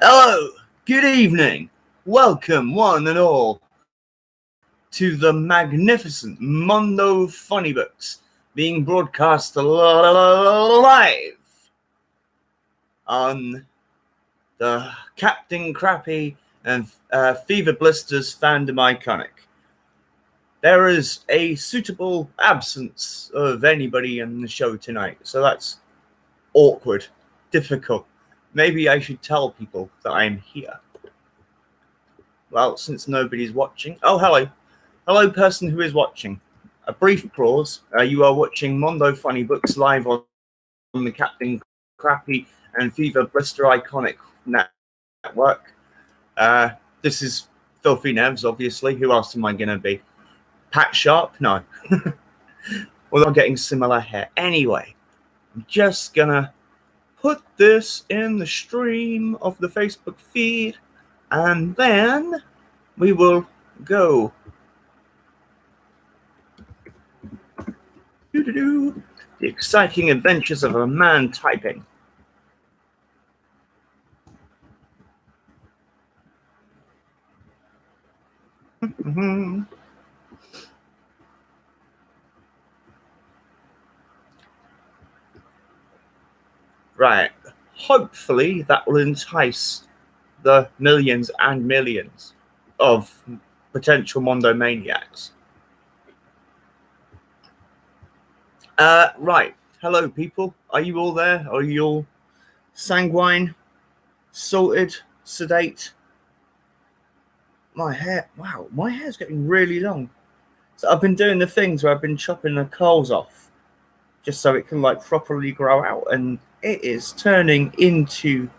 Hello, good evening, welcome one and all to the magnificent Mondo FunnyBooks being broadcast live on the Captain Crappy and Fever Blisters fandom iconic. There is a suitable absence of anybody in the show tonight, so that's awkward, difficult. Maybe I should tell people that I'm here. Well, since nobody's watching. Oh, hello. Hello, person who is watching. A brief pause. You are watching Mondo FunnyBooks live on the Captain Crappy and Fever Blister Iconic network. This is Filthy Nevs, obviously. Who else am I going to be? Pat Sharp? No. Well, I'm getting similar hair. Anyway, I'm just going to put this in the stream of the Facebook feed, and then we will go. The exciting adventures of a man typing. Right. Hopefully that will entice the millions and millions of potential Mondo maniacs. Right. Hello, people. Are you all there? Are you all sanguine, salted, sedate? My hair, wow, my hair's getting really long. So I've been doing the things where I've been chopping the curls off just so it can like properly grow out, and it is turning into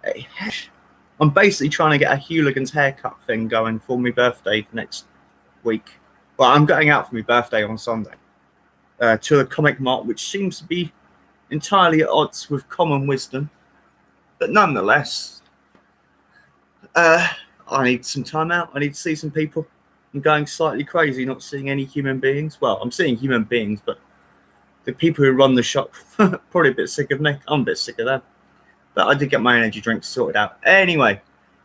a hair. I'm basically trying to get a hooligan's haircut thing going for my birthday next week. Well, I'm going out for my birthday on Sunday to a comic mart, which seems to be entirely at odds with common wisdom. But nonetheless, I need some time out. I need to see some people. I'm going slightly crazy, not seeing any human beings. Well, I'm seeing human beings, but the people who run the shop probably a bit sick of me. I'm a bit sick of them. But I did get my energy drinks sorted out. Anyway,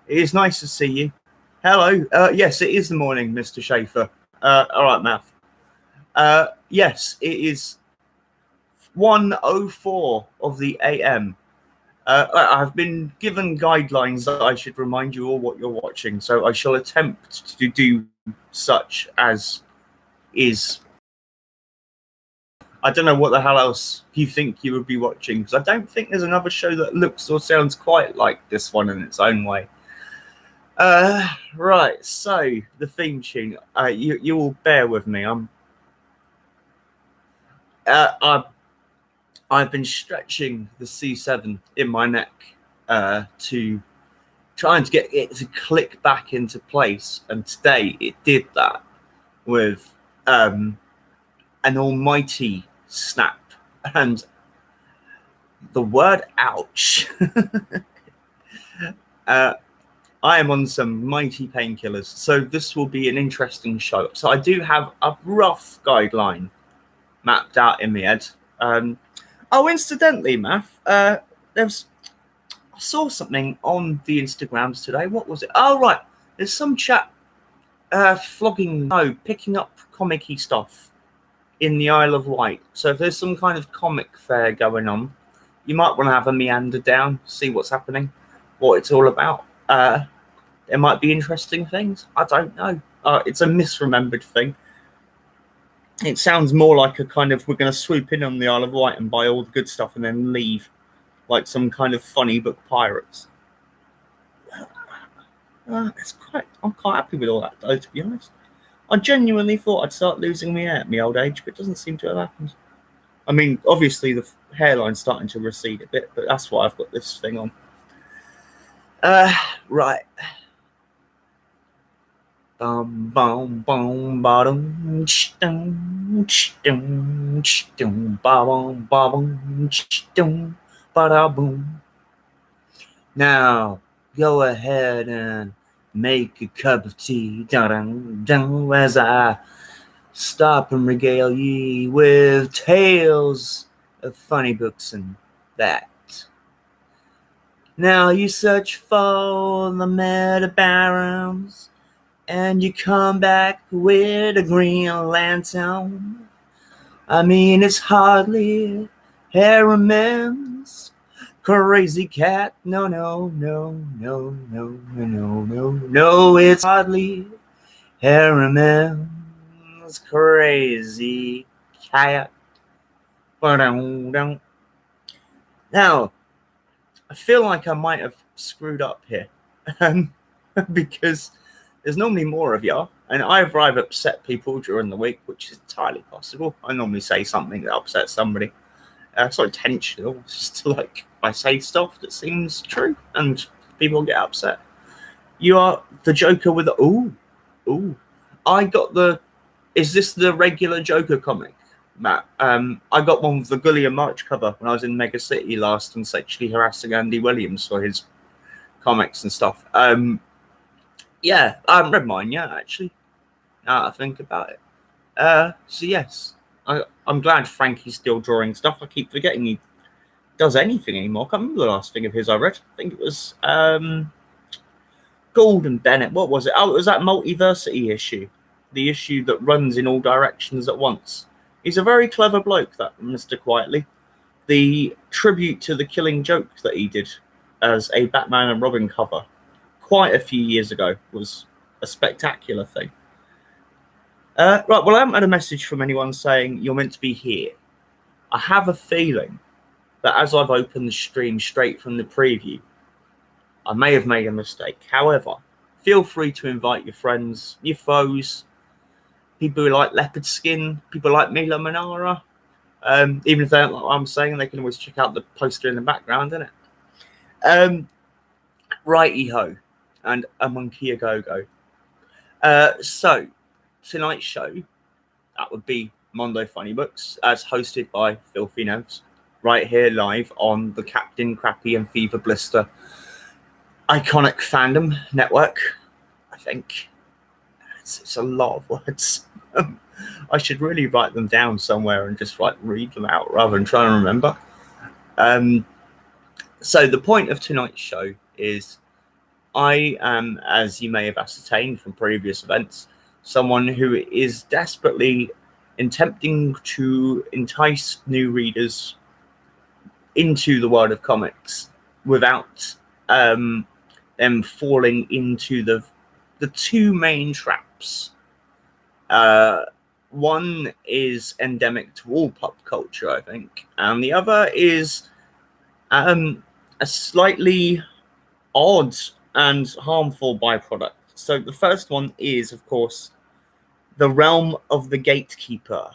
it is nice to see you. Hello. Yes, it is the morning, Mr. Schaefer. All right, Math. Yes, it is 1:04 of the AM. I've been given guidelines that I should remind you all what you're watching, so I shall attempt to do such as is. I don't know what the hell else you think you would be watching, because I don't think there's another show that looks or sounds quite like this one in its own way. Right, so the theme tune. You will bear with me. I've been stretching the C7 in my neck to trying to get it to click back into place, and today it did that with an almighty snap, and the word ouch. I am on some mighty painkillers, so this will be an interesting show. So I do have a rough guideline mapped out in my head. Oh, incidentally, Math, I saw something on the Instagrams today. What was it? Oh, right. There's some chap picking up comic-y stuff in the Isle of Wight. So if there's some kind of comic fair going on, you might want to have a meander down, see what's happening, what it's all about. There might be interesting things. I don't know. It's a misremembered thing. It sounds more like a kind of, we're going to swoop in on the Isle of Wight and buy all the good stuff and then leave, like some kind of FunnyBook pirates. I'm quite happy with all that, though, to be honest. I genuinely thought I'd start losing my hair at my old age, but it doesn't seem to have happened. I mean, obviously the hairline's starting to recede a bit, but that's why I've got this thing on. Right. Bum bum bum bottom chum chum chum bum bum chum bada boom. Now go ahead and make a cup of tea, dun dun, as I stop and regale ye with tales of funny books and that. Now you search for the meta barons, and you come back with a Green Lantern. I mean, it's hardly Harriman's crazy cat. No, no, no, no, no, no, no, no, no, it's hardly Harriman's crazy cat. Now, I feel like I might have screwed up here. Because there's normally more of you, and either I've upset people during the week, which is entirely possible. I normally say something that upsets somebody. It's not intentional. It's just like I say stuff that seems true, and people get upset. You are the Joker with the ooh. I got the. Is this the regular Joker comic, Matt? I got one with the Gully and March cover when I was in Mega City last and sexually harassing Andy Williams for his comics and stuff. Yeah, I haven't read mine yet, actually. Now that I think about it. So yes, I'm glad Frankie's still drawing stuff. I keep forgetting he does anything anymore. I can't remember the last thing of his I read. I think it was Golden Bennett. What was it? Oh, it was that Multiversity issue. The issue that runs in all directions at once. He's a very clever bloke, that Mr. Quietly. The tribute to the Killing Joke that he did as a Batman and Robin cover quite a few years ago was a spectacular thing. Right, well, I haven't had a message from anyone saying you're meant to be here. I have a feeling that as I've opened the stream straight from the preview, I may have made a mistake. However, feel free to invite your friends, your foes, people who like leopard skin, people like Mila Manara. Even if they don't like what I'm saying, they can always check out the poster in the background, innit? Righty-ho, and a monkey a go-go. So, tonight's show, that would be Mondo FunnyBooks, as hosted by Filthy Nevs, right here live on the Captain Crappy and Fever Blister iconic fandom network. I think it's a lot of words. I should really write them down somewhere and just read them out rather than try and remember. So the point of tonight's show is I am, as you may have ascertained from previous events, someone who is desperately attempting to entice new readers into the world of comics without them falling into the two main traps. One is endemic to all pop culture, I think, and the other is a slightly odd and harmful byproduct. So the first one is, of course, the realm of the Gatekeeper.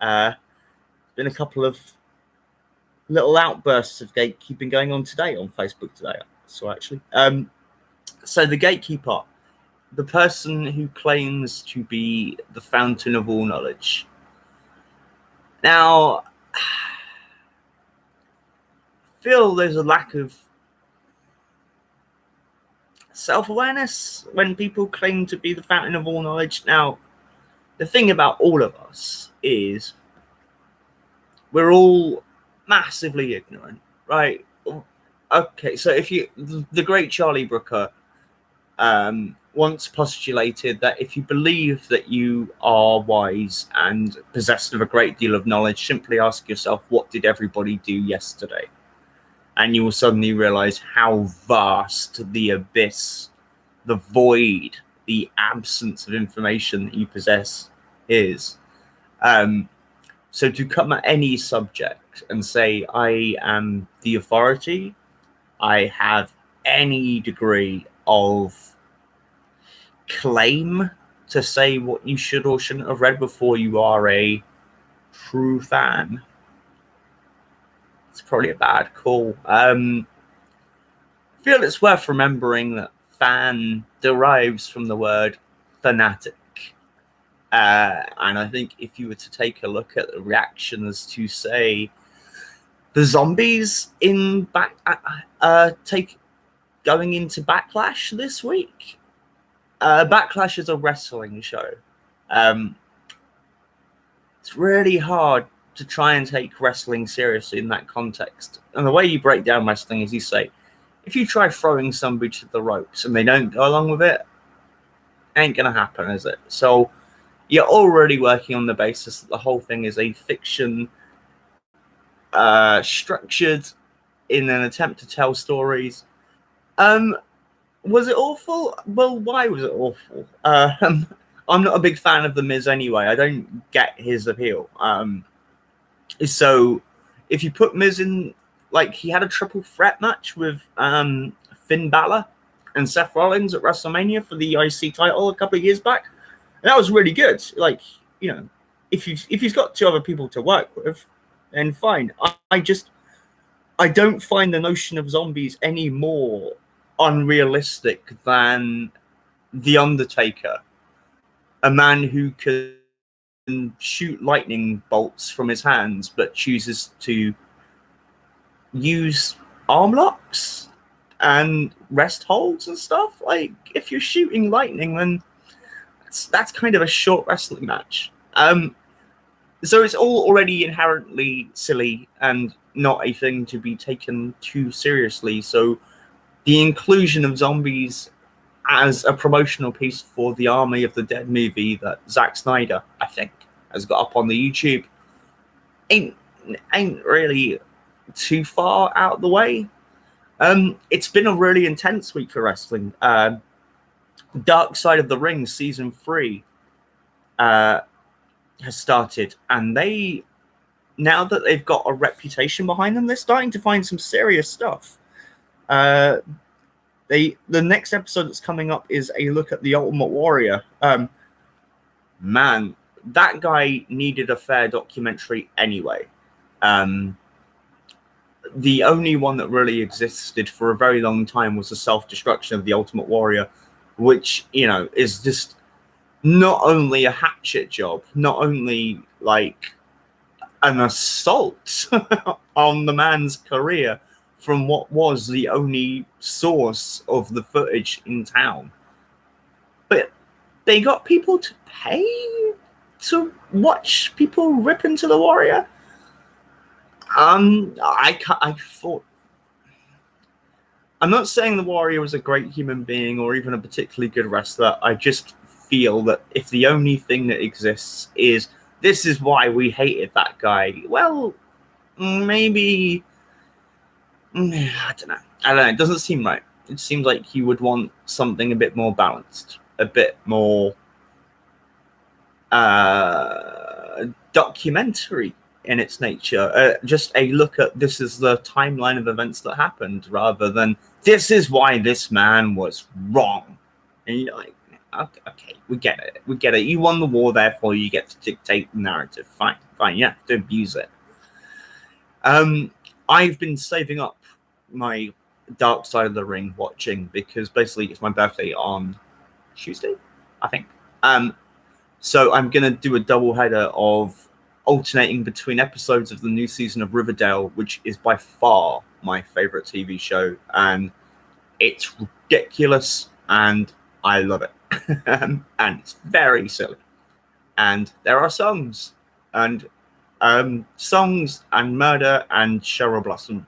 Been a couple of little outbursts of gatekeeping going on today on Facebook today. So actually, so the Gatekeeper, the person who claims to be the fountain of all knowledge. Now, I feel there's a lack of self-awareness when people claim to be the fountain of all knowledge. Now, the thing about all of us is we're all massively ignorant, right? Okay, so if you, the great Charlie Brooker once postulated that if you believe that you are wise and possessed of a great deal of knowledge, simply ask yourself, what did everybody do yesterday? And you will suddenly realize how vast the abyss, the void, the absence of information that you possess is. So to come at any subject and say, I am the authority, I have any degree of claim to say what you should or shouldn't have read before you are a true fan, it's probably a bad call. I feel it's worth remembering that fan derives from the word fanatic. And I think if you were to take a look at the reactions to, say, the zombies in going into Backlash this week. Backlash is a wrestling show. It's really hard to try and take wrestling seriously in that context. And the way you break down wrestling is you say, if you try throwing somebody to the ropes and they don't go along with it, ain't gonna happen, is it? So you're already working on the basis that the whole thing is a fiction, structured in an attempt to tell stories. Was it awful? Well, why was it awful? I'm not a big fan of The Miz anyway. I don't get his appeal. So if you put Miz in, like, he had a triple threat match with Finn Balor and Seth Rollins at WrestleMania for the IC title a couple of years back. And that was really good. Like, you know, if he's got two other people to work with, then fine. I don't find the notion of zombies any more unrealistic than The Undertaker, a man who can shoot lightning bolts from his hands but chooses to use arm locks and rest holds and stuff. Like, if you're shooting lightning, then that's kind of a short wrestling match. So it's all already inherently silly and not a thing to be taken too seriously. So the inclusion of zombies as a promotional piece for the Army of the Dead movie that Zack Snyder, I think, has got up on the YouTube ain't really too far out of the way. It's been a really intense week for wrestling. Dark Side of the Ring season 3 has started, and now that they've got a reputation behind them, they're starting to find some serious stuff. The next episode that's coming up is a look at the Ultimate Warrior. Man, that guy needed a fair documentary anyway. The only one that really existed for a very long time was the self-destruction of the Ultimate Warrior, which, you know, is just not only a hatchet job, not only like an assault on the man's career from what was the only source of the footage in town, but they got people to pay to watch people rip into the Warrior. I thought, I'm not saying the Warrior was a great human being or even a particularly good wrestler. I just feel that if the only thing that exists is this is why we hated that guy, well, maybe, I don't know. It doesn't seem right. It seems like you would want something a bit more balanced, a bit more documentary in its nature. Just a look at this is the timeline of events that happened, rather than this is why this man was wrong. And you're like, okay, we get it. You won the war, therefore you get to dictate the narrative. Fine, you have to abuse it. I've been saving up my Dark Side of the Ring watching because basically it's my birthday on Tuesday, I think. So I'm gonna do a double header of alternating between episodes of the new season of Riverdale, which is by far my favorite TV show, and it's ridiculous and I love it. And it's very silly, and there are songs and murder and Cheryl Blossom.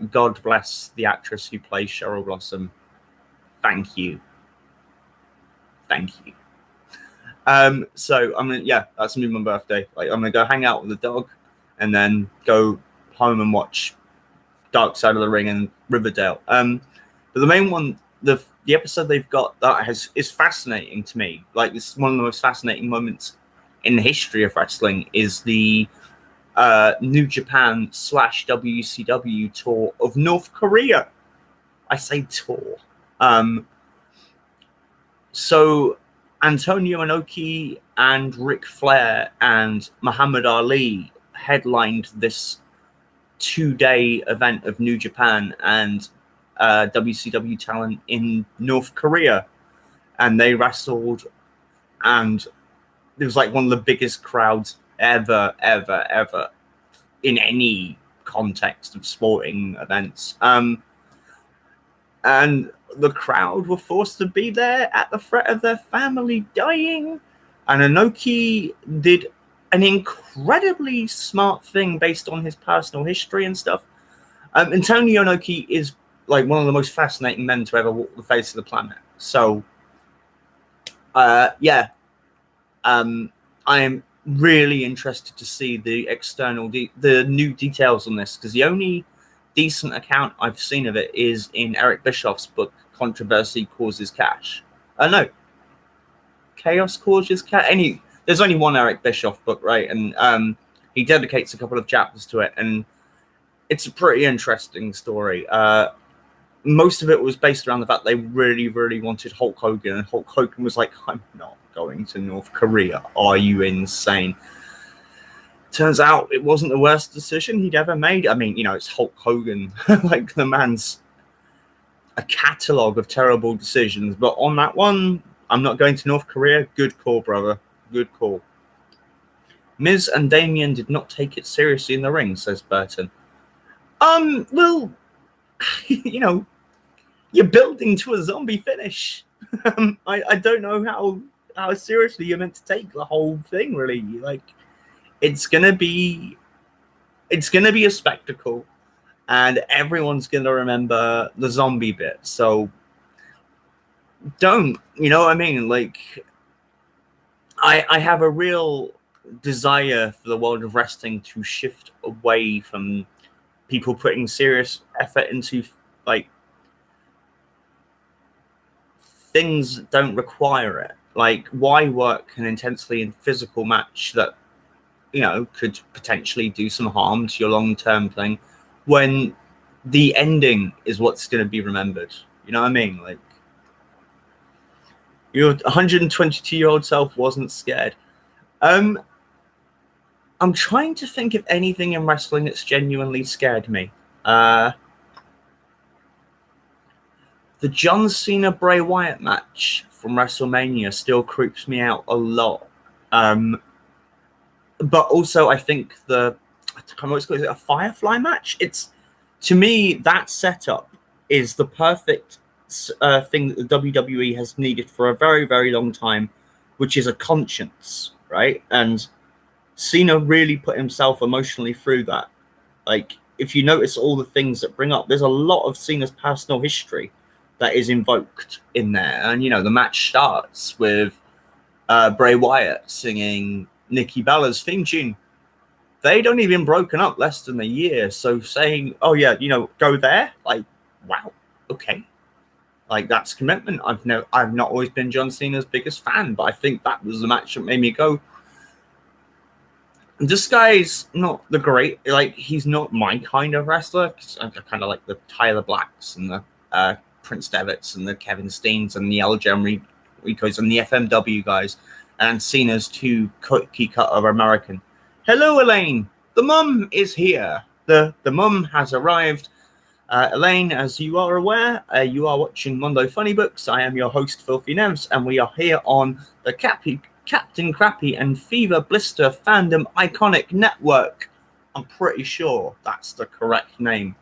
God bless the actress who plays Cheryl Blossom. Thank you. So I'm gonna, that's gonna be my birthday. Like, I'm gonna go hang out with the dog and then go home and watch Dark Side of the Ring and Riverdale. But the main one, the episode they've got that is fascinating to me. Like, this is one of the most fascinating moments in the history of wrestling, is the New Japan / WCW tour of North Korea. I say tour. So Antonio Inoki and Ric Flair and Muhammad Ali headlined this 2-day event of New Japan and WCW talent in North Korea, and they wrestled, and it was like one of the biggest crowds ever in any context of sporting events. And the crowd were forced to be there at the threat of their family dying. And Inoki did an incredibly smart thing based on his personal history and stuff. Antonio Inoki is like one of the most fascinating men to ever walk the face of the planet. So, yeah, I am really interested to see the the new details on this, because the only decent account I've seen of it is in Eric Bischoff's book, Controversy Causes Cash. No, Chaos Causes Cash. There's only one Eric Bischoff book, right? And he dedicates a couple of chapters to it, and it's a pretty interesting story. Most of it was based around the fact they really, really wanted Hulk Hogan, and Hulk Hogan was like, I'm not going to North Korea. Are you insane? Turns out it wasn't the worst decision he'd ever made. I mean, it's Hulk Hogan. Like, the man's a catalogue of terrible decisions. But on that one, I'm not going to North Korea. Good call, brother. Good call. Miz and Damien did not take it seriously in the ring, says Burton. Well, you're building to a zombie finish. I don't know how seriously you're meant to take the whole thing, really. Like, it's gonna be a spectacle, and everyone's gonna remember the zombie bit. So don't, you know what I mean? Like, I have a real desire for the world of wrestling to shift away from people putting serious effort into, like, things that don't require it. Like, why work an intensely physical match that, could potentially do some harm to your long-term thing when the ending is what's going to be remembered? You know what I mean? Like, your 122-year-old self wasn't scared. I'm trying to think of anything in wrestling that's genuinely scared me. The John Cena Bray Wyatt match from WrestleMania still creeps me out a lot. But also, I think a Firefly match. To me, that setup is the perfect thing that the WWE has needed for a very, very long time, which is a conscience, right? And Cena really put himself emotionally through that. Like, if you notice all the things that bring up, there's a lot of Cena's personal history that is invoked in there. And, the match starts with Bray Wyatt singing Nikki Bella's theme tune. They don't even broken up less than a year. So saying, oh, yeah, go there. Like, wow. Okay. Like, that's commitment. I've not always been John Cena's biggest fan, but I think that was the match that made me go, this guy's not the great, like, he's not my kind of wrestler. I kind of like the Tyler Blacks and the Prince Devitt's and the Kevin Steens and the El Ricos and the FMW guys, and Cena's too cookie cutter American. Hello, Elaine. The mum is here. The mum has arrived. Elaine, as you are aware, you are watching Mondo FunnyBooks. I am your host, Filthy Nevs, and we are here on the Captain Crappy and Fever Blister Fandom Iconic Network. I'm pretty sure that's the correct name.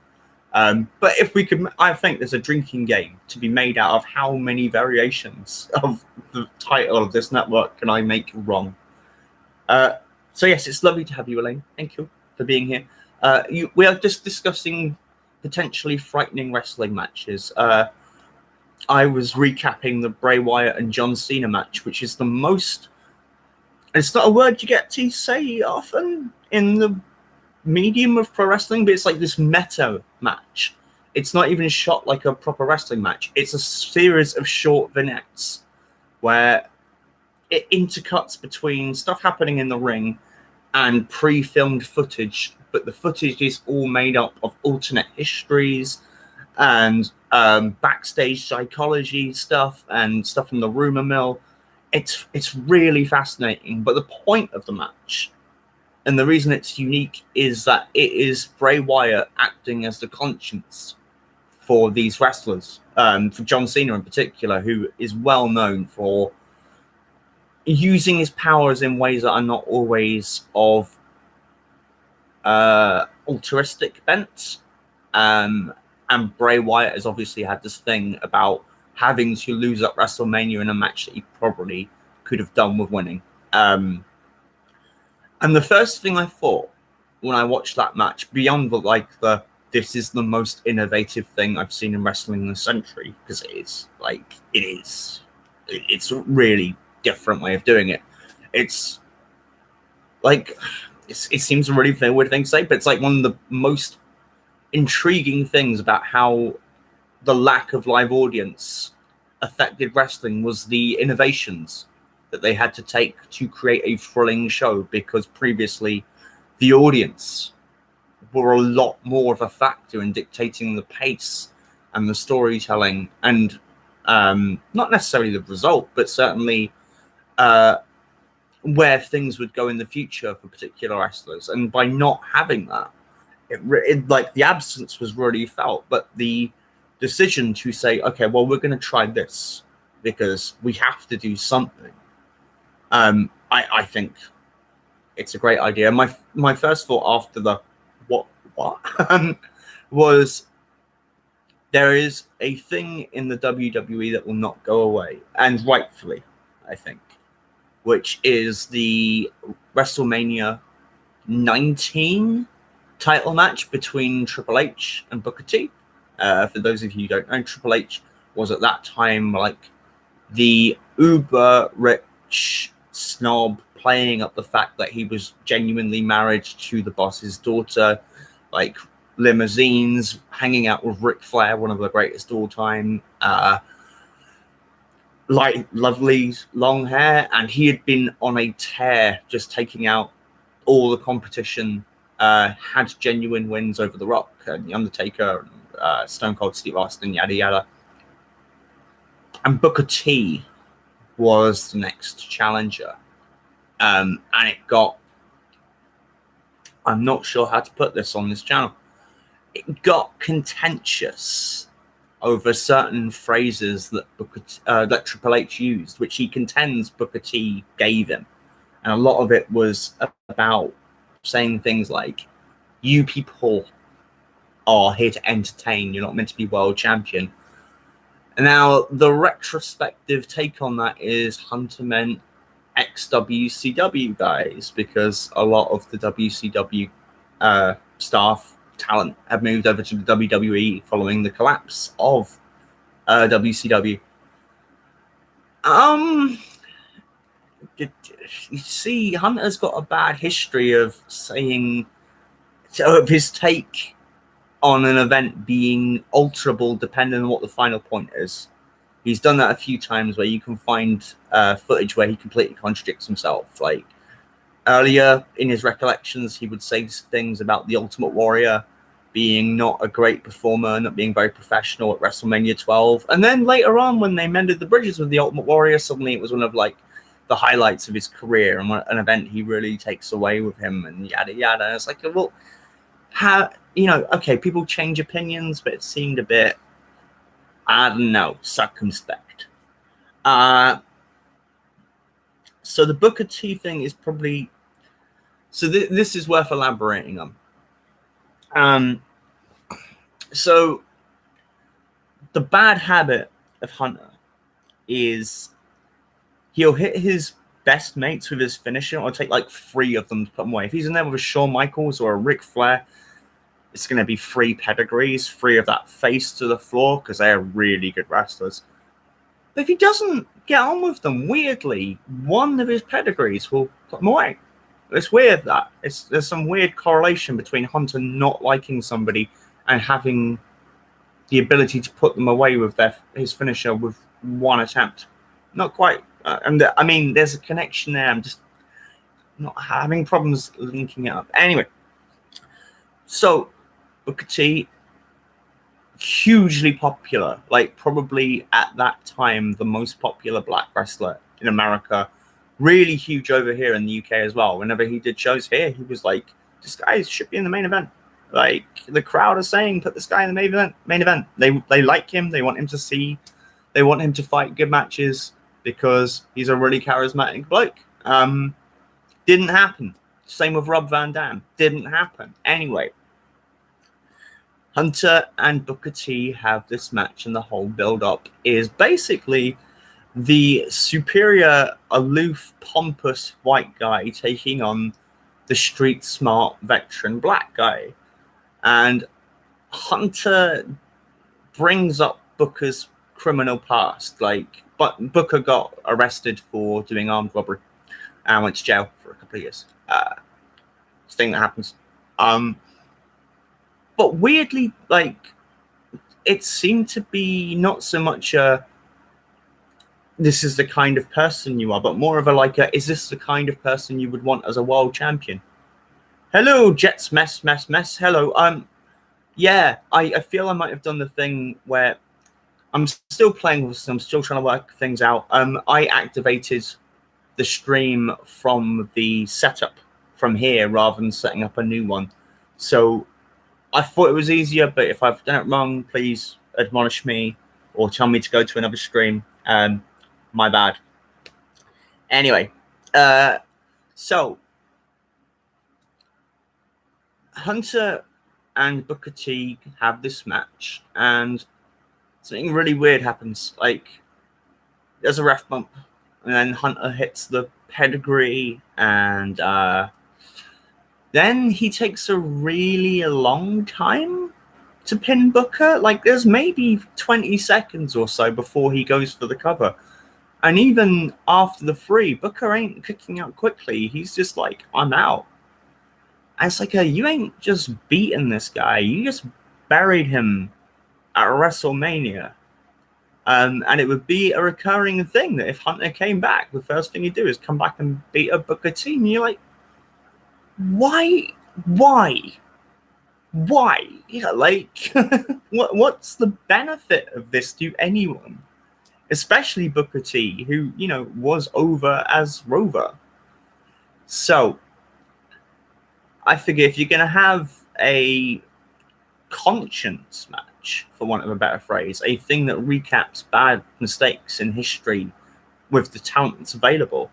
But if we could, I think there's a drinking game to be made out of how many variations of the title of this network can I make wrong. So yes, it's lovely to have you, Elaine. Thank you for being here. We are just discussing potentially frightening wrestling matches. I was recapping the Bray Wyatt and John Cena match, which is the most, it's not a word you get to say often in the medium of pro wrestling, but it's like this meta match. It's not even shot like a proper wrestling match. It's a series of short vignettes where it intercuts between stuff happening in the ring and pre-filmed footage, but the footage is all made up of alternate histories and backstage psychology stuff and stuff from the rumor mill. It's really fascinating. But the point of the match, and the reason it's unique, is that it is Bray Wyatt acting as the conscience for these wrestlers, for John Cena in particular, who is well known for using his powers in ways that are not always of altruistic bent. And Bray Wyatt has obviously had this thing about having to lose at WrestleMania in a match that he probably could have done with winning. And the first thing I thought when I watched that match, beyond the this is the most innovative thing I've seen in wrestling in a century, because it is. Like, it is. It's a really different way of doing it. It's like, it seems a really weird thing to say, but it's like one of the most intriguing things about how the lack of live audience affected wrestling was the innovations that they had to take to create a thrilling show, because previously the audience were a lot more of a factor in dictating the pace and the storytelling, and not necessarily the result, but certainly where things would go in the future for particular wrestlers. And by not having that, it like the absence was really felt, but the decision to say, okay, well, we're going to try this because we have to do something. I think it's a great idea. My first thought after the what was, there is a thing in the WWE that will not go away, and rightfully, I think, which is the WrestleMania 19 title match between Triple H and Booker T. For those of you who don't know, Triple H was at that time like the uber rich snob, playing up the fact that he was genuinely married to the boss's daughter, like limousines, hanging out with Ric Flair, one of the greatest all time, like lovely long hair, and he had been on a tear, just taking out all the competition. Had genuine wins over The Rock and The Undertaker, and Stone Cold Steve Austin, yada yada. And Booker T was the next challenger, and it got, I'm not sure how to put this on this channel, it got contentious over certain phrases that that Triple H used, which he contends Booker T gave him, and a lot of it was about saying things like, you people are here to entertain, you're not meant to be world champion. And now the retrospective take on that is Hunter meant ex-WCW guys, because a lot of the WCW staff talent have moved over to the WWE following the collapse of WCW. You see, Hunter's got a bad history of saying, of his take on an event being alterable depending on what the final point is. He's done that a few times where you can find footage where he completely contradicts himself. Like earlier in his recollections, he would say things about the Ultimate Warrior being not a great performer, not being very professional at WrestleMania 12. And then later on, when they mended the bridges with the Ultimate Warrior, suddenly it was one of like the highlights of his career and an event he really takes away with him, and yada yada. It's like, well, how, you know, okay, people change opinions, but it seemed a bit, I don't know, circumspect. So the Booker T thing is probably, so this is worth elaborating on. So the bad habit of Hunter is he'll hit his best mates with his finisher, or take like 3 of them to put them away. If he's in there with a Shawn Michaels or a Ric Flair, it's going to be 3 pedigrees, 3 of that face to the floor, because they are really good wrestlers. But if he doesn't get on with them, weirdly, one of his pedigrees will put them away. It's weird that. There's some weird correlation between Hunter not liking somebody and having the ability to put them away with his finisher with 1 attempt. Not quite. And I mean, there's a connection there. I'm just not having problems linking it up. Anyway, so Booker T, hugely popular, like probably at that time the most popular black wrestler in America, really huge over here in the UK as well. Whenever he did shows here, he was like, this guy should be in the main event. Like, the crowd are saying, put this guy in the main event. They like him. They want him to fight good matches because he's a really charismatic bloke. Didn't happen. Same with Rob Van Dam. Didn't happen. Anyway, Hunter and Booker T have this match, and the whole build-up is basically the superior, aloof, pompous white guy taking on the street-smart, veteran black guy. And Hunter brings up Booker's criminal past. Like, but Booker got arrested for doing armed robbery and went to jail for a couple of years. It's a thing that happens. But weirdly, like, it seemed to be not so much this is the kind of person you are, but more of a like, is this the kind of person you would want as a world champion? Hello, Jets mess. Hello. Yeah, I feel I might have done the thing where I'm still playing with this. I'm still trying to work things out. I activated the stream from the setup from here rather than setting up a new one. So I thought it was easier, but if I've done it wrong, please admonish me or tell me to go to another stream. My bad. Anyway, so Hunter and Booker T have this match, and something really weird happens. Like, there's a ref bump, and then Hunter hits the pedigree, and then he takes a really long time to pin Booker. Like, there's maybe 20 seconds or so before he goes for the cover. And even after the 3, Booker ain't kicking out quickly. He's just like, I'm out. And it's like, you ain't just beaten this guy. You just buried him at WrestleMania. And it would be a recurring thing that if Hunter came back, the first thing he'd do is come back and beat a Booker T. And you're like, why? Yeah, like, what's the benefit of this to anyone? Especially Booker T, who, was over as Rover. So, I figure if you're going to have a conscience match, for want of a better phrase, a thing that recaps bad mistakes in history with the talent that's available,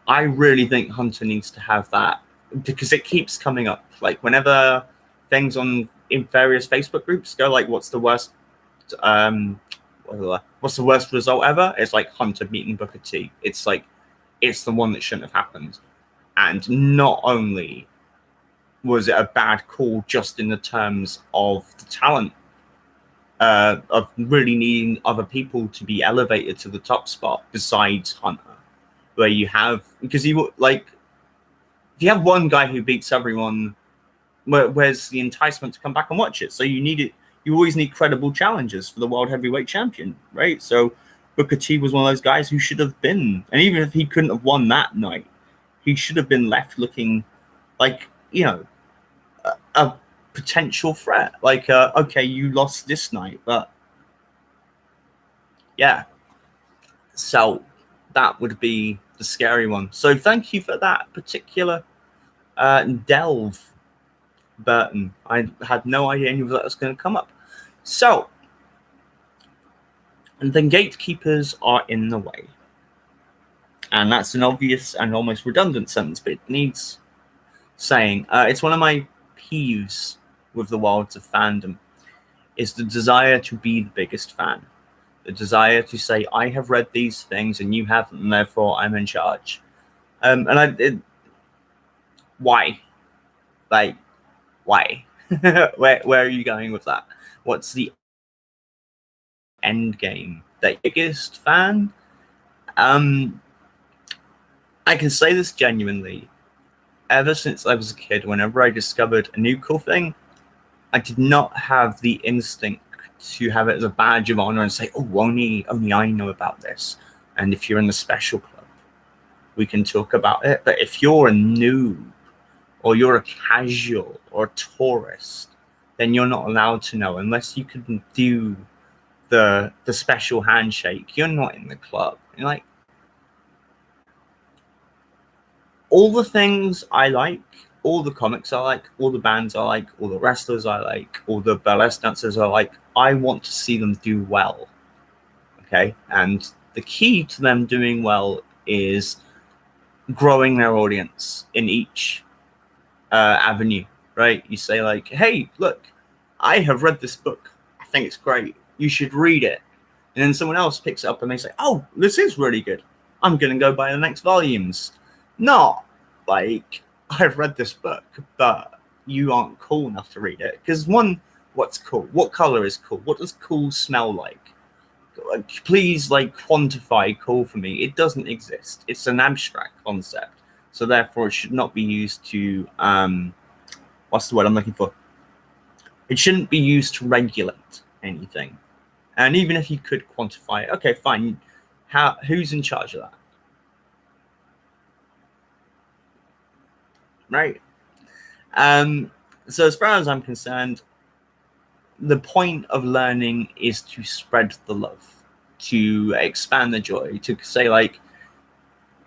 I really think Hunter needs to have that, because it keeps coming up. Like, whenever things in various Facebook groups go like, what's the worst result ever? It's like Hunter beating Booker T. It's like, it's the one that shouldn't have happened. And not only was it a bad call just in the terms of the talent, of really needing other people to be elevated to the top spot besides Hunter, where you have, because if you have one guy who beats everyone, where's the enticement to come back and watch it? So you always need credible challenges for the world heavyweight champion, right? So Booker T was one of those guys who should have been, and even if he couldn't have won that night, he should have been left looking like, a potential threat. Like, okay, you lost this night, but yeah. So that would be the scary one. So thank you for that particular delve, Burton. I had no idea any of that was going to come up. So, and then gatekeepers are in the way. And that's an obvious and almost redundant sentence, but it needs saying. It's one of my peeves with the worlds of fandom, is the desire to be the biggest fan. The desire to say, I have read these things and you haven't, and therefore I'm in charge. Why? Like, why? Where are you going with that? What's the end game? The biggest fan? I can say this genuinely. Ever since I was a kid, whenever I discovered a new cool thing, I did not have the instinct to have it as a badge of honor and say, oh, only I know about this. And if you're in the special club, we can talk about it. But if you're a noob, or you're a casual or a tourist, then you're not allowed to know unless you can do the special handshake. You're not in the club. You're like, all the things I like, all the comics I like, all the bands I like, all the wrestlers I like, all the burlesque dancers I like, I want to see them do well. Okay? And the key to them doing well is growing their audience in each avenue, right? You say like, hey, look, I have read this book. I think it's great. You should read it. And then someone else picks it up and they say, oh, this is really good. I'm going to go buy the next volumes. Not like, I've read this book, but you aren't cool enough to read it. Because one, what's cool, what color is cool, what does cool smell like. Please, like, quantify cool for me. It doesn't exist. It's an abstract concept, so therefore it should not be used to what's the word I'm looking for? It shouldn't be used to regulate anything. And even if you could quantify it, okay, fine. Who's in charge of that? Right? So as far as I'm concerned, the point of learning is to spread the love, to expand the joy, to say, like,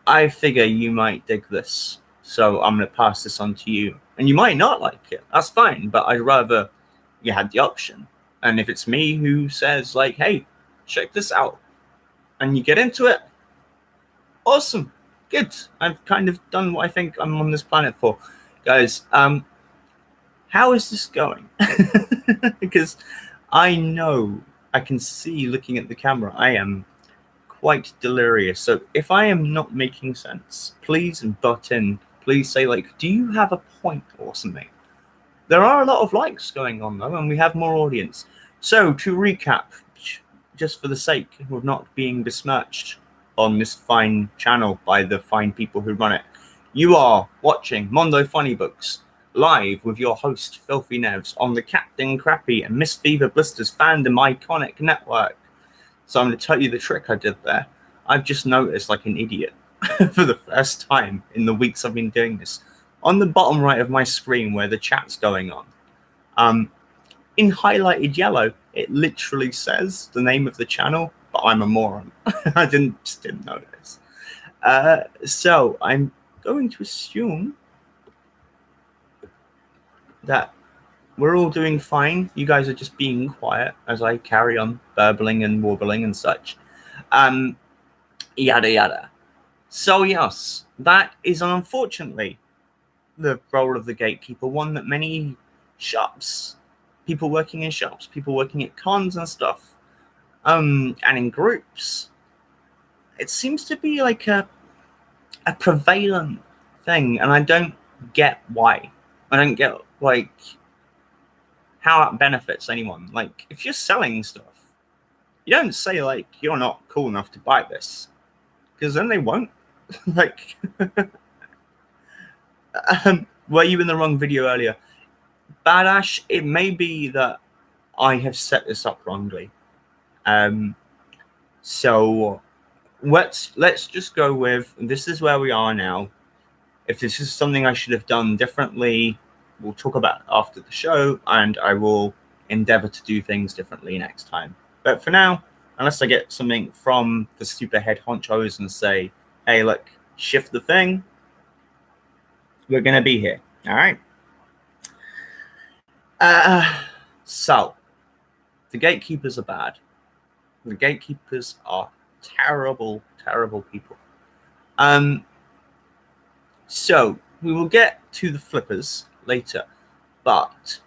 I figure you might dig this, so I'm going to pass this on to you. And you might not like it. That's fine, but I'd rather you had the option. And if it's me who says, like, hey, check this out, and you get into it, awesome, good. I've kind of done what I think I'm on this planet for. Guys, how is this going? Because I know, I can see looking at the camera, I am quite delirious. So if I am not making sense, please butt in. Please say, like, do you have a point or something? There are a lot of likes going on, though, and we have more audience. So to recap, just for the sake of not being besmirched on this fine channel by the fine people who run it, you are watching Mondo FunnyBooks live with your host Filthy Nevs on the Captain Crappy and Miss Fever Blisters fandom iconic network. So I'm going to tell you the trick I did there. I've just noticed, like an idiot, for the first time in the weeks I've been doing this, on the bottom right of my screen where the chat's going on, in highlighted yellow, it literally says the name of the channel, but I'm a moron. I just didn't notice. So I'm going to assume that we're all doing fine. You guys are just being quiet as I carry on burbling and warbling and such. Yada yada. So yes, that is unfortunately the role of the gatekeeper, one that many shops, people working in shops, people working at cons and stuff, and in groups, it seems to be like a prevalent thing, and I don't get why. I don't get, like, how it benefits anyone. Like, if you're selling stuff, you don't say, like, you're not cool enough to buy this, because then they won't. Like, were you in the wrong video earlier? Badash, it may be that I have set this up wrongly. So let's just go with, this is where we are now. If this is something I should have done differently, we'll talk about it after the show, and I will endeavor to do things differently next time. But for now, unless I get something from the super head honchos and say, hey, look, shift the thing, we're going to be here. All right. So the gatekeepers are bad. The gatekeepers are terrible, terrible people. So we will get to the flippers later, but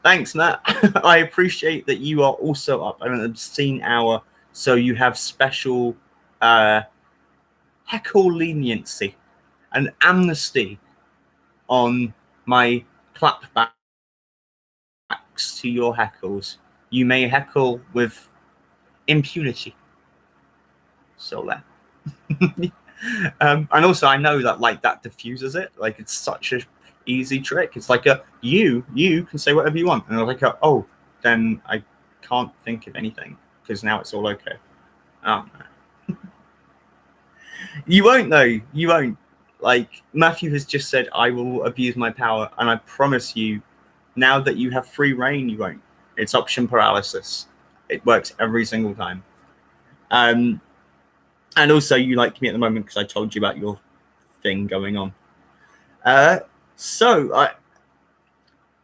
thanks, Matt. I appreciate that you are also up at an obscene hour, so you have special heckle leniency and amnesty on my clapbacks to your heckles. You may heckle with impunity. So there. And also, I know that, like, that diffuses it. Like, it's such a easy trick. It's like you can say whatever you want, and I'm like, oh, then I can't think of anything because now it's all okay. Oh no. You won't though. You won't. Like, Matthew has just said, I will abuse my power, and I promise you, now that you have free reign, you won't. It's option paralysis. It works every single time. And also, you like me at the moment because I told you about your thing going on. So,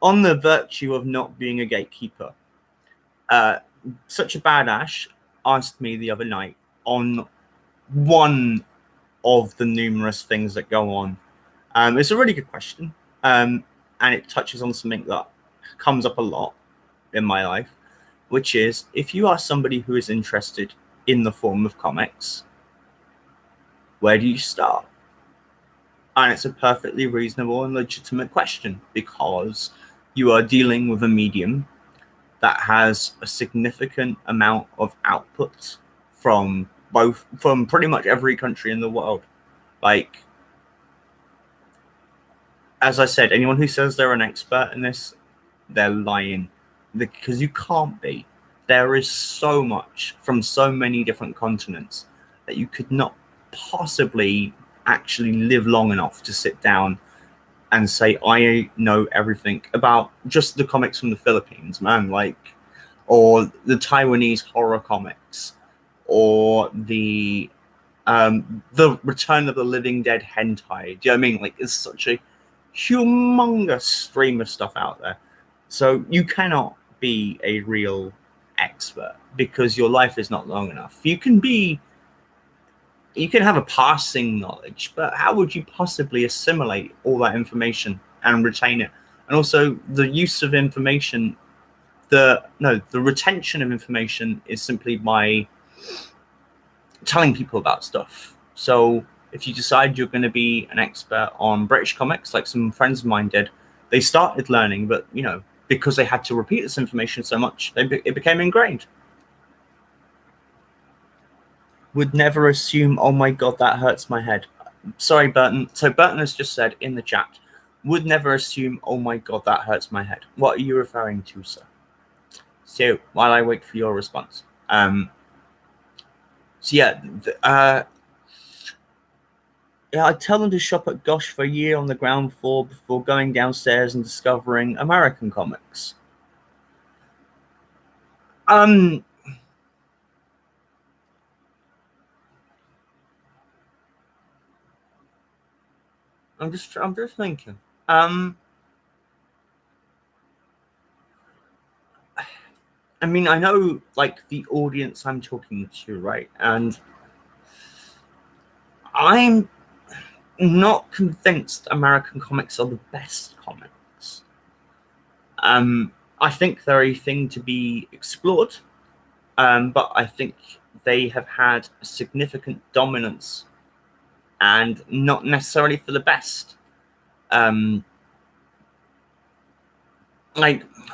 on the virtue of not being a gatekeeper, such a badass asked me the other night on one of the numerous things that go on. It's a really good question, and it touches on something that comes up a lot in my life, which is, if you are somebody who is interested in the form of comics, where do you start? And it's a perfectly reasonable and legitimate question, because you are dealing with a medium that has a significant amount of output from pretty much every country in the world. Like, as I said, anyone who says they're an expert in this, they're lying, because you can't be. There is so much from so many different continents that you could not possibly actually live long enough to sit down and say, I know everything about just the comics from the Philippines, man, like, or the Taiwanese horror comics, or the Return of the Living Dead hentai. Do you know what I mean? Like, it's such a humongous stream of stuff out there. So you cannot be a real expert because your life is not long enough. You can have a passing knowledge, but how would you possibly assimilate all that information and retain it? And also, the use of information, the retention of information is simply by telling people about stuff. So if you decide you're going to be an expert on British comics, like some friends of mine did, they started learning, but because they had to repeat this information so much, it became ingrained. Would never assume, oh my god, that hurts my head. Sorry, Burton. So Burton has just said in the chat, would never assume, oh my god, that hurts my head. What are you referring to, sir? So while I wait for your response. I'd tell them to shop at Gosh for a year on the ground floor before going downstairs and discovering American comics. I'm just thinking. I mean, I know, like, the audience I'm talking to, right? And I'm not convinced American comics are the best comics. I think they're a thing to be explored, but I think they have had a significant dominance, and not necessarily for the best. Like,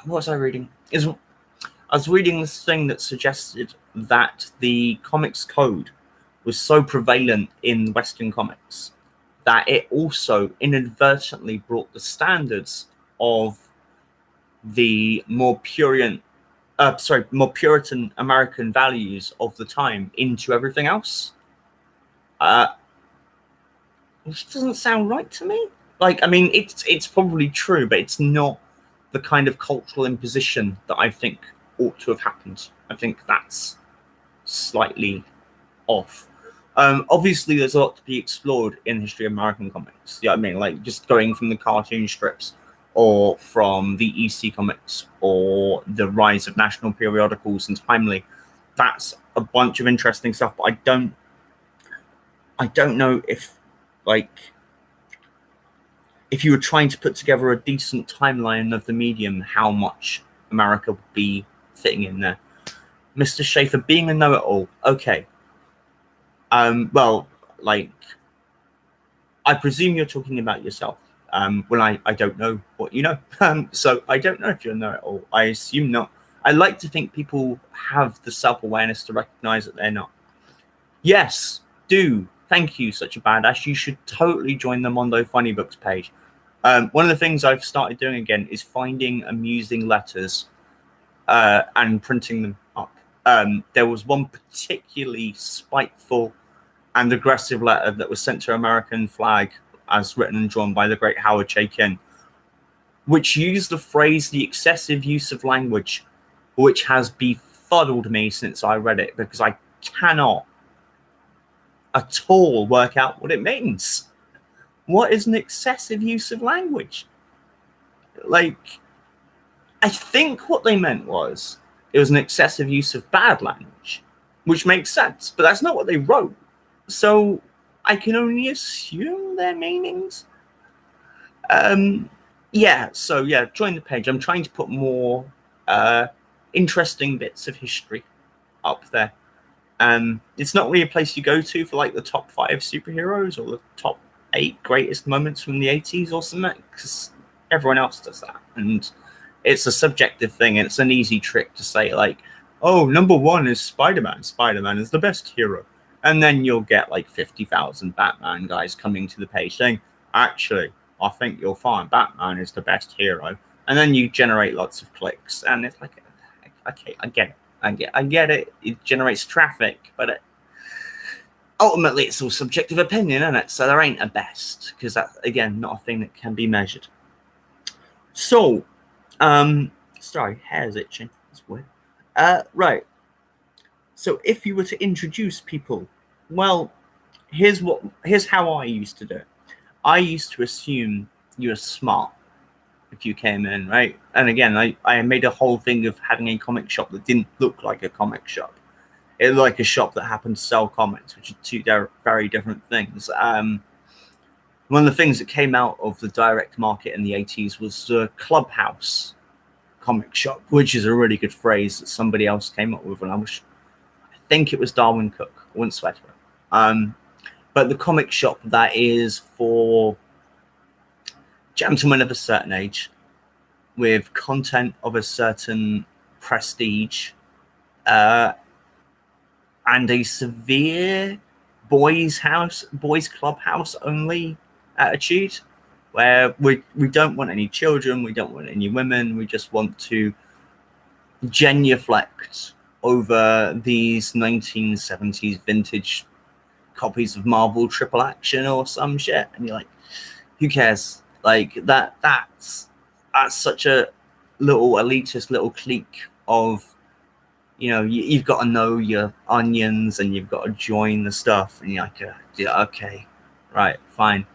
what was I reading? I was reading this thing that suggested that the comics code was so prevalent in Western comics that it also inadvertently brought the standards of the more Puritan American values of the time into everything else. Which doesn't sound right to me. Like, I mean, it's probably true, but it's not the kind of cultural imposition that I think ought to have happened. I think that's slightly off. Obviously, there's a lot to be explored in the history of American comics. Yeah, I mean, like, just going from the cartoon strips, or from the EC comics, or the rise of national periodicals and Timely. That's a bunch of interesting stuff, but I don't know if, like, if you were trying to put together a decent timeline of the medium, how much America would be fitting in there. Mr. Schaefer, being a know-it-all, okay. Well, like, I presume you're talking about yourself. Well, I don't know what you know. So I don't know if you know it all. I assume not. I like to think people have the self-awareness to recognize that they're not. Yes, do. Thank you, such a badass. You should totally join the Mondo FunnyBooks page. One of the things I've started doing again is finding amusing letters and printing them up. There was one particularly spiteful and aggressive letter that was sent to American flag, as written and drawn by the great Howard Chaykin, which used the phrase "the excessive use of language," which has befuddled me since I read it, because I cannot at all work out what it means. What is an excessive use of language? Like, I think what they meant was it was an excessive use of bad language, which makes sense, but that's not what they wrote. So I can only assume their meanings. Join the page. I'm trying to put more interesting bits of history up there. It's not really a place you go to for, like, the top 5 superheroes or the top 8 greatest moments from the 80s or something, because everyone else does that. And it's a subjective thing, and it's an easy trick to say, like, oh, number 1 is Spider-Man. Spider-Man is the best hero. And then you'll get like 50,000 Batman guys coming to the page saying, actually, I think you'll find Batman is the best hero. And then you generate lots of clicks. And it's like, okay, I get it. I get it. It generates traffic, but ultimately it's all subjective opinion, isn't it? So there ain't a best, because that's, again, not a thing that can be measured. So, sorry, hair's itching. That's weird. Right. So if you were to introduce people, well, here's how I used to do it. I used to assume you were smart if you came in, right? And again, I made a whole thing of having a comic shop that didn't look like a comic shop. It looked like a shop that happened to sell comics, which are two very different things. One of the things that came out of the direct market in the 80s was the Clubhouse comic shop, which is a really good phrase that somebody else came up with, and I think it was Darwin Cook. I wouldn't swear to it. But the comic shop that is for gentlemen of a certain age, with content of a certain prestige, and a severe boys' clubhouse only attitude, where we don't want any children, we don't want any women, we just want to genuflect over these 1970s vintage copies of Marvel Triple Action or some shit, and you're like, who cares? Like that's such a little elitist little clique of, you know, you've got to know your onions and you've got to join the stuff, and you're like, yeah, okay, right, fine.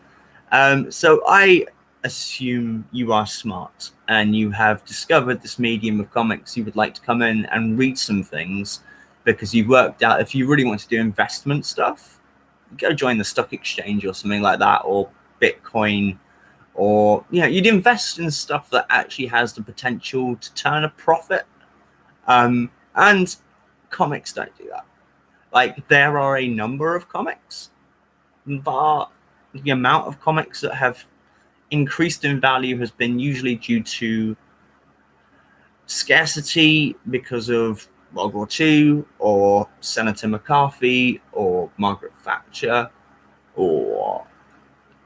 So I assume you are smart and you have discovered this medium of comics. You would like to come in and read some things because you've worked out if you really want to do investment stuff, go join the stock exchange or something like that, or Bitcoin, or, you know, you'd invest in stuff that actually has the potential to turn a profit. And comics don't do that. Like, there are a number of comics, but the amount of comics that have increased in value has been usually due to scarcity because of World War II, or Senator McCarthy, or Margaret Thatcher, or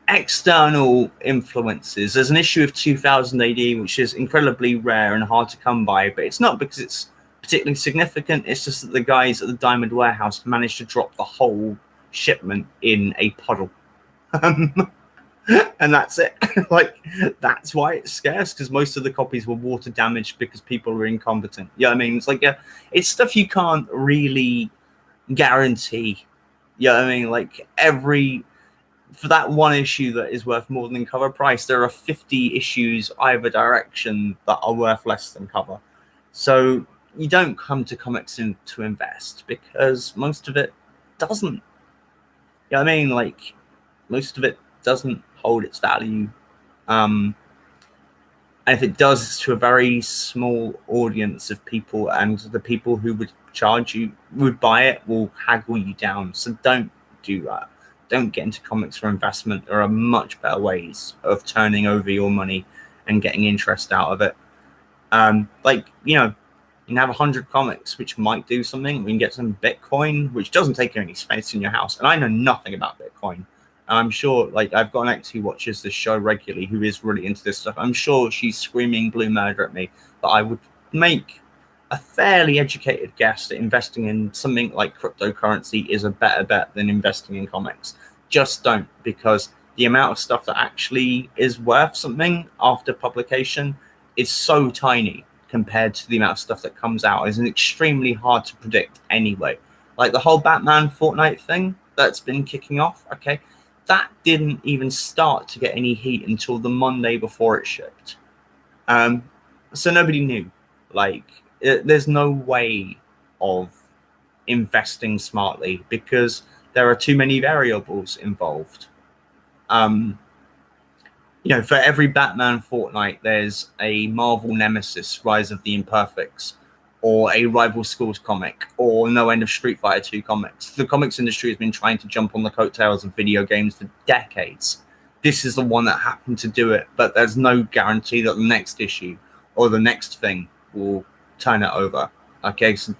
external influences. There's an issue of 2000 AD, which is incredibly rare and hard to come by, but it's not because it's particularly significant. It's just that the guys at the Diamond Warehouse managed to drop the whole shipment in a puddle. And that's it. Like, that's why it's scarce, because most of the copies were water damaged because people were incompetent. Yeah, I mean, it's like, it's stuff you can't really guarantee. Yeah, I mean, like, for that one issue that is worth more than cover price, there are 50 issues either direction that are worth less than cover. So you don't come to comics to invest, because most of it doesn't. Yeah, I mean, like, most of it doesn't hold its value. And if it does, it's to a very small audience of people, and the people who would buy it will haggle you down. So don't do that. Don't get into comics for investment. There are much better ways of turning over your money and getting interest out of it. Like, you know, you can have 100 comics, which might do something. We can get some Bitcoin, which doesn't take any space in your house. And I know nothing about Bitcoin. I'm sure, like, I've got an ex who watches this show regularly, who is really into this stuff. I'm sure she's screaming blue murder at me, but I would make a fairly educated guess that investing in something like cryptocurrency is a better bet than investing in comics. Just don't, because the amount of stuff that actually is worth something after publication is so tiny compared to the amount of stuff that comes out. It's extremely hard to predict anyway. Like the whole Batman Fortnite thing that's been kicking off, okay, that didn't even start to get any heat until the Monday before it shipped. So nobody knew. Like, there's no way of investing smartly because there are too many variables involved. You know, for every Batman Fortnite, there's a Marvel Nemesis, Rise of the Imperfects, or a Rival Schools comic, or no end of Street Fighter 2 comics. The comics industry has been trying to jump on the coattails of video games for decades. This is the one that happened to do it, but there's no guarantee that the next issue or the next thing will turn it over. Okay, so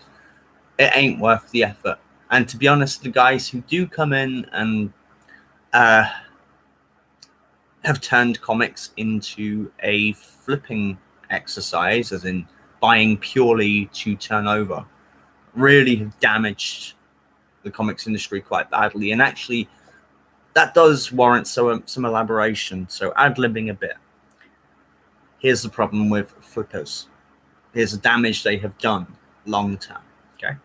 it ain't worth the effort. And to be honest, the guys who do come in and have turned comics into a flipping exercise, as in buying purely to turn over, really have damaged the comics industry quite badly. And actually, that does warrant some elaboration. So ad-libbing a bit. Here's the problem with flippers. Here's the damage they have done long term. Okay.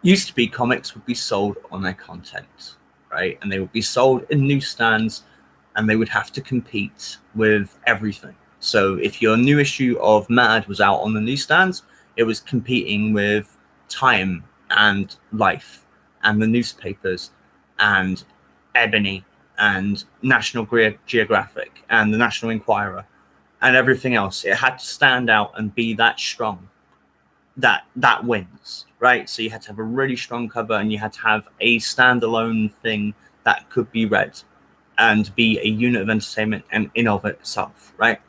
Used to be comics would be sold on their content, right? And they would be sold in newsstands, and they would have to compete with everything. So if your new issue of Mad was out on the newsstands, it was competing with Time and Life and the newspapers and Ebony and National Geographic and the National Enquirer and everything else. It had to stand out and be that strong. That wins, right? So you had to have a really strong cover, and you had to have a standalone thing that could be read and be a unit of entertainment and in of itself, right?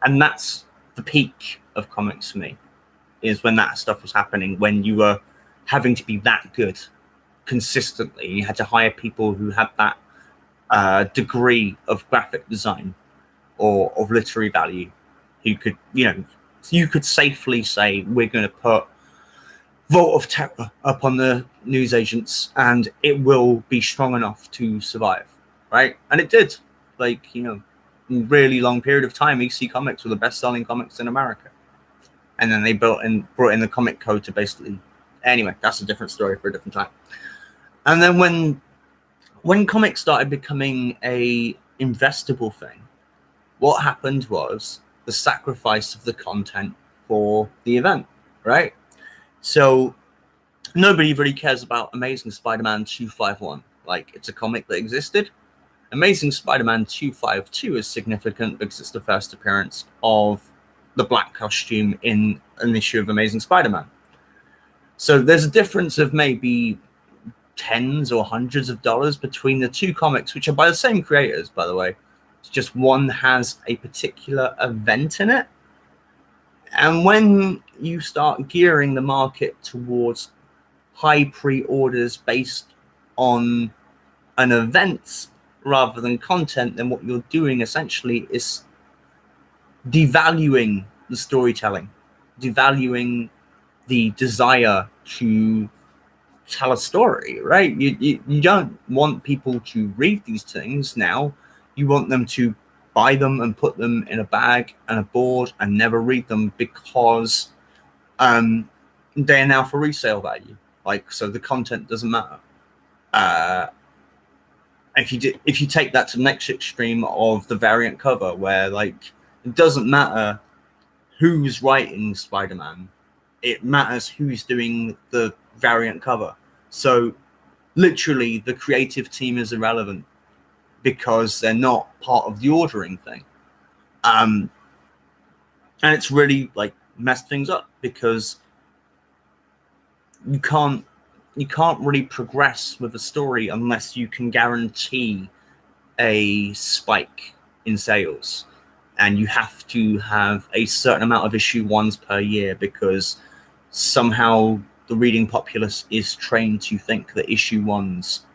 And that's the peak of comics for me, is when that stuff was happening, when you were having to be that good consistently. You had to hire people who had that degree of graphic design or of literary value, who could, you could safely say, we're going to put Vault of Terror up on the newsagents and it will be strong enough to survive, right? And it did. In a really long period of time, EC Comics were the best-selling comics in America. And then they brought in the comic code to basically... Anyway, that's a different story for a different time. And then when comics started becoming a investable thing, what happened was the sacrifice of the content for the event, right? So nobody really cares about Amazing Spider-Man 251. It's a comic that existed. Amazing Spider-Man 252 is significant because it's the first appearance of the black costume in an issue of Amazing Spider-Man. So there's a difference of maybe tens or hundreds of dollars between the two comics, which are by the same creators, by the way. It's just one has a particular event in it. And when you start gearing the market towards high pre-orders based on an event rather than content, then what you're doing essentially is devaluing the storytelling, devaluing the desire to tell a story, right? You don't want people to read these things now. You want them to buy them and put them in a bag and a board and never read them because they are now for resale value. So the content doesn't matter. If you take that to the next extreme of the variant cover, where it doesn't matter who's writing Spider-Man, it matters who's doing the variant cover. So literally the creative team is irrelevant because they're not part of the ordering thing. And it's really messed things up because you can't really progress with a story unless you can guarantee a spike in sales. And you have to have a certain amount of issue ones per year because somehow the reading populace is trained to think that issue ones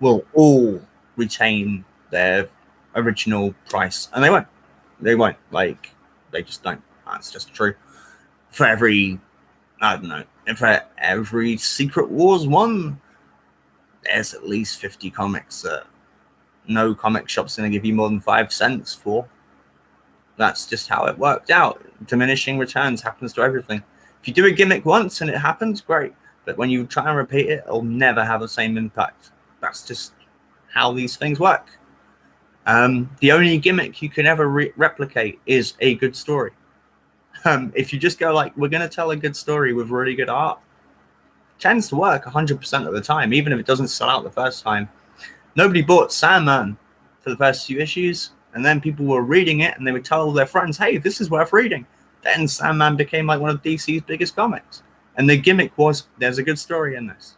will all retain their original price. And they won't. They won't. They just don't. That's just true. For every Secret Wars one, there's at least 50 comics that no comic shop's going to give you more than 5 cents for. That's just how it worked out. Diminishing returns happens to everything. If you do a gimmick once and it happens, great. But when you try and repeat it, it'll never have the same impact. That's just how these things work. The only gimmick you can ever replicate is a good story. If you just go we're going to tell a good story with really good art, it tends to work 100% of the time, even if it doesn't sell out the first time. Nobody bought Sandman for the first few issues, and then people were reading it, and they would tell their friends, hey, this is worth reading. then Sandman became like one of DC's biggest comics. And the gimmick was, there's a good story in this.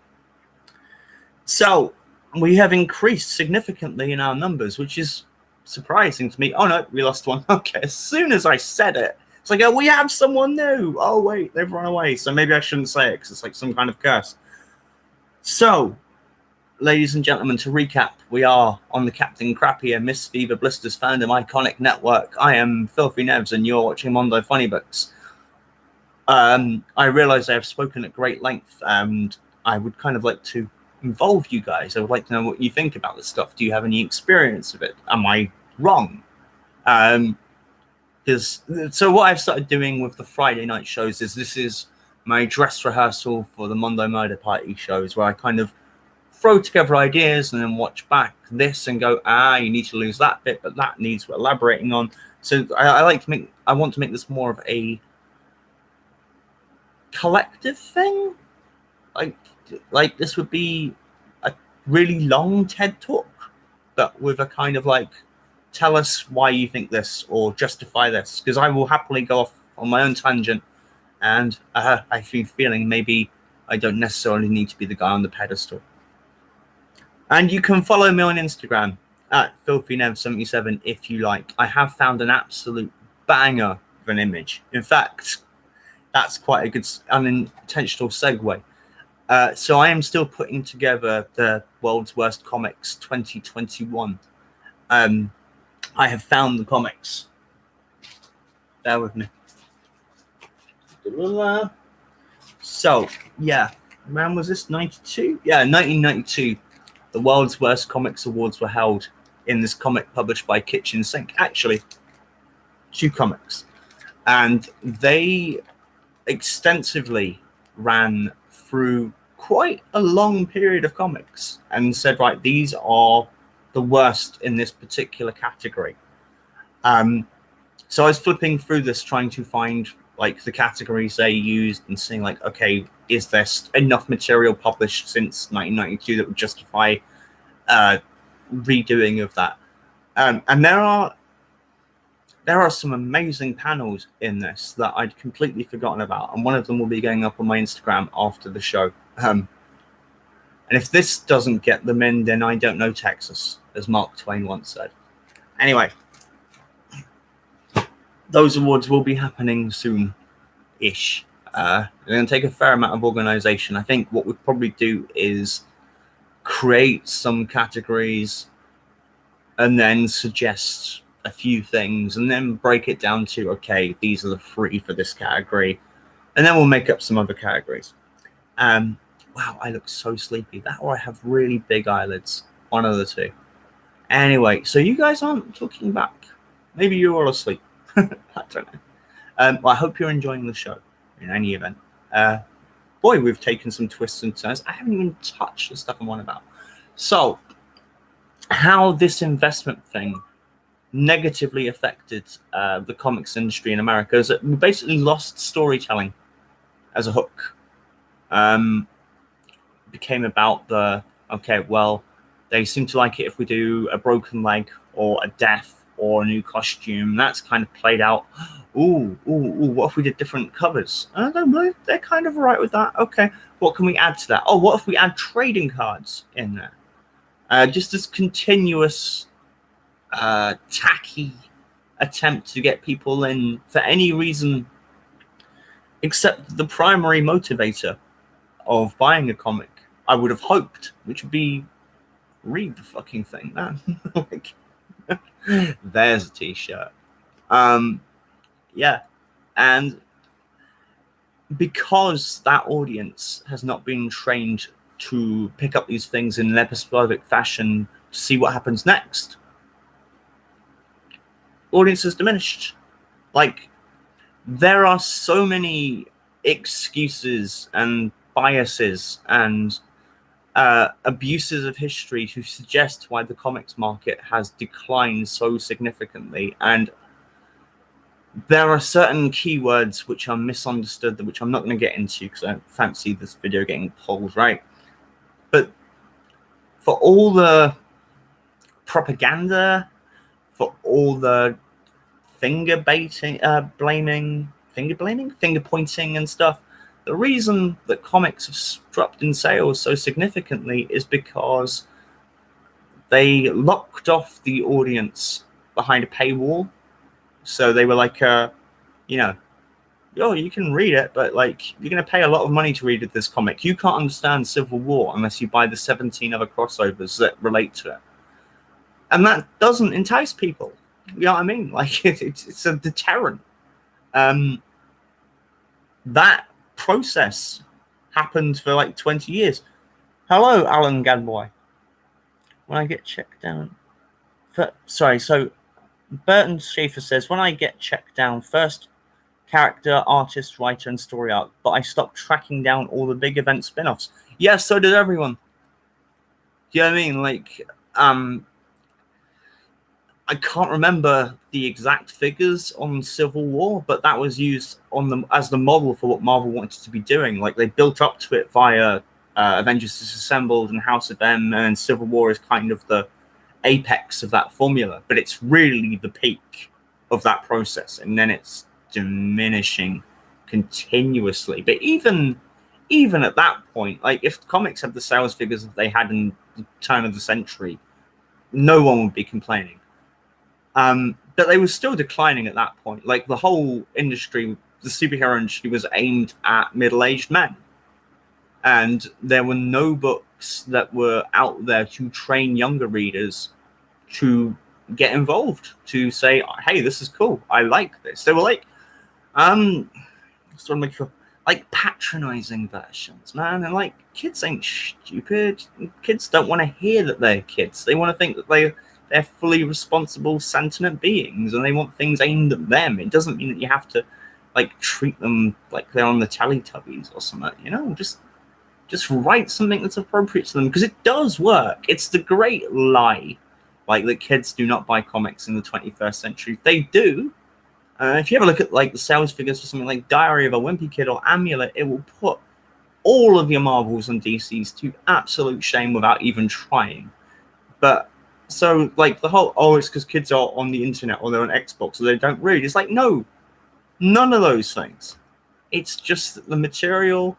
So we have increased significantly in our numbers, which is surprising to me. Oh no, we lost one. Okay, as soon as I said it, it's like, oh, we have someone new. Oh wait, they've run away. So maybe I shouldn't say it because it's like some kind of curse. So, ladies and gentlemen, to recap, we are on the Captain Crappier Miss Fever Blisters Fandom Iconic Network. I am Filthy Nevs and you're watching Mondo FunnyBooks. I realize I have spoken at great length and I would kind of like to involve you guys. I would like to know what you think about this stuff. Do you have any experience of it? Am I wrong? So what I've started doing with the Friday night shows is this is my dress rehearsal for the Mondo Murder Party shows, where I kind of throw together ideas and then watch back this and go, you need to lose that bit, but that needs elaborating on. So I want to make this more of a collective thing. Like this would be a really long TED talk, but with a kind of like, tell us why you think this or justify this, because I will happily go off on my own tangent. And I've been feeling maybe I don't necessarily need to be the guy on the pedestal. And you can follow me on Instagram at FilthyNev77 if you like. I have found an absolute banger of an image. In fact, that's quite a good unintentional segue. So I am still putting together the World's Worst Comics 2021. I have found the comics. Bear with me. So, yeah. When was this? 92? Yeah, 1992. The World's Worst Comics Awards were held in this comic published by Kitchen Sink. Actually, 2 comics. And they extensively ran through quite a long period of comics and said, right, these are the worst in this particular category. So I was flipping through this, trying to find like the categories they used and seeing like, okay, is there enough material published since 1992 that would justify redoing of that? And there are some amazing panels in this that I'd completely forgotten about, and one of them will be going up on my Instagram after the show. And if this doesn't get them in, then I don't know Texas, as Mark Twain once said. Anyway, those awards will be happening soon-ish. They're going to take a fair amount of organization. I think what we'd probably do is create some categories and then suggest a few things and then break it down to, okay, these are the 3 for this category. And then we'll make up some other categories. Wow, I look so sleepy. That or I have really big eyelids. One of the 2. Anyway, so you guys aren't talking back. Maybe you're all asleep. I don't know. Well, I hope you're enjoying the show in any event. Boy, we've taken some twists and turns. I haven't even touched the stuff I'm on about. So, how this investment thing negatively affected the comics industry in America is that we basically lost storytelling as a hook. Became about okay, well, they seem to like it if we do a broken leg or a death or a new costume. That's kind of played out. Ooh, what if we did different covers? I don't know, they're kind of all right with that. Okay, what can we add to that? Oh, what if we add trading cards in there? Just this continuous tacky attempt to get people in for any reason except the primary motivator of buying a comic, I would have hoped, which would be read the fucking thing, man. Like, there's a t-shirt. Yeah, and because that audience has not been trained to pick up these things in an episodic fashion to see what happens next, audience has diminished. Like, there are so many excuses and biases and abuses of history to suggest why the comics market has declined so significantly. And there are certain keywords which are misunderstood, which I'm not going to get into because I don't fancy this video getting pulled, right? But for all the propaganda, for all the finger baiting, blaming, finger blaming, finger pointing and stuff. The reason that comics have dropped in sales so significantly is because they locked off the audience behind a paywall. So they were like, you know, oh, you can read it, but like you're going to pay a lot of money to read this comic. You can't understand Civil War unless you buy the 17 other crossovers that relate to it. And that doesn't entice people. You know what I mean? Like it's a deterrent. That process happened for like 20 years. Hello, Alan Gadboy. When I get checked down... So Burton Schaefer says, when I get checked down, first character, artist, writer, and story arc, but I stopped tracking down all the big event spin-offs. Yeah, so did everyone. Do you know what I mean? Like, I can't remember the exact figures on Civil War, but that was used on them as the model for what Marvel wanted to be doing. Like, they built up to it via Avengers Disassembled and House of M, and Civil War is kind of the apex of that formula, but it's really the peak of that process, and then it's diminishing continuously. But even at that point, like if comics had the sales figures that they had in the turn of the century, no one would be complaining. But they were still declining at that point. Like the whole industry, the superhero industry, was aimed at middle-aged men, and there were no books that were out there to train younger readers to get involved, to say, hey, this is cool, I like this. They were like sort of like patronizing versions, man. And like, kids ain't stupid. Kids don't want to hear that they're kids. They want to think that they're fully responsible, sentient beings, and they want things aimed at them. It doesn't mean that you have to like treat them like they're on the Teletubbies or something, you know. Just write something that's appropriate to them, because it does work. It's the great lie, like, that kids do not buy comics in the 21st century. They do. If you ever look at like the sales figures for something like Diary of a Wimpy Kid or Amulet, it will put all of your Marvels and DCs to absolute shame without even trying. But so like the whole, oh, it's because kids are on the internet or they're on Xbox or they don't read. It's like, no, none of those things. It's just the material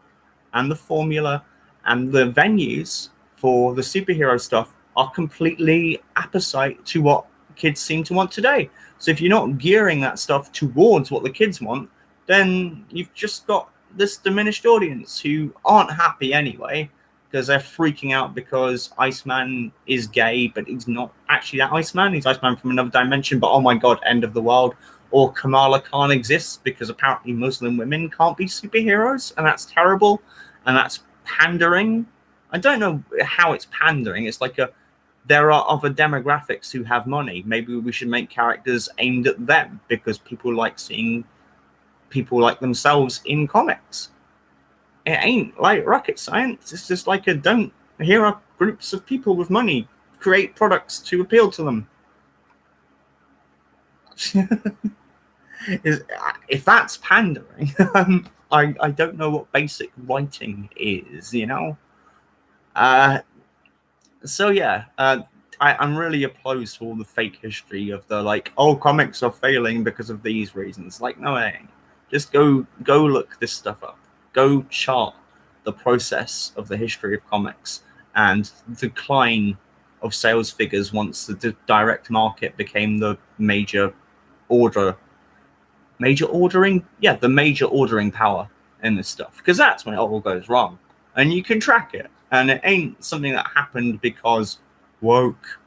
and the formula and the venues for the superhero stuff are completely opposite to what kids seem to want today. So if you're not gearing that stuff towards what the kids want, then you've just got this diminished audience who aren't happy anyway, because they're freaking out because Iceman is gay, but he's not actually that Iceman. He's Iceman from another dimension, but oh my god, end of the world. Or Kamala Khan exists because apparently Muslim women can't be superheroes, and that's terrible, and that's pandering. I don't know how it's pandering. It's like there are other demographics who have money. Maybe we should make characters aimed at them, because people like seeing people like themselves in comics. It ain't like rocket science. It's just like here are groups of people with money, create products to appeal to them. If that's pandering, I don't know what basic writing is, you know? So yeah, I'm really opposed to all the fake history of the like, oh, comics are failing because of these reasons. Like, no, it ain't. Just go look this stuff up. Go chart the process of the history of comics and decline of sales figures once the direct market became the major ordering power in this stuff, because that's when it all goes wrong, and you can track it. And it ain't something that happened because woke.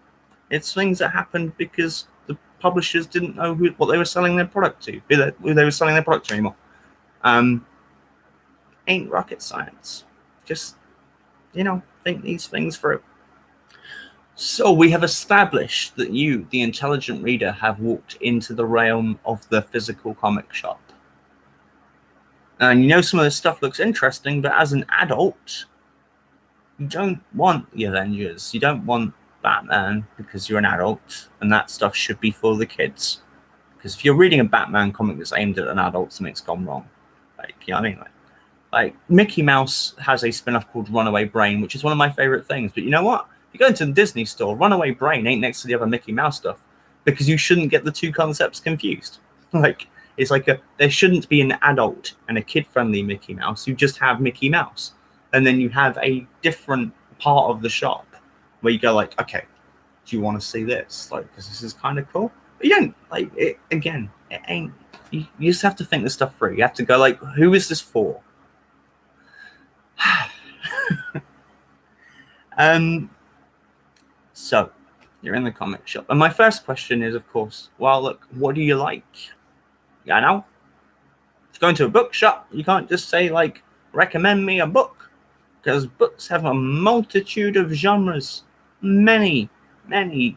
It's things that happened because the publishers didn't know what they were selling their product to, who they were selling their product to anymore. Ain't rocket science. Just, think these things through. So we have established that you, the intelligent reader, have walked into the realm of the physical comic shop. And some of this stuff looks interesting, but as an adult, you don't want the Avengers. You don't want Batman because you're an adult, and that stuff should be for the kids. Because if you're reading a Batman comic that's aimed at an adult, something's gone wrong. Like, you know what I mean? Like Mickey Mouse has a spin-off called Runaway Brain, which is one of my favorite things. But you know what? You go into the Disney store, Runaway Brain ain't next to the other Mickey Mouse stuff, because you shouldn't get the two concepts confused. Like, It's like there shouldn't be an adult and a kid-friendly Mickey Mouse. You just have Mickey Mouse, and then you have a different part of the shop where you go like, okay, do you want to see this? Like, because this is kind of cool. But you don't like it. Again, it ain't. You just have to think this stuff through. You have to go like, who is this for? So you're in the comic shop, and my first question is, of course, well, look, what do you like? I know. Going to a bookshop, you can't just say like, recommend me a book, because books have a multitude of genres, many. There's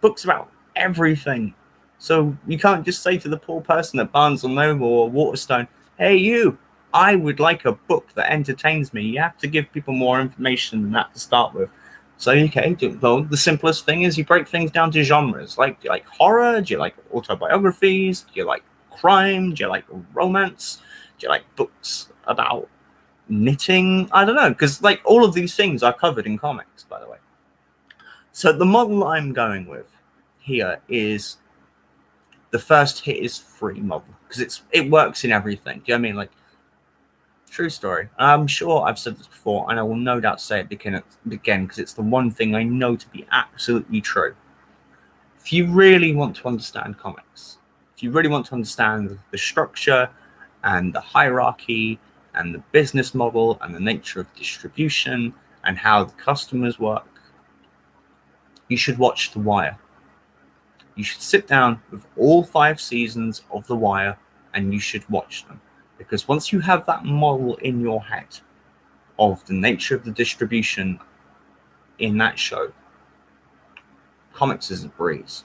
books about everything. So you can't just say to the poor person at Barnes & Noble or Waterstone, hey, you, I would like a book that entertains me. You have to give people more information than that to start with. So, okay, well, the simplest thing is you break things down to genres. Like, do you like horror? Do you like autobiographies? Do you like crime? Do you like romance? Do you like books about knitting? I don't know, because like all of these things are covered in comics, by the way. So the model I'm going with here is the first hit is free model, because it works in everything. Do you know what I mean? Like, true story. I'm sure I've said this before, and I will no doubt say it again because it's the one thing I know to be absolutely true. If you really want to understand comics, if you really want to understand the structure and the hierarchy and the business model and the nature of distribution and how the customers work, you should watch The Wire. You should sit down with all 5 seasons of The Wire and you should watch them. Because once you have that model in your head of the nature of the distribution in that show, comics is a breeze.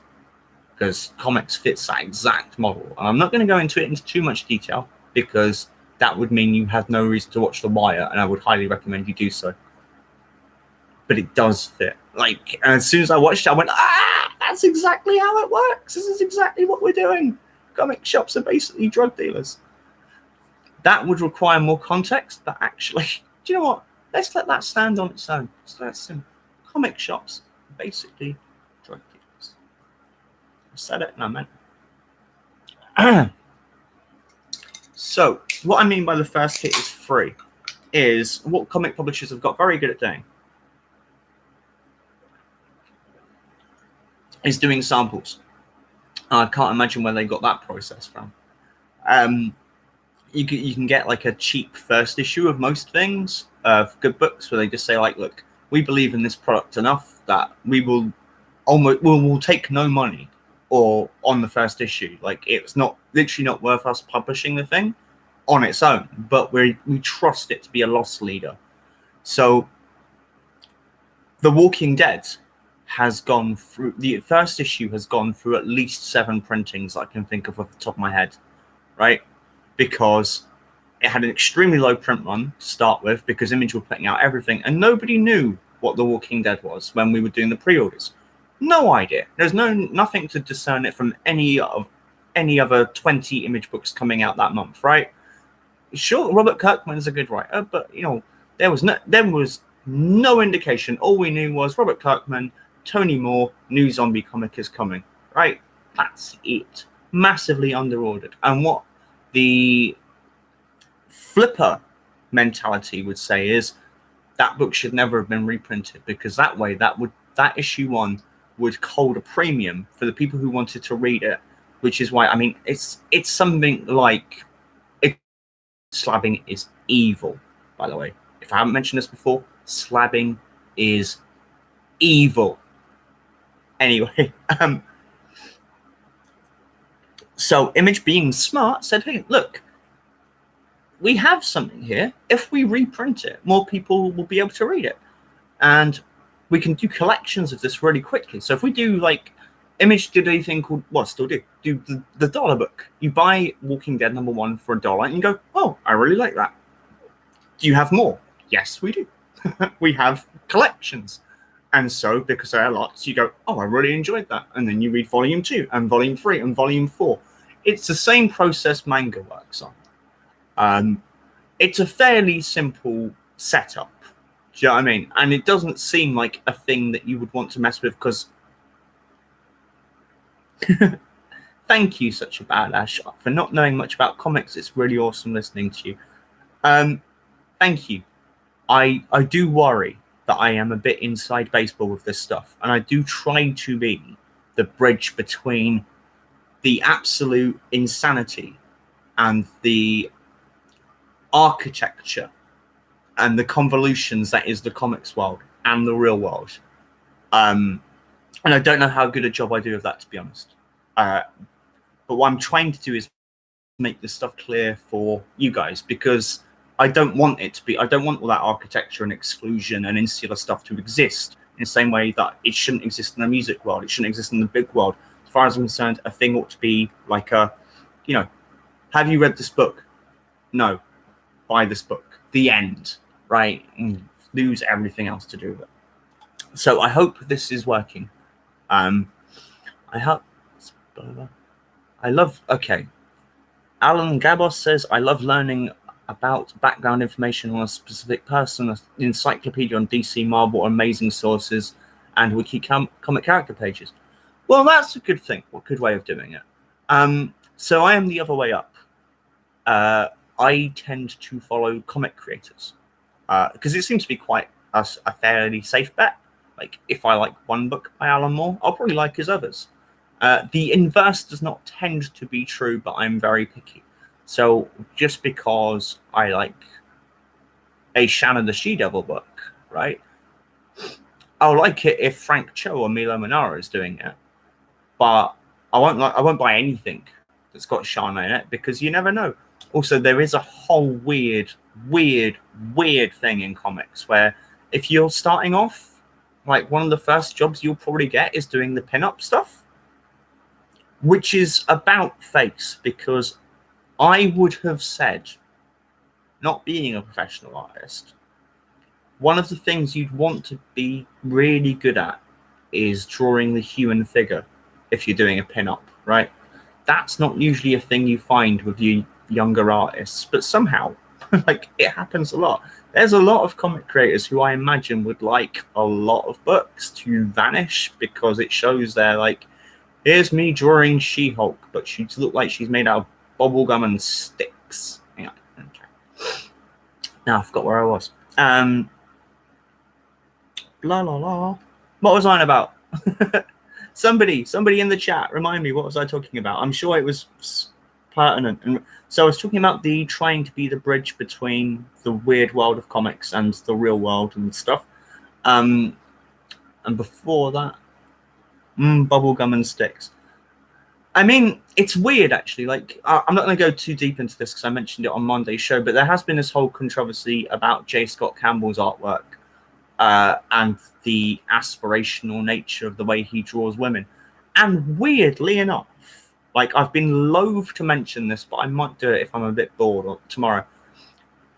Because comics fits that exact model. And I'm not going to go into it into too much detail, because that would mean you have no reason to watch The Wire, and I would highly recommend you do so. But it does fit. Like, and as soon as I watched it, I went, that's exactly how it works. This is exactly what we're doing. Comic shops are basically drug dealers. That would require more context, but actually, do you know what? Let's let that stand on its own. So that's simple. Comic shops are basically drug dealers. I said it and I meant it. So, what I mean by the first hit is free is what comic publishers have got very good at doing is doing samples. I can't imagine where they got that process from. You can get like a cheap first issue of most things, of good books, where they just say like, look, we believe in this product enough that we'll take no money or on the first issue. Like, it's literally not worth us publishing the thing on its own, but we trust it to be a loss leader. So The Walking Dead has gone through, the first issue has gone through at least 7 printings I can think of off the top of my head, right? Because it had an extremely low print run to start with, because Image were putting out everything, and nobody knew what The Walking Dead was when we were doing the pre-orders. No idea. There's nothing to discern it from any other 20 Image books coming out that month, right? Sure, Robert Kirkman's a good writer, but there was no indication. All we knew was Robert Kirkman, Tony Moore, new zombie comic is coming, right? That's it. Massively underordered. And what the flipper mentality would say is that book should never have been reprinted, because that way that issue 1 would hold a premium for the people who wanted to read it, which is why, I mean, it's something like, slabbing is evil, by the way. If I haven't mentioned this before, slabbing is evil. Anyway, so Image, being smart, said, hey, look, we have something here. If we reprint it, more people will be able to read it. And we can do collections of this really quickly. So if we do, like, Image did a thing called, well, still do the dollar book. You buy Walking Dead #1 for $1 and you go, oh, I really like that. Do you have more? Yes, we do. We have collections. And so, because there are lots, you go, oh, I really enjoyed that. And then you read volume 2 and volume 3 and volume 4. It's the same process manga works on. It's a fairly simple setup. Do you know what I mean? And it doesn't seem like a thing that you would want to mess with, because Thank you, such a badass, for not knowing much about comics. It's really awesome listening to you. Thank you. I do worry that I am a bit inside baseball with this stuff, and I do try to be the bridge between the absolute insanity and the architecture and the convolutions that is the comics world and the real world. And I don't know how good a job I do of that, to be honest. But what I'm trying to do is make this stuff clear for you guys, because I don't want it to be, I don't want all that architecture and exclusion and insular stuff to exist in the same way that it shouldn't exist in the music world. It shouldn't exist in the big world. As far as I'm concerned, a thing ought to be like a, you know, have you read this book? No. Buy this book. The end. Right? And lose everything else to do with it. So I hope this is working. I hope. Okay. Alan Gabos says, I love learning about background information on a specific person, an encyclopedia on DC, Marvel, amazing sources, and wiki comic character pages. Well, that's a good thing. A good way of doing it. So I am the other way up. I tend to follow comic creators because it seems to be quite a fairly safe bet. Like, if I like one book by Alan Moore, I'll probably like his others. The inverse does not tend to be true, but I'm very picky. So just because I like a Shannon the She-Devil book, right, I'll like it if Frank Cho or Milo Manara is doing it, but I won't buy anything that's got Shana in it, because you never know. Also, there is a whole weird thing in comics where if you're starting off, like, one of the first jobs you'll probably get is doing the pin-up stuff, which is about face, because I would have said, not being a professional artist, one of the things you'd want to be really good at is drawing the human figure if you're doing a pin-up, right? That's not usually a thing you find with you younger artists, but somehow, like, it happens a lot. There's a lot of comic creators who I imagine would like a lot of books to vanish because it shows they're like, here's me drawing She-Hulk, but she looks like she's made out of bubblegum and sticks. Yeah, okay. Now I forgot where I was. La la la. What was I on about? Somebody in the chat, remind me, what was I talking about? I'm sure it was pertinent. And so I was talking about the trying to be the bridge between the weird world of comics and the real world and stuff. And before that, bubblegum and sticks. I mean, it's weird, actually. Like, I'm not going to go too deep into this because I mentioned it on Monday's show, but there has been this whole controversy about J. Scott Campbell's artwork and the aspirational nature of the way he draws women. And weirdly enough, like, I've been loath to mention this, but I might do it if I'm a bit bored or tomorrow.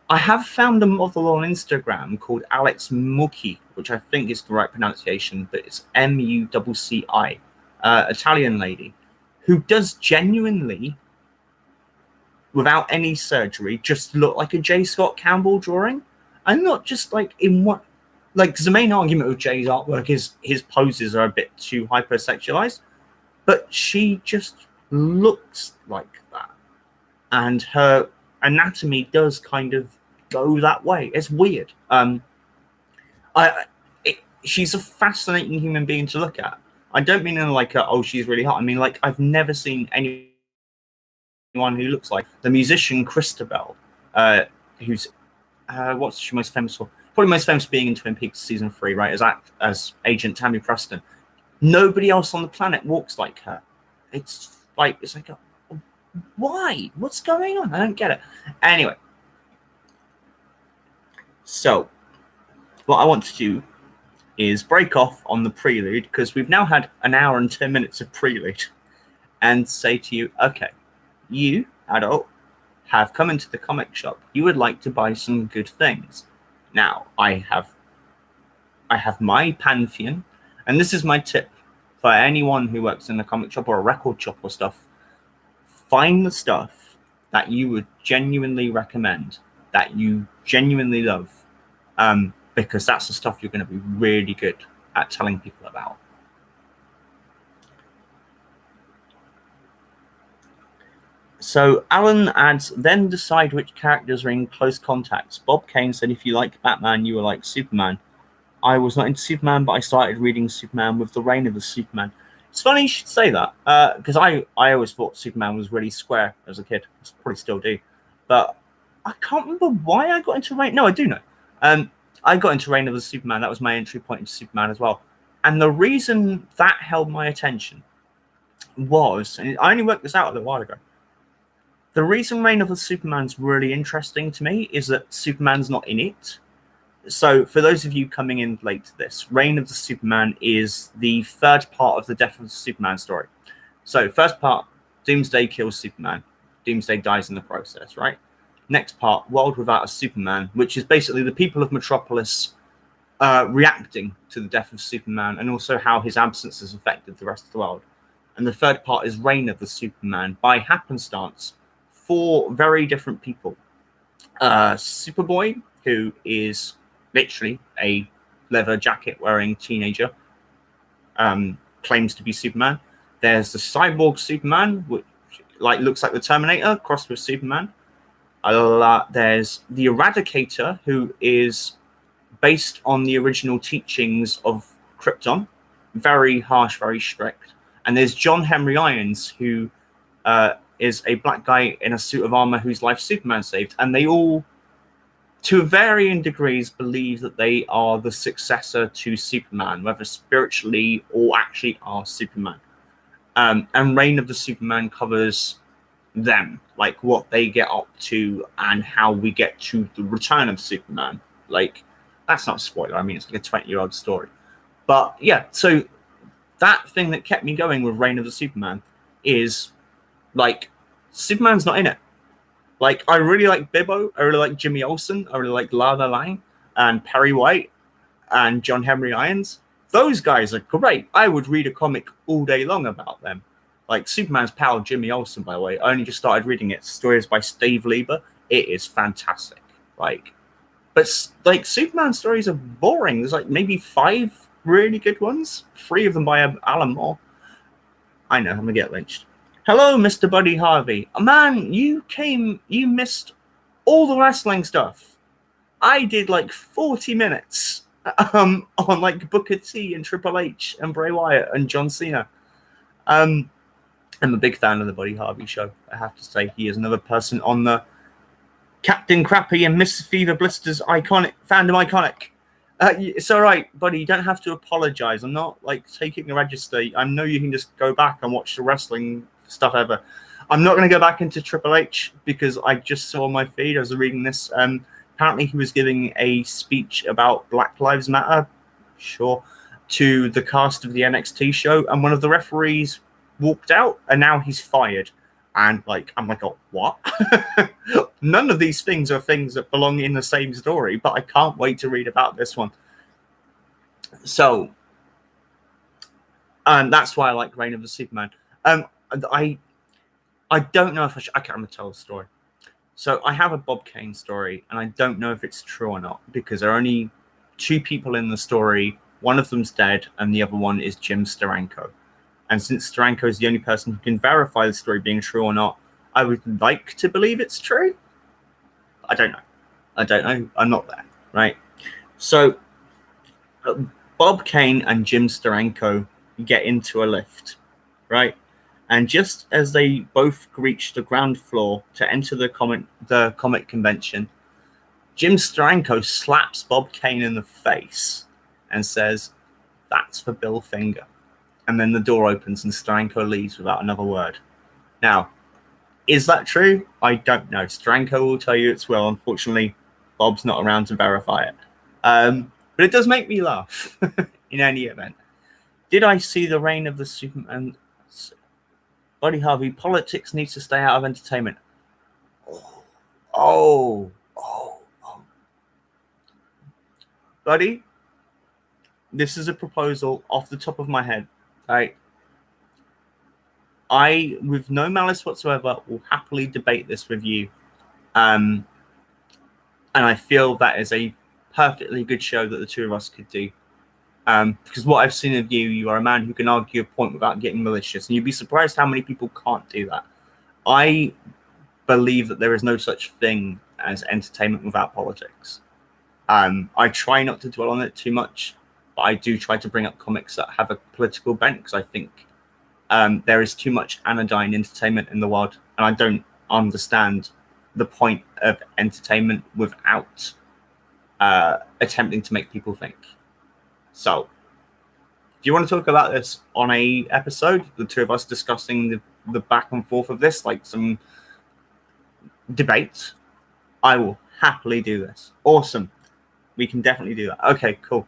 I have found a model on Instagram called Alex Mucci, which I think is the right pronunciation, but it's Mucci, Italian lady, who does genuinely, without any surgery, just look like a J. Scott Campbell drawing. And not just like in what, like, because the main argument with Jay's artwork is his poses are a bit too hypersexualized, but she just looks like that. And her anatomy does kind of go that way. It's weird. She's a fascinating human being to look at. I don't mean in like a, oh, she's really hot. I mean, like, I've never seen anyone who looks like the musician Christabel, who's what's she most famous for? Probably most famous being in Twin Peaks season 3, right? As Agent Tammy Preston. Nobody else on the planet walks like her. It's like why? What's going on? I don't get it. Anyway, so what I want to do is break off on the prelude, because we've now had an hour and 10 minutes of prelude, and say to you, okay, you, adult, have come into the comic shop. You would like to buy some good things. Now, I have my pantheon, and this is my tip for anyone who works in a comic shop or a record shop or stuff. Find the stuff that you would genuinely recommend, that you genuinely love, because that's the stuff you're going to be really good at telling people about. So Alan adds, then decide which characters are in close contacts. Bob Kane said if you like Batman, you will like Superman. I was not into Superman, but I started reading Superman with the reign of the Superman. It's funny you should say that, because I always thought Superman was really square as a kid. I probably still do. But I can't remember why I got into Reign. No, I do know. I got into Reign of the Superman. That was my entry point into Superman as well. And the reason that held my attention was, and I only worked this out a little while ago, the reason Reign of the Superman's really interesting to me is that Superman's not in it. So for those of you coming in late to this, Reign of the Superman is the third part of the Death of the Superman story. So first part, Doomsday kills Superman. Doomsday dies in the process, right? Next part, World Without a Superman, which is basically the people of Metropolis reacting to the death of Superman and also how his absence has affected the rest of the world. And the third part is Reign of the Superman by Happenstance. 4 very different people. Superboy, who is literally a leather jacket wearing teenager, claims to be Superman. There's the cyborg Superman, which looks like the Terminator crossed with Superman. There's the Eradicator, who is based on the original teachings of Krypton, very harsh, very strict. And there's John Henry Irons, who is a black guy in a suit of armor whose life Superman saved. And they all, to varying degrees, believe that they are the successor to Superman, whether spiritually or actually are Superman. And Reign of the Superman covers them, like what they get up to and how we get to the return of Superman. Like, that's not a spoiler. I mean, it's like a 20-year-old story. But yeah, so that thing that kept me going with Reign of the Superman is, like, Superman's not in it. Like, I really like Bibbo, I really like Jimmy Olsen, I really like Lana Lang and Perry White and John Henry Irons. Those guys are great. I would read a comic all day long about them. Like, Superman's pal, Jimmy Olsen, by the way, I only just started reading it. Stories by Steve Lieber. It is fantastic. But Superman stories are boring. There's maybe 5 really good ones. 3 of them by Alan Moore. I know, I'm gonna get lynched. Hello, Mr. Buddy Harvey. Man, you missed all the wrestling stuff. I did 40 minutes on Booker T and Triple H and Bray Wyatt and John Cena. I'm a big fan of the Buddy Harvey show. I have to say, he is another person on the Captain Crappy and Miss Fever Blisters fandom iconic. It's all right, buddy. You don't have to apologize. I'm not taking a register. I know you can just go back and watch the wrestling stuff ever. I'm not going to go back into Triple H because I just saw on my feed. I was reading this. Apparently, he was giving a speech about Black Lives Matter, to the cast of the NXT show, and one of the referees walked out, and now he's fired. And I'm like, oh, what? None of these things are things that belong in the same story, but I can't wait to read about this one. So, that's why I like Reign of the Superman. I don't know if I can't tell the story. So I have a Bob Kane story, and I don't know if it's true or not, because there are only 2 people in the story. One of them's dead, and the other one is Jim Steranko. And since Steranko is the only person who can verify the story being true or not, I would like to believe it's true. I don't know. I'm not there, right? So Bob Kane and Jim Steranko get into a lift, right? And just as they both reach the ground floor to enter the comic convention, Jim Steranko slaps Bob Kane in the face and says, "That's for Bill Finger." And then the door opens and Steranko leaves without another word. Now, is that true? I don't know. Steranko will tell you it's well. Unfortunately, Bob's not around to verify it. But it does make me laugh in any event. Did I see the reign of the Superman? Buddy Harvey, politics needs to stay out of entertainment. Oh. Buddy, this is a proposal off the top of my head. Right. I, with no malice whatsoever, will happily debate this with you. And I feel that is a perfectly good show that the 2 of us could do. Because what I've seen of you, you are a man who can argue a point without getting malicious. And you'd be surprised how many people can't do that. I believe that there is no such thing as entertainment without politics. I try not to dwell on it too much, but I do try to bring up comics that have a political bent, because I think there is too much anodyne entertainment in the world, and I don't understand the point of entertainment without attempting to make people think. So, if you want to talk about this on a episode, the two of us discussing the back and forth of this, like some debate, I will happily do this. Awesome. We can definitely do that. Okay, cool.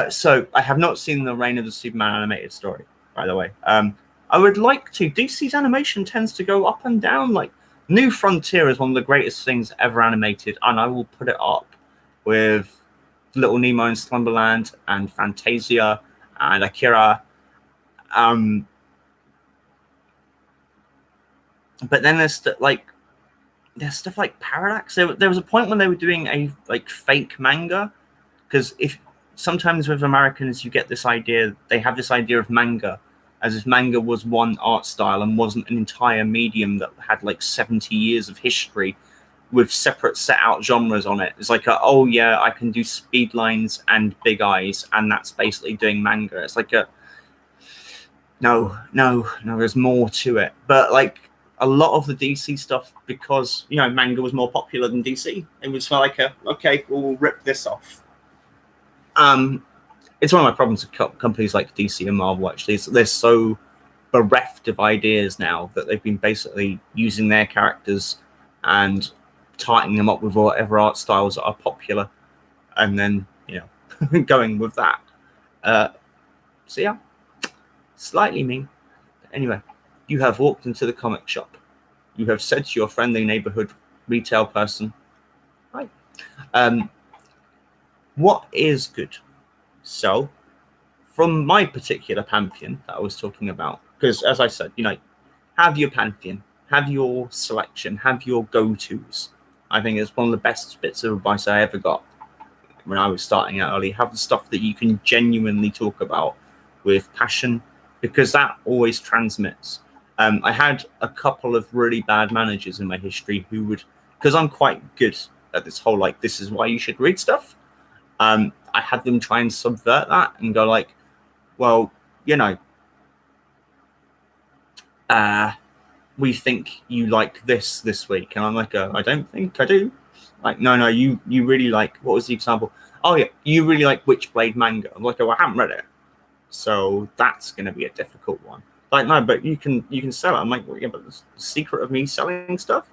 So, I have not seen the Reign of the Superman animated story, by the way. I would like to. DC's animation tends to go up and down. Like, New Frontier is one of the greatest things ever animated, and I will put it up with Little Nemo in Slumberland and Fantasia and Akira. But then there's stuff like Parallax. There was a point when they were doing a fake manga, because if sometimes with Americans you get this idea, they have this idea of manga as if manga was one art style and wasn't an entire medium that had 70 years of history with separate set out genres on it. It's like, oh yeah, I can do speed lines and big eyes, and that's basically doing manga. It's like no, there's more to it. But a lot of the DC stuff, because manga was more popular than DC, it was okay, we'll rip this off. It's one of my problems with companies like DC and Marvel. Actually, they're so bereft of ideas now that they've been basically using their characters and tightening them up with whatever art styles are popular, and then going with that. So yeah, slightly mean. Anyway, you have walked into the comic shop. You have said to your friendly neighborhood retail person, "Hi, what is good?" So, from my particular pantheon that I was talking about, because as I said, have your pantheon, have your selection, have your go-tos. I think it's one of the best bits of advice I ever got when I was starting out early. Have the stuff that you can genuinely talk about with passion, because that always transmits. I had a couple of really bad managers in my history who would, because I'm quite good at this whole this is why you should read stuff. I had them try and subvert that and go well, we think you like this week. And I'm I don't think I do. No, you really like, what was the example? Oh yeah, you really like Witchblade manga. I'm well, I haven't read it. So that's going to be a difficult one. No, but you can sell it. I'm well, yeah, but the secret of me selling stuff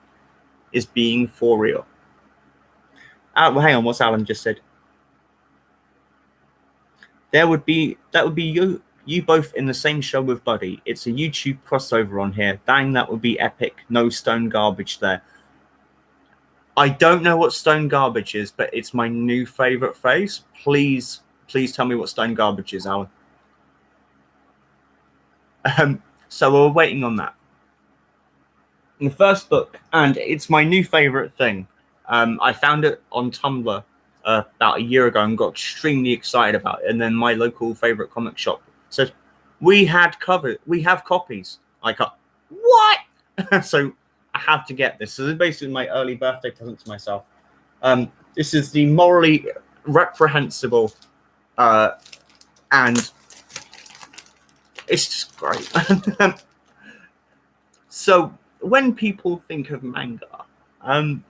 is being for real. Well, hang on, what's Alan just said? That would be you both in the same show with Buddy. It's a YouTube crossover on here. Dang, that would be epic. No stone garbage there. I don't know what stone garbage is, but it's my new favorite phrase. Please tell me what stone garbage is, Alan. So we're waiting on that. The first book, and it's my new favorite thing. I found it on Tumblr about a year ago and got extremely excited about it. And then my local favorite comic shop said, we have copies. I got, what? So I have to get this. So this is basically my early birthday present to myself. This is the morally reprehensible, and it's just great. So when people think of manga,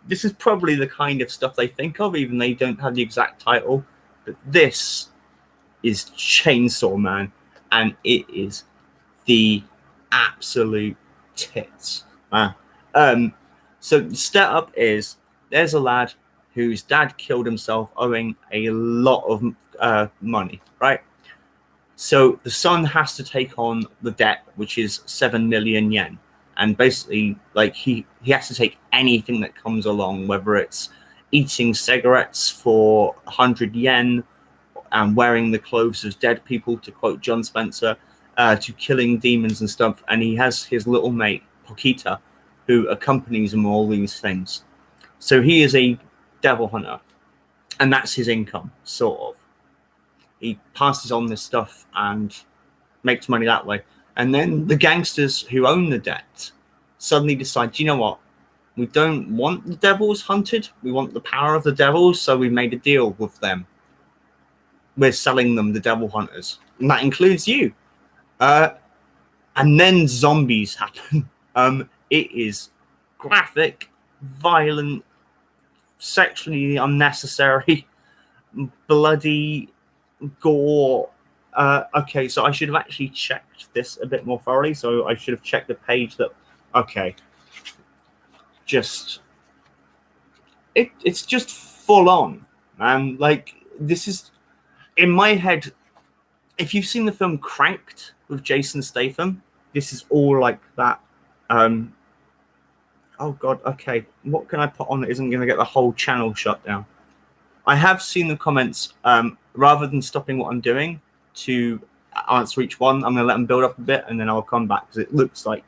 this is probably the kind of stuff they think of, even they don't have the exact title. But this is Chainsaw Man, and it is the absolute tits. So the setup is, there's a lad whose dad killed himself owing a lot of money, right? So the son has to take on the debt, which is 7 million yen. And basically, he has to take anything that comes along, whether it's eating cigarettes for 100 yen and wearing the clothes of dead people, to quote John Spencer, to killing demons and stuff. And he has his little mate, Pokita, who accompanies him all these things. So he is a devil hunter, and that's his income, sort of. He passes on this stuff and makes money that way. And then the gangsters who own the debt suddenly decide, you know what? We don't want the devils hunted. We want the power of the devils, so we made a deal with them. We're selling them the devil hunters, and that includes you. And then zombies happen. It is graphic, violent, sexually unnecessary, bloody, gore. Okay, so I should have actually checked this a bit more thoroughly. So I should have checked the page that. Okay, it's just full on, man. Like, this is in my head. If you've seen the film Cranked with Jason Statham, this is all like that. Oh god, okay, what can I put on that isn't going to get the whole channel shut down? I have seen the comments. Rather than stopping what I'm doing to answer each one, I'm going to let them build up a bit, and then I'll come back, because it looks like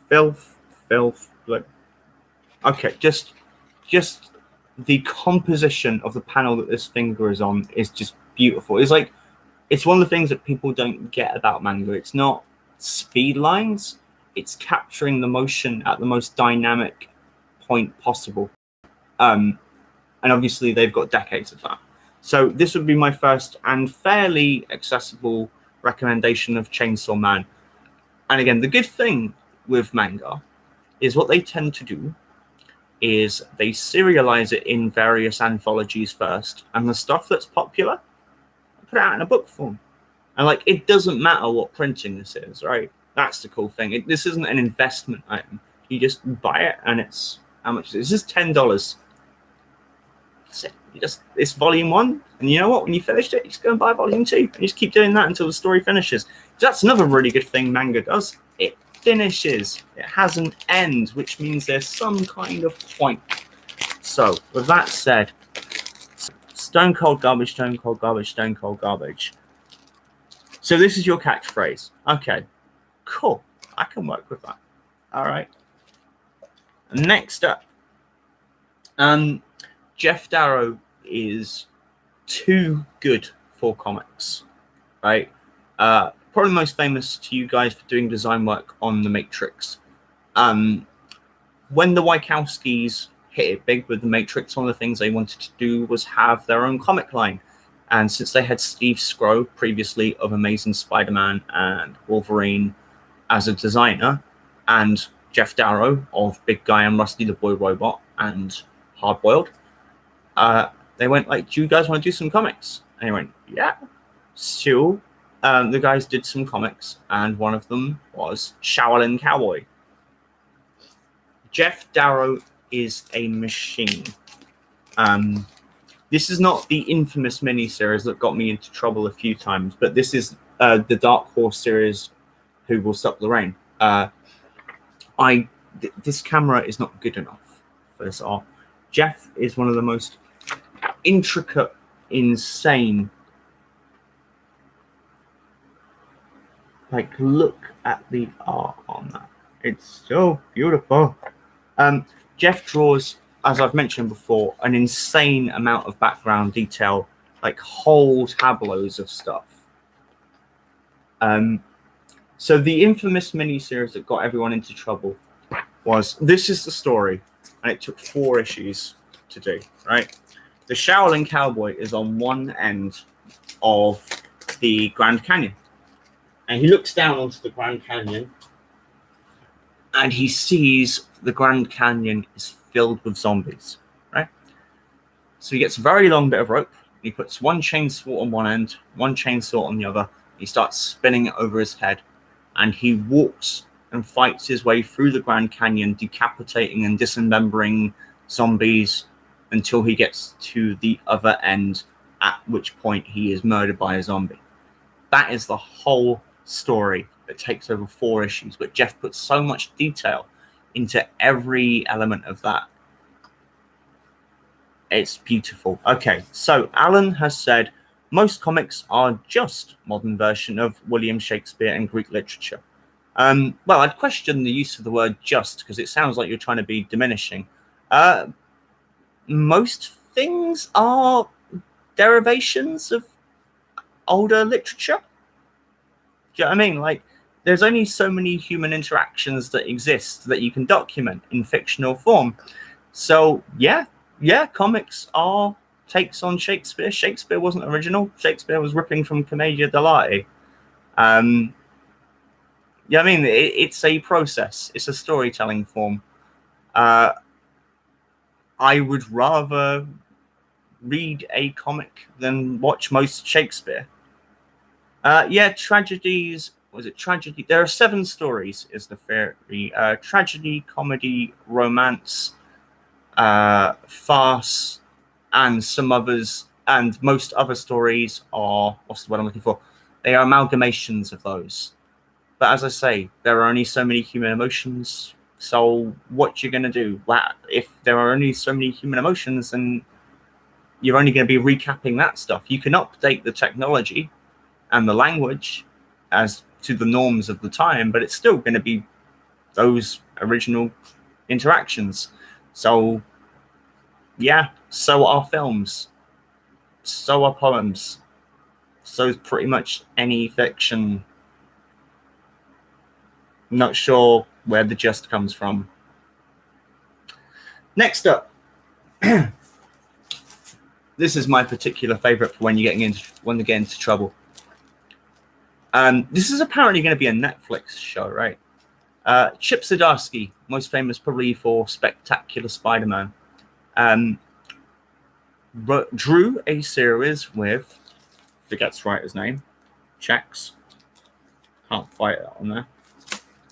filth. Like, okay, just the composition of the panel that this finger is on is just beautiful. It's like, it's one of the things that people don't get about manga. It's not speed lines. It's capturing the motion at the most dynamic point possible. And obviously they've got decades of that. So this would be my first and fairly accessible recommendation of Chainsaw Man. And again, the good thing with manga is what they tend to do is they serialize it in various anthologies first, and the stuff that's popular, put it out in a book form. And like, it doesn't matter what printing this is, right? That's the cool thing. This isn't an investment item. You just buy it, and it's how much? This is $10. That's it. It's volume 1, and you know what? When you finished it, you just go and buy volume 2, and you just keep doing that until the story finishes. So that's another really good thing manga does. It finishes. It has an end, which means there's some kind of point. So with that said, stone cold garbage, stone cold garbage, stone cold garbage. So this is your catchphrase. Okay, cool. I can work with that. All right. Next up, Jeff Darrow is too good for comics, right? Probably most famous to you guys for doing design work on The Matrix. When the Wachowskis hit it big with The Matrix, one of the things they wanted to do was have their own comic line. And since they had Steve Skrow previously of Amazing Spider-Man and Wolverine as a designer, and Jeff Darrow of Big Guy and Rusty the Boy Robot and Hardboiled, they went like, do you guys want to do some comics? And they went, yeah. So the guys did some comics, and one of them was Shaolin Cowboy. Jeff Darrow is a machine. This is not the infamous miniseries that got me into trouble a few times, but this is the Dark Horse series, Who Will Stop the Rain. This camera is not good enough for this art. Jeff is one of the most intricate, insane. Like, look at the art on that. It's so beautiful. Jeff draws, as I've mentioned before, an insane amount of background detail, like whole tableaus of stuff. So the infamous miniseries that got everyone into trouble was, this is the story, and it took 4 issues to do, right? The Shaolin Cowboy is on one end of the Grand Canyon, and he looks down onto the Grand Canyon, and he sees the Grand Canyon is filled with zombies, right? So he gets a very long bit of rope, and he puts one chainsaw on one end, one chainsaw on the other. He starts spinning it over his head, and he walks and fights his way through the Grand Canyon, decapitating and dismembering zombies until he gets to the other end, at which point he is murdered by a zombie. That is the whole story. It takes over 4 issues, but Jeff puts so much detail into every element of that. It's beautiful. Okay, so Alan has said most comics are just modern version of William Shakespeare and Greek literature. Well, I'd question the use of the word just, because it sounds like you're trying to be diminishing. Most things are derivations of older literature. Do you know what I mean? Like, there's only so many human interactions that exist that you can document in fictional form. So yeah, comics are takes on Shakespeare. Shakespeare wasn't original. Shakespeare was ripping from Commedia dell'arte. Yeah, I mean, it's a process. It's a storytelling form. I would rather read a comic than watch most Shakespeare. Yeah, tragedies. Was it tragedy? There are 7 stories, is the theory. Tragedy, comedy, romance, farce, and some others. And most other stories are, what's the word I'm looking for? They are amalgamations of those. But as I say, there are only so many human emotions. So what you're going to do? If there are only so many human emotions, then you're only going to be recapping that stuff. You can update the technology and the language as to the norms of the time, but it's still going to be those original interactions. So yeah, so are films, so are poems, so is pretty much any fiction. Not sure where the gist comes from. Next up, this is my particular favorite for when you get into trouble. This is apparently going to be a Netflix show, right? Chip Zdarsky, most famous probably for Spectacular Spider-Man, drew a series with, I forget to write his name, Checks. Can't fight it on there.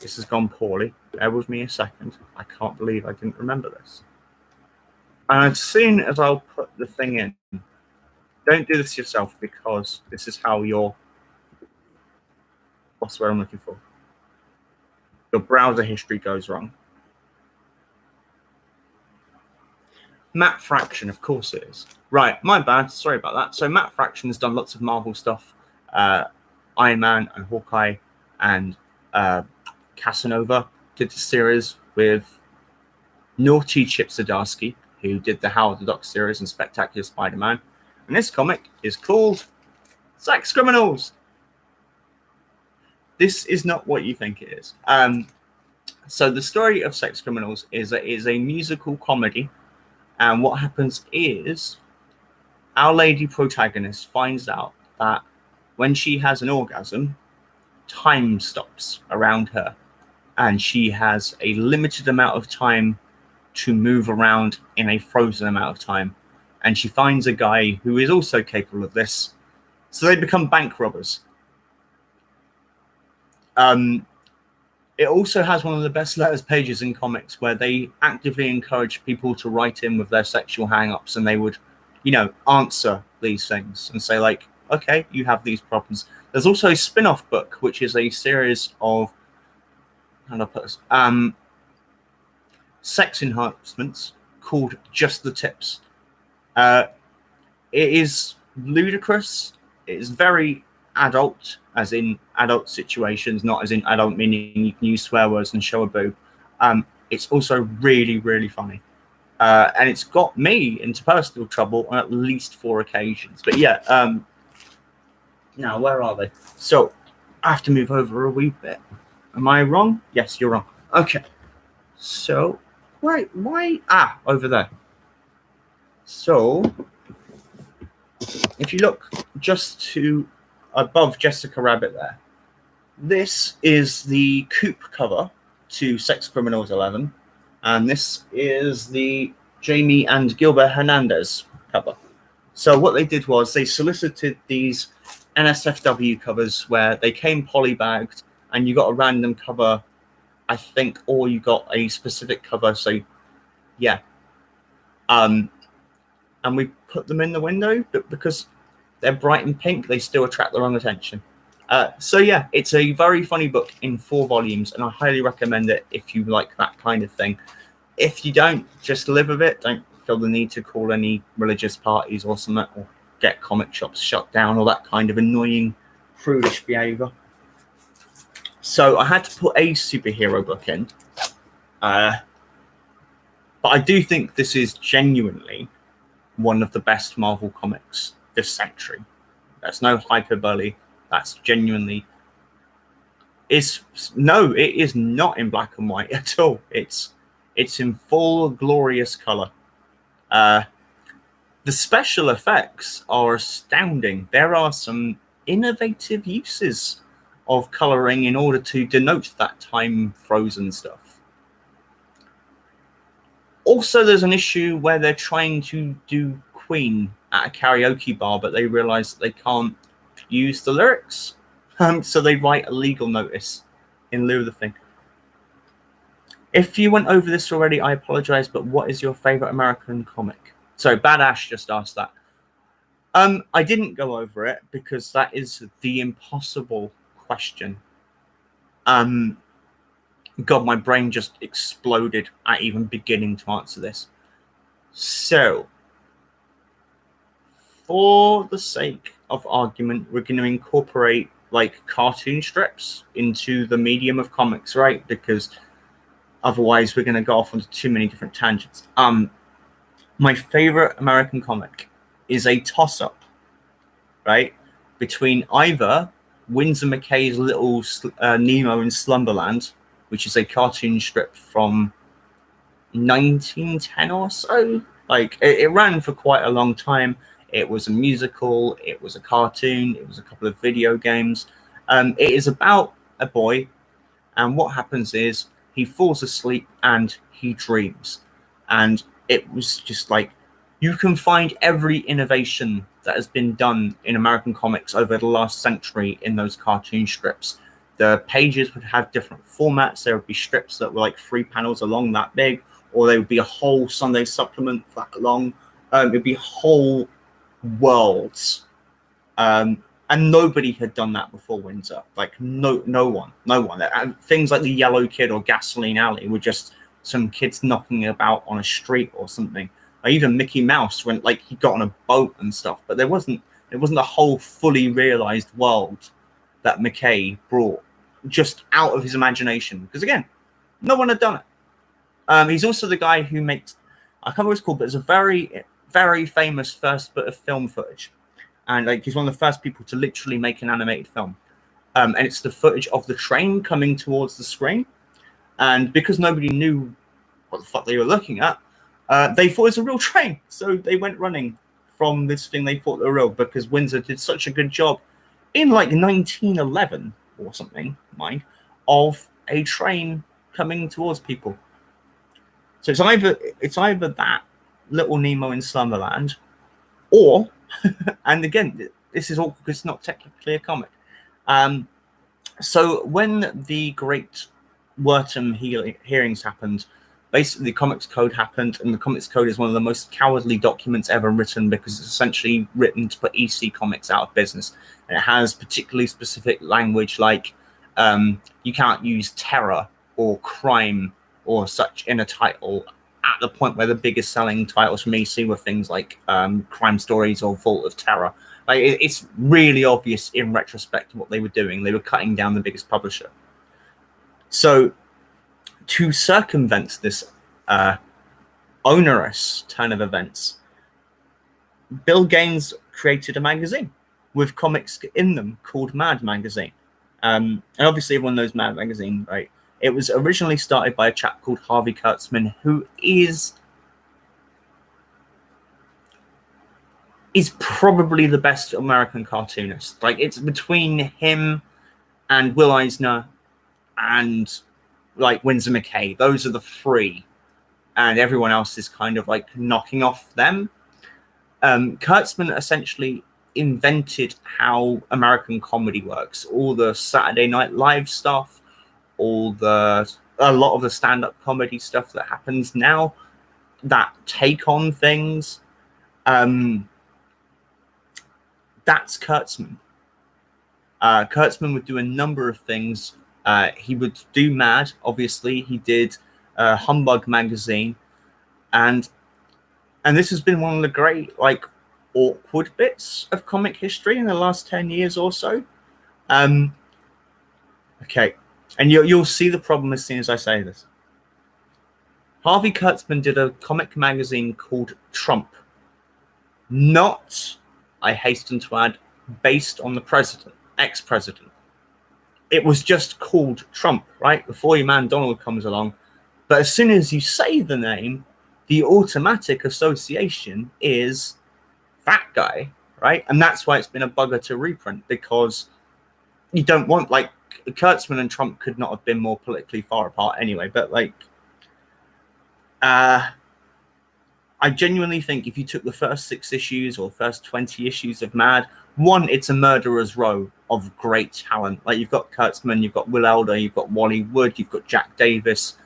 This has gone poorly. Bear with me a second. I can't believe I didn't remember this. And as soon as I'll put the thing in, don't do this yourself because this is how what's the word I'm looking for? Your browser history goes wrong. Matt Fraction, of course it is. Right, my bad. Sorry about that. So Matt Fraction has done lots of Marvel stuff. Iron Man and Hawkeye and Casanova. Did the series with naughty Chip Zdarsky, who did the Howard the Duck series and Spectacular Spider-Man. And this comic is called Sex Criminals. This is not what you think it is. So the story of Sex Criminals is a musical comedy. And what happens is our lady protagonist finds out that when she has an orgasm, time stops around her. And she has a limited amount of time to move around in a frozen amount of time. And she finds a guy who is also capable of this. So they become bank robbers. It also has one of the best letters pages in comics where they actively encourage people to write in with their sexual hang-ups, and they would, answer these things and say, like, okay, you have these problems. There's also a spin-off book, which is a series of, how do I put this? Sex enhancements called Just the Tips. It is ludicrous. It is very adult, as in adult situations, not as in adult meaning you can use swear words and show a boob. It's also really, really funny. And it's got me into personal trouble on at least 4 occasions. But yeah, now where are they? So I have to move over a wee bit. Am I wrong? Yes, you're wrong. Okay. So, why? Over there. So, if you look just to above Jessica Rabbit there, this is the coupe cover to Sex Criminals 11, and this is the Jamie and Gilbert Hernandez cover. So what they did was they solicited these NSFW covers where they came polybagged, and you got a random cover, I think, or you got a specific cover. So, yeah. And we put them in the window, but because they're bright and pink, they still attract the wrong attention. So yeah, it's a very funny book in 4 volumes, and I highly recommend it if you like that kind of thing. If you don't, just live with it. Don't feel the need to call any religious parties or something, or get comic shops shut down, or that kind of annoying, prudish behavior. So I had to put a superhero book in. But I do think this is genuinely one of the best Marvel comics this century. That's no hyperbole. That's genuinely No, it is not in black and white at all. It's in full glorious color. The special effects are astounding. There are some innovative uses of coloring in order to denote that time frozen stuff. Also, there's an issue where they're trying to do Queen at a karaoke bar, but they realize that they can't use the lyrics. So they write a legal notice in lieu of the thing. If you went over this already, I apologize, but what is your favorite American comic? So Bad Ash just asked that. I didn't go over it because that is the impossible question. God, my brain just exploded at even beginning to answer this. So, for the sake of argument, we're going to incorporate like cartoon strips into the medium of comics, right? Because otherwise we're going to go off onto too many different tangents. My favorite American comic is a toss-up, right, between either Winsor McCay's Little Nemo in Slumberland, which is a cartoon strip from 1910 or so. Like, it ran for quite a long time. It was a musical, it was a cartoon, it was a couple of video games. It is about a boy, and what happens is he falls asleep and he dreams. And it was just like, you can find every innovation that has been done in American comics over the last century in those cartoon strips. The pages would have different formats. There would be strips that were like 3 panels along that big, or there would be a whole Sunday supplement that long. It would be whole worlds. And nobody had done that before Windsor. Like, no one. And things like The Yellow Kid or Gasoline Alley were just some kids knocking about on a street or something. Like, even Mickey Mouse, when like he got on a boat and stuff, but there wasn't a whole fully realized world that McKay brought just out of his imagination. Because again, no one had done it. He's also the guy who makes, I can't remember what it's called, but it's a very, very famous first bit of film footage. And like, he's one of the first people to literally make an animated film. And it's the footage of the train coming towards the screen. And because nobody knew what the fuck they were looking at, they thought it was a real train. So they went running from this thing they thought they were real, because Windsor did such a good job in like 1911 or something, mind, of a train coming towards people. So it's either that Little Nemo in Slumberland, or, and again, this is all because it's not technically a comic. So when the Great Wharton hearings happened, basically the Comics Code happened, and the Comics Code is one of the most cowardly documents ever written, because it's essentially written to put EC Comics out of business. And it has particularly specific language like you can't use terror or crime or such in a title, at the point where the biggest selling titles from EC were things like Crime Stories or Vault of Terror. Like, it's really obvious in retrospect what they were doing. They were cutting down the biggest publisher. So to circumvent this onerous turn of events, Bill Gaines created a magazine with comics in them called Mad Magazine. And obviously everyone knows Mad Magazine, right? It was originally started by a chap called Harvey Kurtzman, who is probably the best American cartoonist. Like, it's between him and Will Eisner and like Winsor McCay. Those are the three, and everyone else is kind of like knocking off them. Kurtzman essentially invented how American comedy works. All the Saturday Night Live stuff, a lot of the stand-up comedy stuff that happens now, that take on things. That's Kurtzman. Kurtzman would do a number of things. He would do Mad, obviously. He did Humbug magazine, and this has been one of the great, like, awkward bits of comic history in the last 10 years or so. Okay, and you'll see the problem as soon as I say this. Harvey Kurtzman did a comic magazine called Trump. Not, I hasten to add, based on the president, ex-president. it was just called Trump, right? Before your man Donald comes along. But as soon as you say the name, the automatic association is that guy, right? And that's why it's been a bugger to reprint, because you don't want, like, Kurtzman and Trump could not have been more politically far apart anyway. But, like, I genuinely think if you took the first 6 issues or first 20 issues of Mad, one, it's a murderer's row of great talent. Like, you've got Kurtzman, you've got Will Elder, you've got Wally Wood, you've got Jack Davis.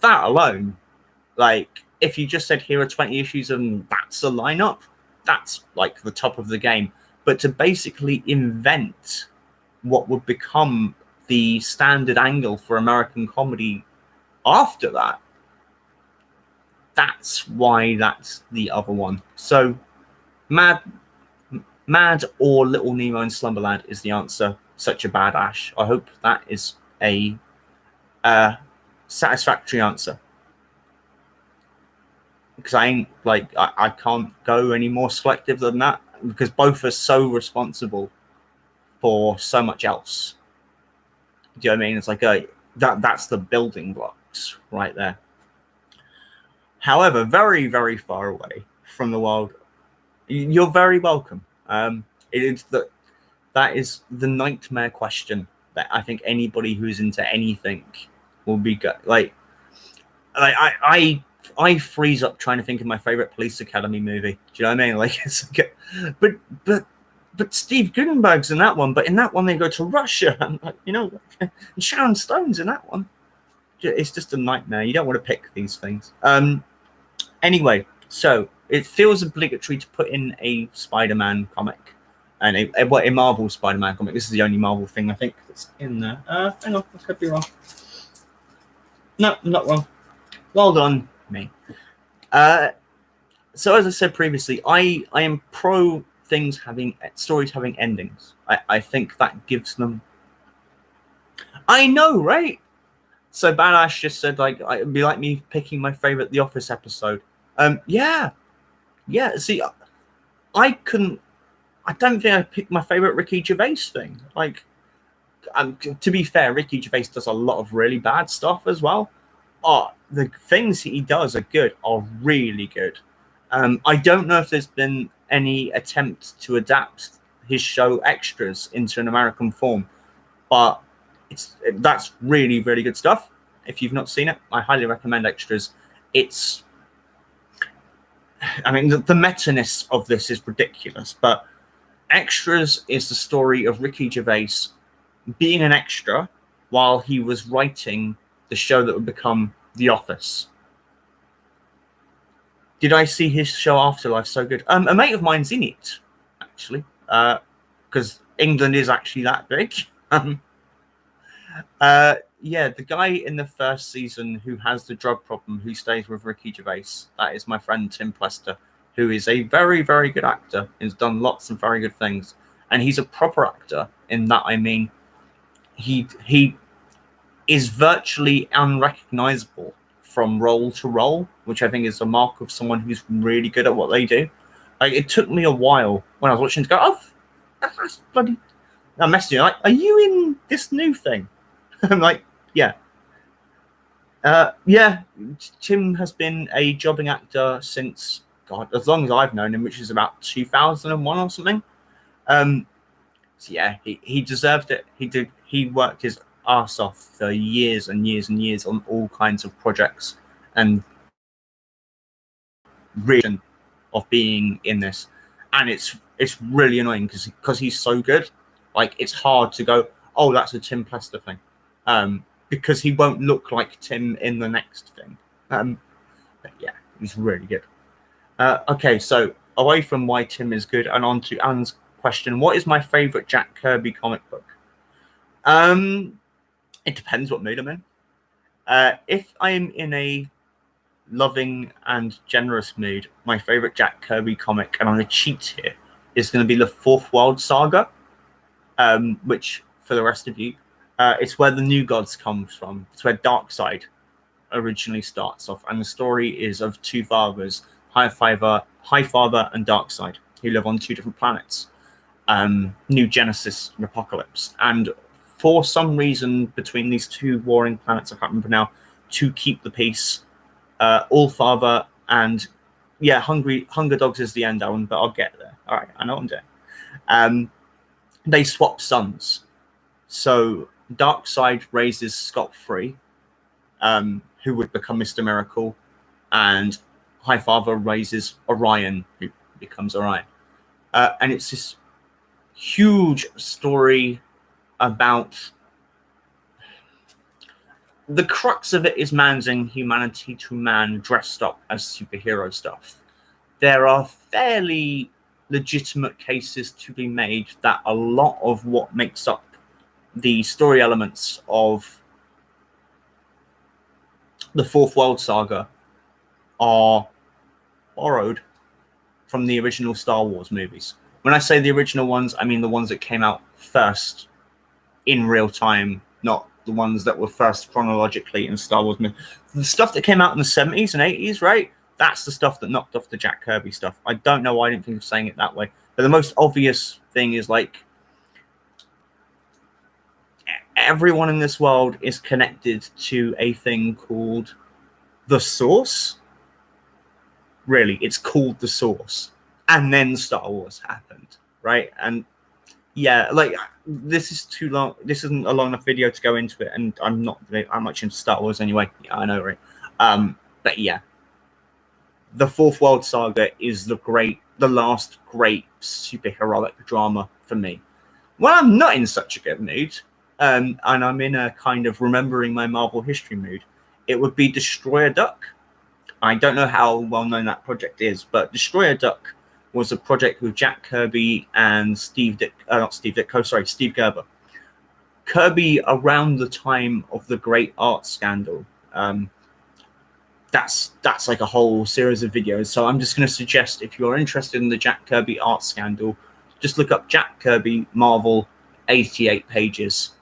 That alone, like, if you just said here are 20 issues and that's a lineup, that's like the top of the game. But to basically invent what would become the standard angle for American comedy after that, that's why that's the other one. So Mad or Little Nemo and Slumberland is the answer. Such a bad Ash. I hope that is a satisfactory answer, because I can't go any more selective than that, because both are so responsible for so much else. Do you know what I mean? It's like that's the building blocks right there. However, very, very far away from the world, you're very welcome. It is that is the nightmare question that I think anybody who's into anything will be good. Like I freeze up trying to think of my favorite Police Academy movie. Do you know what I mean? Like, it's like, but Steve Gutenberg's in that one. But in that one, they go to Russia, and, like, you know, and Sharon Stone's in that one. It's just a nightmare. You don't want to pick these things. Anyway, so it feels obligatory to put in a Spider-Man comic and a Marvel Spider-Man comic. This is the only Marvel thing I think that's in there. Hang on, I could be wrong. No, I'm not wrong. Well done, me. So as I said previously, I am pro stories having endings. I think that gives them. I know, right? So Badash just said, like, it'd be like me picking my favorite The Office episode. Yeah. See, I don't think I picked my favorite Ricky Gervais thing. Like, to be fair, Ricky Gervais does a lot of really bad stuff as well. The things he does are really good. I don't know if there's been any attempt to adapt his show Extras into an American form, but that's really, really good stuff. If you've not seen it, I highly recommend Extras. The meta-ness of this is ridiculous, but Extras is the story of Ricky Gervais being an extra while he was writing the show that would become The Office. Did I see his show Afterlife? So good. A mate of mine's in it, actually, because England is actually that big. Yeah, the guy in the first season who has the drug problem, who stays with Ricky Gervais, that is my friend Tim Plester, who is a very, very good actor. He's done lots of very good things, and he's a proper actor in that. I mean, he is virtually unrecognizable from role to role, which I think is a mark of someone who's really good at what they do. Like, it took me a while when I was watching to go, oh, that's bloody. I messaged you, like, are you in this new thing? I'm like, yeah. Yeah, Tim has been a jobbing actor since, God, as long as I've known him, which is about 2001 or something. So yeah, he deserved it. He worked his arse off for years and years and years on all kinds of projects, and really of being in this. And it's really annoying because he's so good. Like, it's hard to go, oh, that's a Tim Plester thing. Because he won't look like Tim in the next thing. But yeah, he's really good. Okay, so away from why Tim is good and on to Alan's question, what is my favorite Jack Kirby comic book? It depends what mood I'm in. If I'm in a loving and generous mood, my favorite Jack Kirby comic, and I'm going to cheat here, is going to be the Fourth World Saga, which, for the rest of you, it's where the New Gods comes from. It's where Darkseid originally starts off, and the story is of two fathers, Highfather and Darkseid, who live on two different planets, New Genesis and Apocalypse. And for some reason between these two warring planets, I can't remember now, to keep the peace. Allfather and Hunger Dogs is the end, Alan, but I'll get there. All right, I know what I'm doing. They swap sons. So Darkseid raises Scott free, who would become Mr. Miracle, and Highfather raises Orion, who becomes Orion. And it's this huge story about the crux of it is man's inhumanity to man dressed up as superhero stuff. There are fairly legitimate cases to be made that a lot of what makes up the story elements of the Fourth World Saga are borrowed from the original Star Wars movies. When I say the original ones, I mean the ones that came out first in real time, not the ones that were first chronologically in Star Wars movies. The stuff that came out in the 70s and 80s, right? That's the stuff that knocked off the Jack Kirby stuff. I don't know why I didn't think of saying it that way. But the most obvious thing is, like, everyone in this world is connected to a thing called the Source. Really, it's called the Source. And then Star Wars happened, right? And yeah, like, this is too long. This isn't a long enough video to go into it, and I'm not much into Star Wars anyway. Yeah, I know, right? But yeah, the Fourth World Saga is the last great superheroic drama for me. When I'm not in such a good mood, and I'm in a kind of remembering my Marvel history mood, it would be Destroyer Duck. I don't know how well known that project is, but Destroyer Duck was a project with Jack Kirby and Steve Gerber. Kirby around the time of the Great Art Scandal. That's like a whole series of videos. So I'm just going to suggest, if you're interested in the Jack Kirby art scandal, just look up Jack Kirby Marvel 88 pages.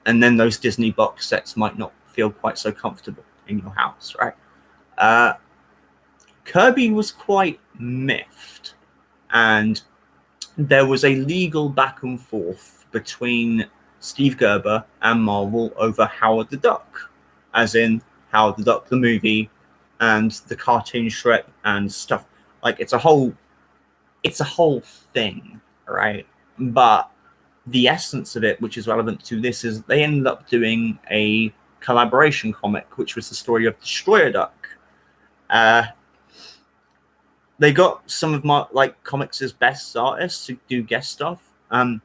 And then those Disney box sets might not feel quite so comfortable in your house, right? Kirby was quite miffed. And there was a legal back and forth between Steve Gerber and Marvel over Howard the Duck. As in Howard the Duck, the movie, and the cartoon Shrek and stuff. Like, it's a whole thing, right? But the essence of it, which is relevant to this, is they ended up doing a collaboration comic, which was the story of Destroyer Duck. They got some of my, like, comics' best artists to do guest stuff, but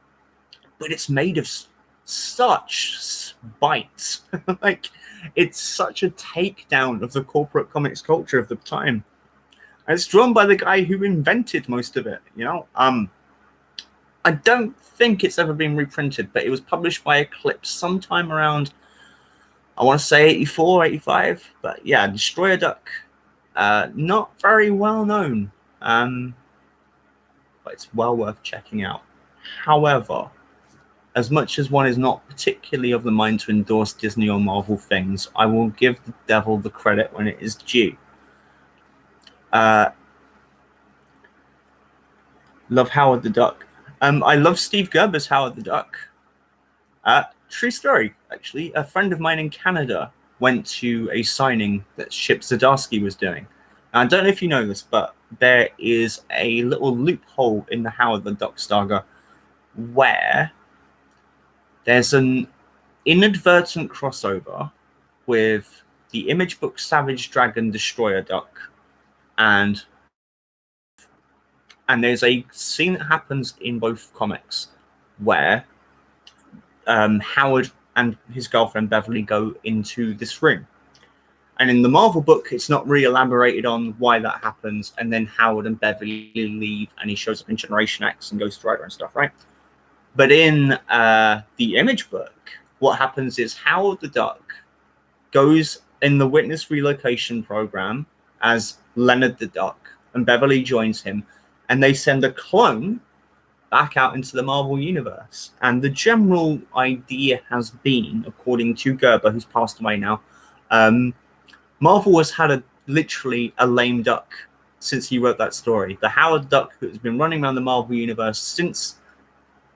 it's made of such spite. Like, it's such a takedown of the corporate comics culture of the time. And it's drawn by the guy who invented most of it, you know? I don't think it's ever been reprinted, but it was published by Eclipse sometime around, I want to say 84, 85. But yeah, Destroyer Duck, not very well known, but it's well worth checking out. However, as much as one is not particularly of the mind to endorse Disney or Marvel things, I will give the devil the credit when it is due. Love Howard the Duck. I love Steve Gerber's Howard the Duck. True story, actually. A friend of mine in Canada went to a signing that Chip Zdarsky was doing. Now, I don't know if you know this, but there is a little loophole in the Howard the Duck saga where there's an inadvertent crossover with the Image book Savage Dragon Destroyer Duck, and there's a scene that happens in both comics where Howard and his girlfriend Beverly go into this room. And in the Marvel book, it's not really elaborated on why that happens. And then Howard and Beverly leave, and he shows up in Generation X and Ghost Rider and stuff, right? But in the Image book, what happens is Howard the Duck goes in the Witness Relocation Program as Leonard the Duck, and Beverly joins him, and they send a clone back out into the Marvel Universe. And the general idea has been, according to Gerber, who's passed away now, Marvel has had literally a lame duck since he wrote that story. The Howard Duck, who has been running around the Marvel Universe since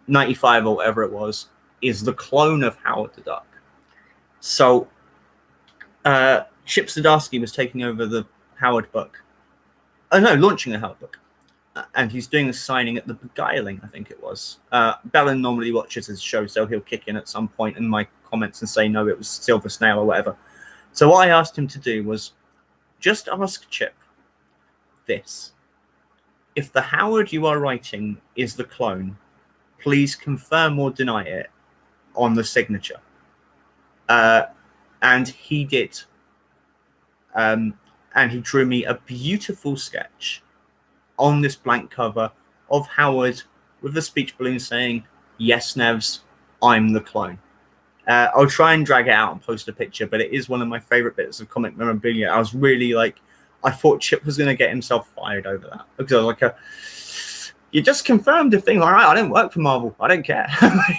95 or whatever it was, is the clone of Howard the Duck. So Chip Zdarsky was taking over the Howard book. Oh no, launching the Howard book. And he's doing a signing at the Beguiling, I think it was. Bellin normally watches his show, so he'll kick in at some point in my comments and say, no, it was Silver Snail or whatever. So what I asked him to do was just ask Chip this. If the Howard you are writing is the clone, please confirm or deny it on the signature. And he did. And he drew me a beautiful sketch on this blank cover of Howard with the speech balloon saying, yes, Nevs, I'm the clone. I'll try and drag it out and post a picture, but it is one of my favorite bits of comic memorabilia. I was really I thought Chip was going to get himself fired over that. Because I was you just confirmed a thing. All right, I don't work for Marvel. I don't care.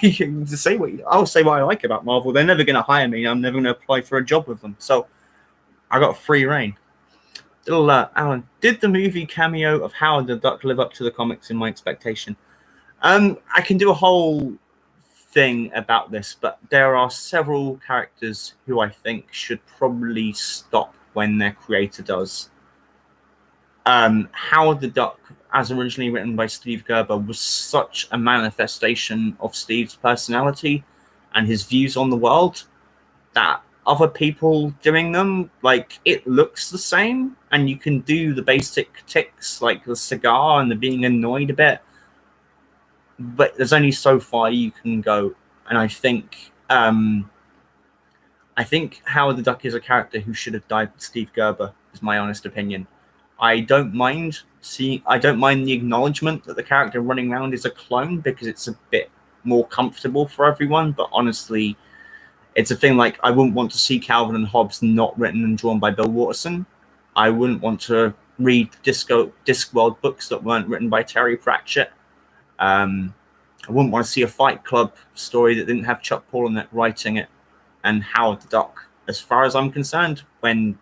You can say I'll say what I like about Marvel. They're never going to hire me. I'm never going to apply for a job with them. So I got free reign. Little Alan, did the movie cameo of Howard the Duck live up to the comics in my expectation? I can do a whole thing about this, but there are several characters who I think should probably stop when their creator does. Howard the Duck, as originally written by Steve Gerber, was such a manifestation of Steve's personality and his views on the world that other people doing them, it looks the same, and you can do the basic ticks like the cigar and the being annoyed a bit, but there's only so far you can go. And I think Howard the Duck is a character who should have died with Steve Gerber, is my honest opinion. I don't mind the acknowledgement that the character running around is a clone, because it's a bit more comfortable for everyone, but honestly, it's a thing I wouldn't want to see Calvin and Hobbes not written and drawn by Bill Watterson. I wouldn't want to read Discworld books that weren't written by Terry Pratchett. I wouldn't want to see a Fight Club story that didn't have Chuck Palahniuk writing it. And Howard the Duck, as far as I'm concerned, when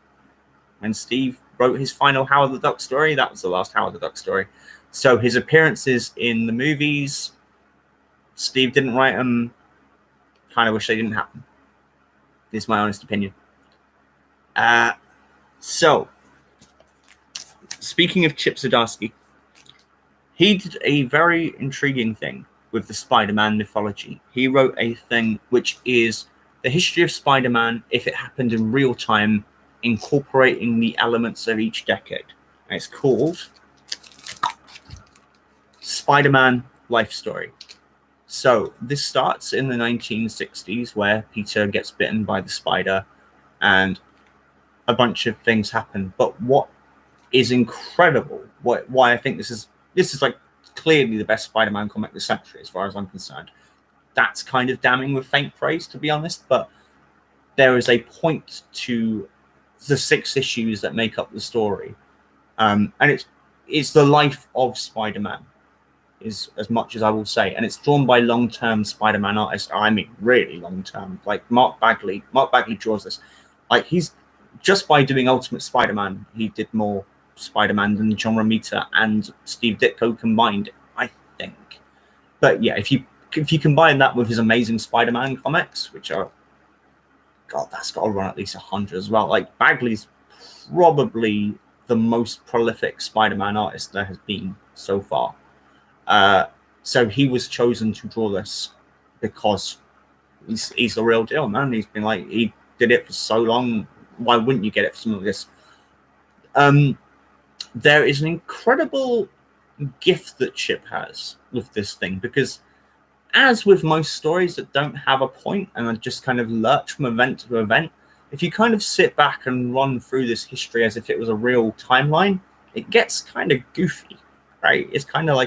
Steve wrote his final Howard the Duck story, that was the last Howard the Duck story. So his appearances in the movies, Steve didn't write them. Kind of wish they didn't happen. Is my honest opinion. So, speaking of Chip Zdarsky, he did a very intriguing thing with the Spider-Man mythology. He wrote a thing which is the history of Spider-Man if it happened in real time, incorporating the elements of each decade. And it's called Spider-Man Life Story. So this starts in the 1960s, where Peter gets bitten by the spider and a bunch of things happen. But what is incredible, why I think this is clearly the best Spider-Man comic this century, as far as I'm concerned. That's kind of damning with faint praise, to be honest, but there is a point to the 6 issues that make up the story. And it's the life of Spider-Man, is as much as I will say, and it's drawn by long-term Spider-Man artists. I mean, really long-term. Mark Bagley draws this. He's just by doing Ultimate Spider-Man, he did more Spider-Man than John Romita and Steve Ditko combined, I think. But yeah, if you combine that with his amazing Spider-Man comics, which are, God, that's got to run at least 100 as well. Bagley's probably the most prolific Spider-Man artist there has been so far. So he was chosen to draw this because he's the real deal, man. He's been he did it for so long. Why wouldn't you get it for something like this? There is an incredible gift that Chip has with this thing, because as with most stories that don't have a point and are just kind of lurch from event to event, if you kind of sit back and run through this history as if it was a real timeline, it gets kind of goofy, right? It's kind of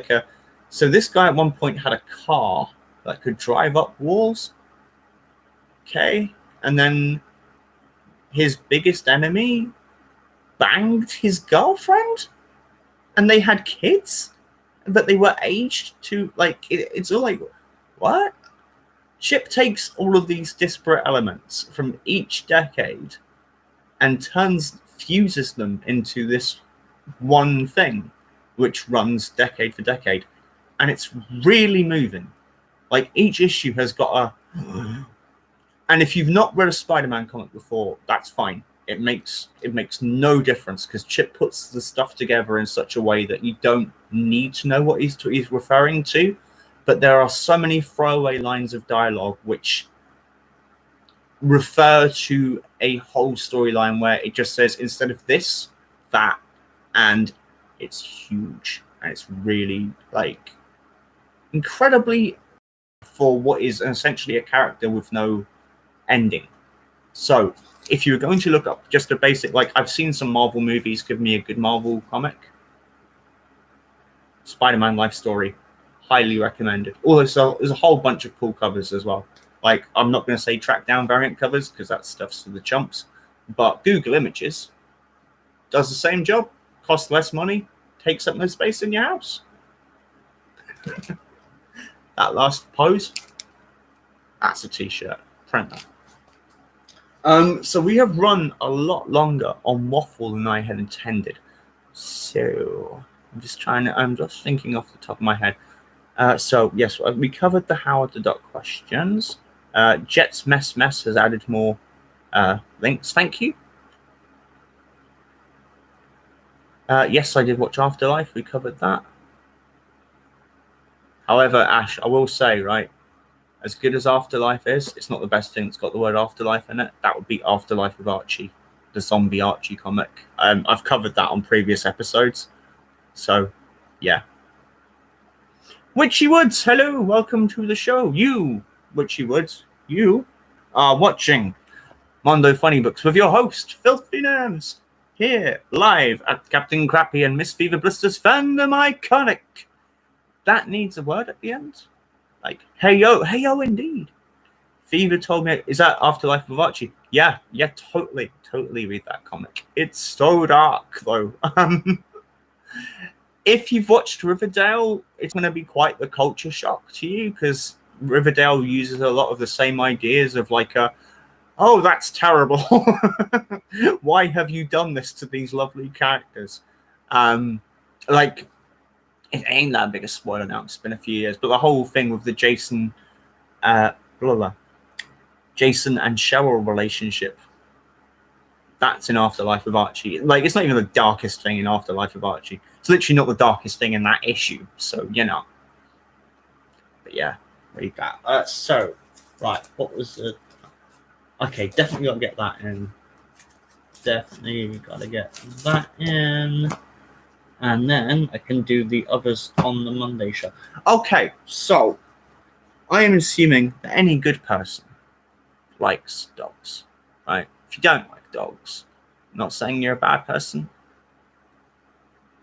so this guy at one point had a car that could drive up walls. Okay. And then his biggest enemy banged his girlfriend and they had kids, but they were aged to it's all what? Chip takes all of these disparate elements from each decade and fuses them into this one thing, which runs decade for decade. And it's really moving. Each issue has got And if you've not read a Spider-Man comic before, that's fine. It makes no difference because Chip puts the stuff together in such a way that you don't need to know what he's referring to. But there are so many throwaway lines of dialogue which refer to a whole storyline where it just says instead of this, that, and it's huge. And it's really like incredibly for what is essentially a character with no ending. So if you're going to look up just a basic, like I've seen some Marvel movies, give me a good Marvel comic. Spider-Man life story, highly recommended. Also, there's a whole bunch of cool covers as well. Like, I'm not going to say track down variant covers because that stuff's for the chumps, but Google Images does the same job, costs less money, takes up no space in your house. That last pose, that's a t-shirt. Print that. So we have run a lot longer on Waffle than I had intended. So I'm just thinking off the top of my head. So yes, we covered the Howard the Duck questions. Jet's Mess has added more links. Thank you. Yes, I did watch Afterlife. We covered that. However, Ash, I will say, right, as good as Afterlife is, it's not the best thing that's got the word Afterlife in it. That would be Afterlife with Archie, the zombie Archie comic. I've covered that on previous episodes. So, yeah. Witchy Woods, hello, welcome to the show. You, Witchy Woods, you are watching Mondo FunnyBooks with your host, Filthy Nerves, here, live at Captain Crappy and Miss Fever Blister's Fandom Iconic. That needs a word at the end. Like, hey yo, indeed. Fever told me, is that Afterlife of Archie? Yeah, totally read that comic. It's so dark, though. If you've watched Riverdale, it's going to be quite the culture shock to you, because Riverdale uses a lot of the same ideas of like oh, that's terrible. Why have you done this to these lovely characters? Like, it ain't that big a spoiler now. It's been a few years, but the whole thing with the Jason and Cheryl relationship, that's in Afterlife of Archie. Like, it's not even the darkest thing in Afterlife of Archie. It's literally not the darkest thing in that issue. So, you know. But yeah, read that. So, right, what was the... Okay, definitely got to get that in. Definitely got to get that in. And then I can do the others on the Monday show. Okay, so I am assuming that any good person likes dogs, right? If you don't like dogs, I'm not saying you're a bad person.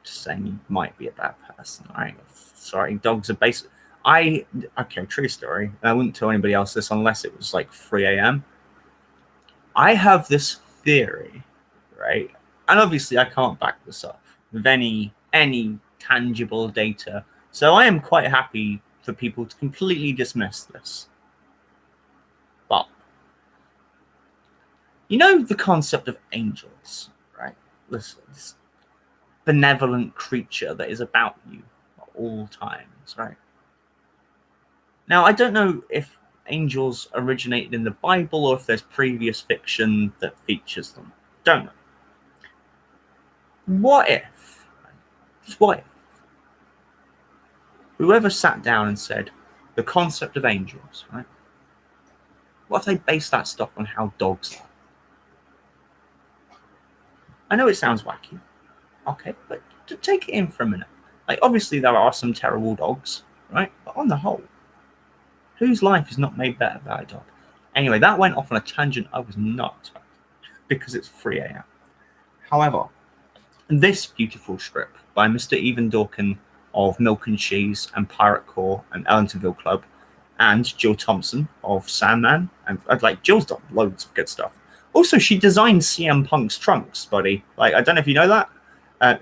Just saying you might be a bad person, right? Sorry, dogs are basic. Okay, true story. I wouldn't tell anybody else this unless it was like 3 a.m. I have this theory, right? And obviously I can't back this up with any tangible data. So I am quite happy for people to completely dismiss this. But you know the concept of angels, right? This benevolent creature that is about you at all times, right? Now, I don't know if angels originated in the Bible or if there's previous fiction that features them. Don't know. What if whoever sat down and said the concept of angels, right? What if they based that stuff on how dogs are? I know it sounds wacky, okay, but to take it in for a minute. Like, obviously there are some terrible dogs, right? But on the whole, whose life is not made better by a dog? Anyway, that went off on a tangent I was not expecting because it's 3 a.m. However, this beautiful strip by Mr. Even Dorkin of Milk and Cheese and Pirate Corps and Ellentonville Club, and Jill Thompson of Sandman, and like Jill's done loads of good stuff. Also, she designed CM Punk's trunks, buddy. Like, I don't know if you know that.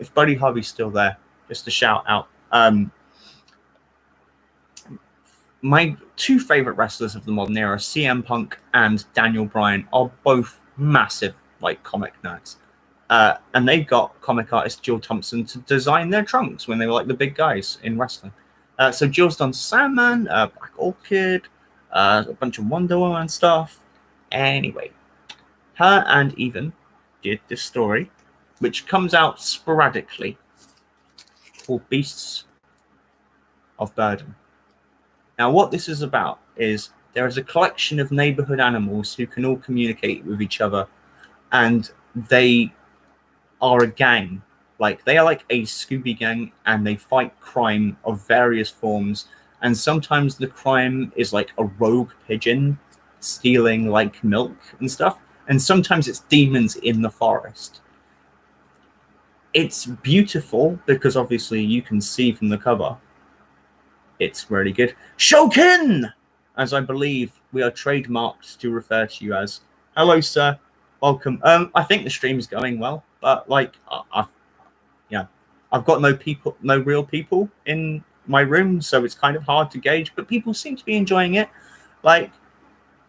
If Buddy Harvey's still there, just a shout out. My two favorite wrestlers of the modern era, CM Punk and Daniel Bryan, are both massive like comic nerds. And they got comic artist Jill Thompson to design their trunks when they were like the big guys in wrestling. So Jill's done Sandman, Black Orchid, a bunch of Mondo and stuff. Anyway, her and Even did this story, which comes out sporadically, called Beasts of Burden. Now, what this is about is there is a collection of neighborhood animals who can all communicate with each other, and they are a gang. Like, they are like a Scooby gang, and they fight crime of various forms. And sometimes the crime is like a rogue pigeon stealing like milk and stuff. And sometimes it's demons in the forest. It's beautiful because obviously you can see from the cover. It's really good. Shokin! As I believe we are trademarked to refer to you as. Hello, sir. Welcome. I think the stream's going well, but like I've got no real people in my room, so it's kind of hard to gauge, but people seem to be enjoying it. Like,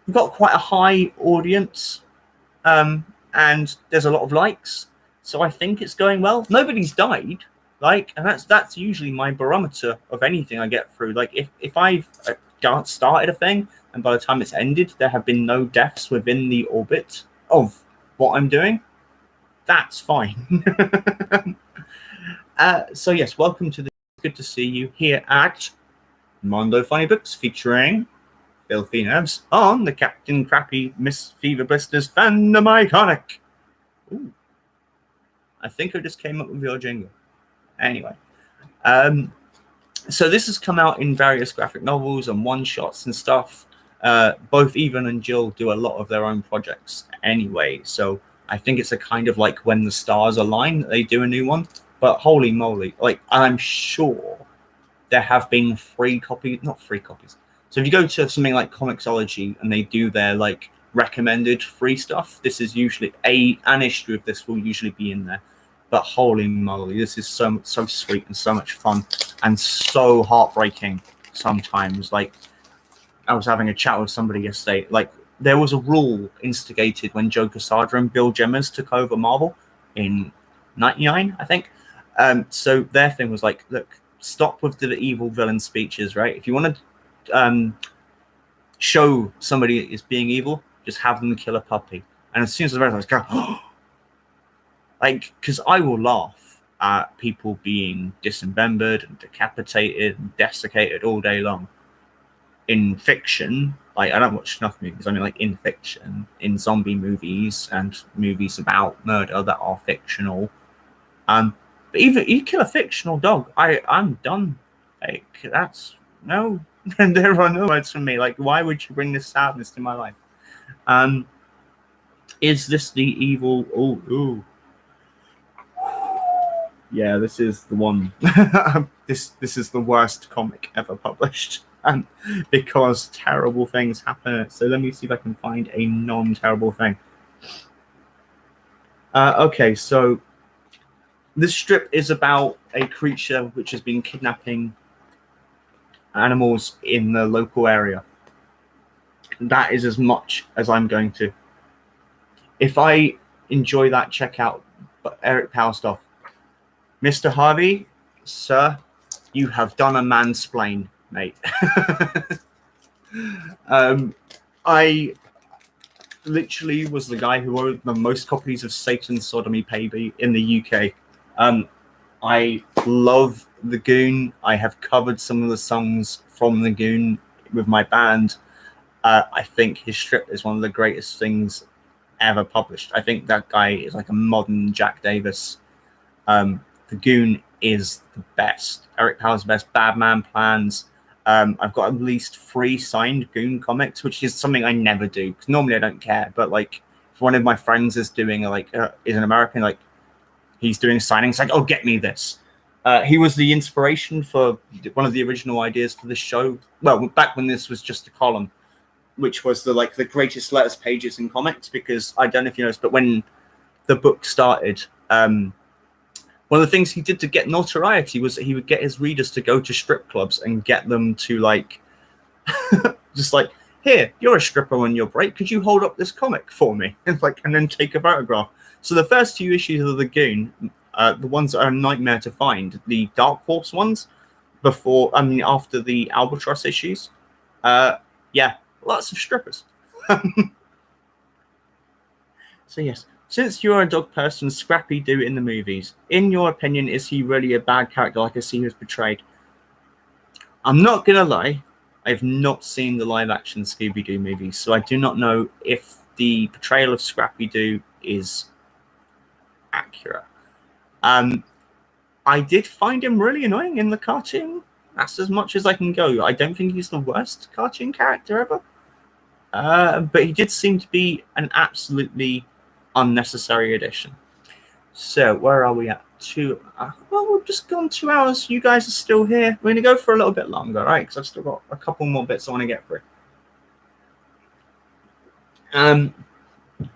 we've got quite a high audience, and there's a lot of likes, so I think it's going well. Nobody's died, like, and that's usually my barometer of anything I get through. Like, if I've started a thing and by the time it's ended there have been no deaths within the orbit of what I'm doing, that's fine. So yes, welcome to the. Good to see you here at Mondo FunnyBooks, featuring Filthy Nerves on the Captain Crappy Miss Fever Blisters Fandom Iconic. Ooh. I think I just came up with your jingle. Anyway, so this has come out in various graphic novels and one-shots and stuff. Both Even and Jill do a lot of their own projects anyway, so I think it's a kind of like when the stars align that they do a new one. But holy moly, like, I'm sure there have been not free copies. So if you go to something like Comixology and they do their like recommended free stuff, this is usually an issue of this will usually be in there. But holy moly, this is so sweet and so much fun and so heartbreaking sometimes. Like, I was having a chat with somebody yesterday. Like, there was a rule instigated when Joe Quesada and Bill Gemmers took over Marvel in '99, I think. So their thing was like, look, stop with the evil villain speeches, right? If you want to show somebody is being evil, just have them kill a puppy. And as soon as I read it, I was going, oh! Like, because I will laugh at people being dismembered and decapitated and desiccated all day long. In fiction, like, I don't watch enough movies. I mean, like, in fiction, in zombie movies and movies about murder that are fictional. But even you kill a fictional dog, I'm done. Like, that's no. And there are no words from me. Like, why would you bring this sadness to my life? Is this the evil? Ooh. Yeah, this is the one. This is the worst comic ever published, because terrible things happen. So let me see if I can find a non-terrible thing. Okay, so this strip is about a creature which has been kidnapping animals in the local area. That is as much as I'm going to. If I enjoy that, check out Eric Powell stuff. Mr. Harvey, sir, you have done a mansplain, mate. I literally was the guy who wrote the most copies of Satan's Sodomy Baby in the UK. I love The Goon. I have covered some of the songs from The Goon with my band. I think his strip is one of the greatest things ever published. I think that guy is like a modern Jack Davis. The Goon is the best. Eric Powell's the best. Bad Man Plans. I've got at least 3 signed Goon comics, which is something I never do, because normally I don't care. But like, if one of my friends is doing is an American, like, he's doing signings, like, oh, get me this. He was the inspiration for one of the original ideas for this show. Well, back when this was just a column, which was the greatest letters pages in comics, because I don't know if you noticed, but when the book started, one of the things he did to get notoriety was that he would get his readers to go to strip clubs and get them to like, just like, here, you're a stripper on your break. Could you hold up this comic for me? And then take a photograph. So the first 2 issues of The Goon, the ones that are a nightmare to find, the Dark Horse ones, after the Albatross issues, yeah, lots of strippers. So yes, since you're a dog person, Scrappy Doo in the movies, in your opinion, is he really a bad character like I see he was portrayed? I'm not gonna lie, I've not seen the live-action Scooby-Doo movies, so I do not know if the portrayal of Scrappy Doo is accurate. I did find him really annoying in the cartoon. That's as much as I can go. I don't think he's the worst cartoon character ever, but he did seem to be an absolutely unnecessary addition. So where are we at? Well, we've just gone 2 hours. You guys are still here. We're going to go for a little bit longer, right? Because I've still got a couple more bits I want to get through.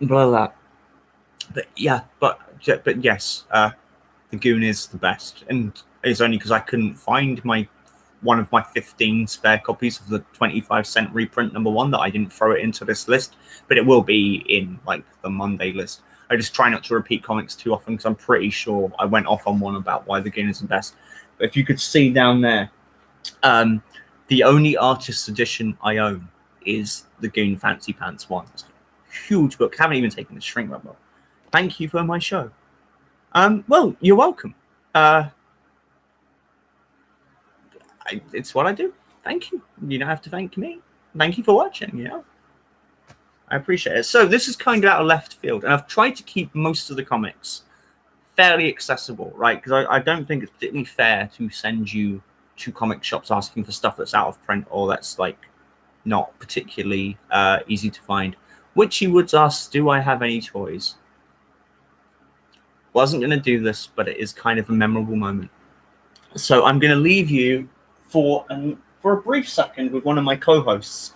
Blah, blah. But yeah, but yes, the Goon is the best, and it's only because I couldn't find one of my 15 spare copies of the 25-cent reprint #1 that I didn't throw it into this list, but it will be in like the Monday list. I just try not to repeat comics too often because I'm pretty sure I went off on one about why the Goon is the best. But if you could see down there, the only artist's edition I own is the Goon Fancy Pants one. It's a huge book. I haven't even taken the shrink wrap book. Thank you for my show. Well, you're welcome. It's what I do. Thank you. You don't have to thank me. Thank you for watching, you know. I appreciate it. So this is kind of out of left field, and I've tried to keep most of the comics fairly accessible, right? Because I don't think it's particularly fair to send you to comic shops asking for stuff that's out of print or that's like not particularly easy to find. Witchy Woods asks, do I have any toys? Wasn't going to do this, but it is kind of a memorable moment. So I'm going to leave you for a brief second with one of my co-hosts.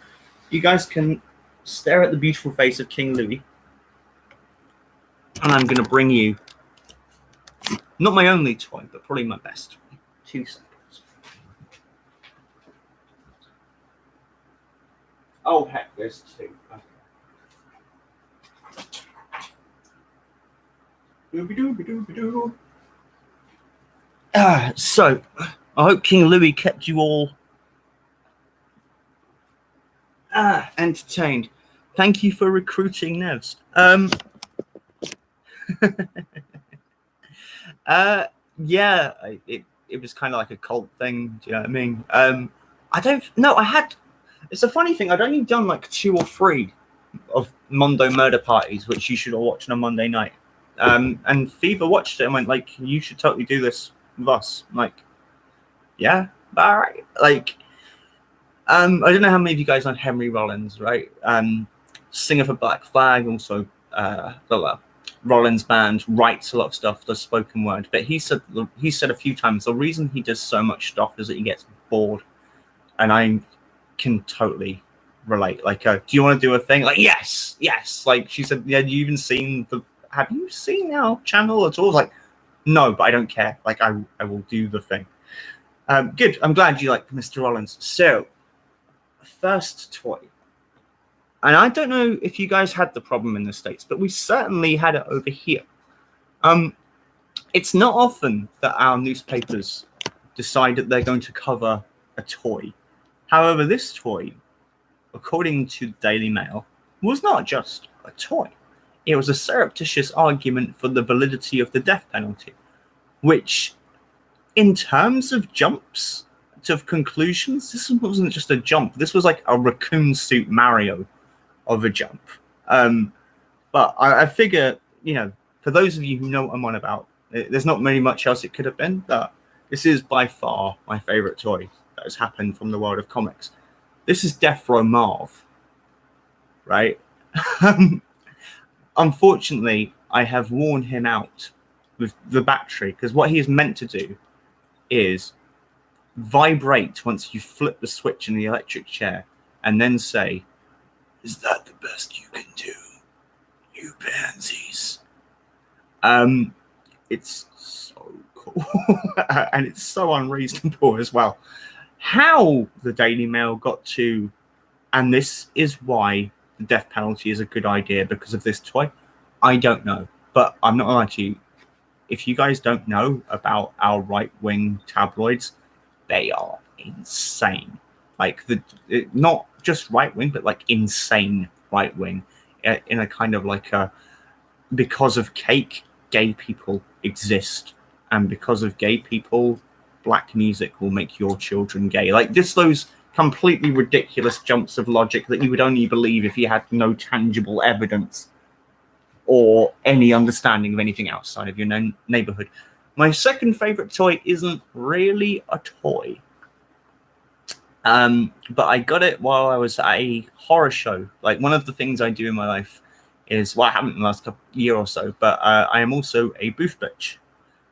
You guys can stare at the beautiful face of King Louis, and I'm going to bring you not my only toy, but probably my best toy. 2 seconds. Oh heck, there's 2. So I hope King Louis kept you all entertained. Thank you for recruiting Nevs. Yeah, it was kind of like a cult thing. Do you know what I mean? I don't know. It's a funny thing. I'd only done like 2 or 3 of Mondo murder parties, which you should all watch on a Monday night. And Fever watched it and went like, "You should totally do this with us." I'm like, yeah, all right. Like, I don't know how many of you guys know Henry Rollins, right? Singer for Black Flag, also the Rollins band, writes a lot of stuff, does spoken word. But he said a few times the reason he does so much stuff is that he gets bored, and I can totally relate. Like, do you want to do a thing? Like, yes. Like she said, yeah. Have you seen our channel at all? Like, no, but I don't care. Like, I will do the thing. Good. I'm glad you like Mr. Rollins. So, first toy. And I don't know if you guys had the problem in the States, but we certainly had it over here. It's not often that our newspapers decide that they're going to cover a toy. However, this toy, according to the Daily Mail, was not just a toy. It was a surreptitious argument for the validity of the death penalty, which, in terms of jumps to conclusions, this wasn't just a jump. This was like a raccoon suit Mario of a jump. But I figure, you know, for those of you who know what I'm on about, there's not really much else it could have been, but this is by far my favorite toy that has happened from the world of comics. This is Death Row Marv, right? Unfortunately, I have worn him out with the battery, because what he is meant to do is vibrate once you flip the switch in the electric chair and then say, "Is that the best you can do, you pansies?" It's so cool. And it's so unreasonable as well. How the Daily Mail got to, and this is why the death penalty is a good idea because of this toy, I don't know. But I'm not lying to you. If you guys don't know about our right-wing tabloids, they are insane. Like, not just right wing, but like insane right wing, in a kind of like a, because of cake, gay people exist, and because of gay people, black music will make your children gay. Like just those completely ridiculous jumps of logic that you would only believe if you had no tangible evidence or any understanding of anything outside of your neighborhood. My second favorite toy isn't really a toy, but I got it while I was at a horror show. Like one of the things I do in my life is, well, I haven't in the last year or so, but I am also a booth bitch,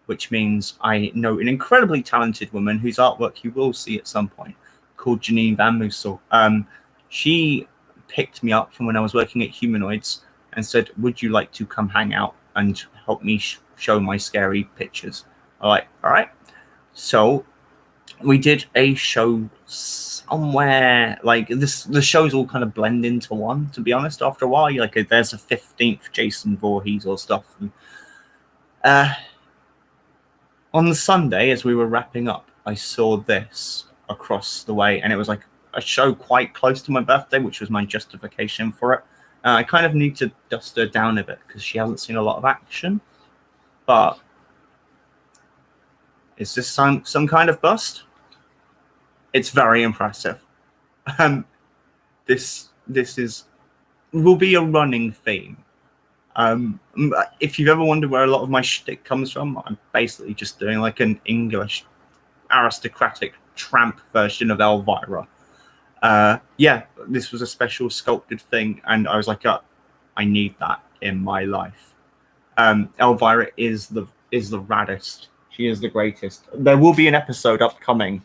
which means I know an incredibly talented woman whose artwork you will see at some point, called Janine Van Moosel. She picked me up from when I was working at Humanoids and said, would you like to come hang out and help me show my scary pictures? I'm like, all right. So we did a show somewhere, like this, the shows all kind of blend into one, to be honest, after a while. Like there's a 15th Jason Voorhees or stuff. And, on the Sunday, as we were wrapping up, I saw this across the way, and it was like a show quite close to my birthday, which was my justification for it. I kind of need to dust her down a bit because she hasn't seen a lot of action. But is this some kind of bust? It's very impressive. This will be a running theme. If you've ever wondered where a lot of my shtick comes from, I'm basically just doing like an English aristocratic tramp version of Elvira. Yeah, this was a special sculpted thing, and I was like, I need that in my life. Elvira is the raddest. She is the greatest. There will be an episode upcoming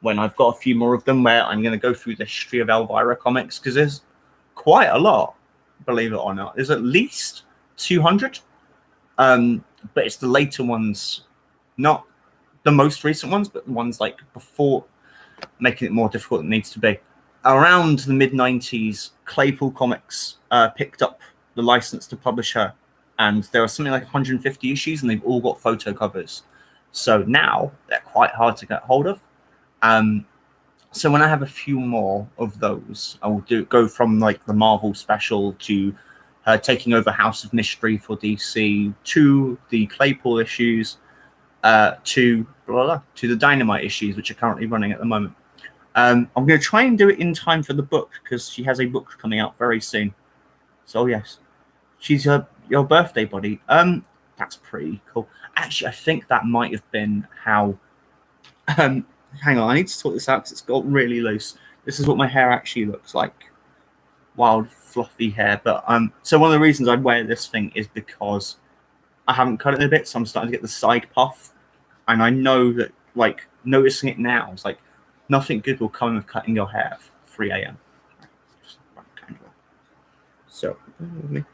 when I've got a few more of them where I'm going to go through the history of Elvira comics, because there's quite a lot, believe it or not. There's at least 200, but it's the later ones, not the most recent ones, but the ones like before, making it more difficult than it needs to be. Around the mid-90s, Claypool Comics picked up the license to publish her, and there are something like 150 issues, and they've all got photo covers. So now they're quite hard to get hold of. So when I have a few more of those, I will go from like the Marvel special to taking over House of Mystery for DC, to the Claypool issues, to the Dynamite issues, which are currently running at the moment. I'm going to try and do it in time for the book, because she has a book coming out very soon. So yes, she's your birthday buddy. That's pretty cool. Actually, I think that might have been how. Hang on, I need to sort this out because it's got really loose. This is what my hair actually looks like. Wild, fluffy hair. But so one of the reasons I wear this thing is because I haven't cut it a bit, so I'm starting to get the side puff. And I know that, like, noticing it now, it's like, nothing good will come of cutting your hair at 3 a.m. So, with me.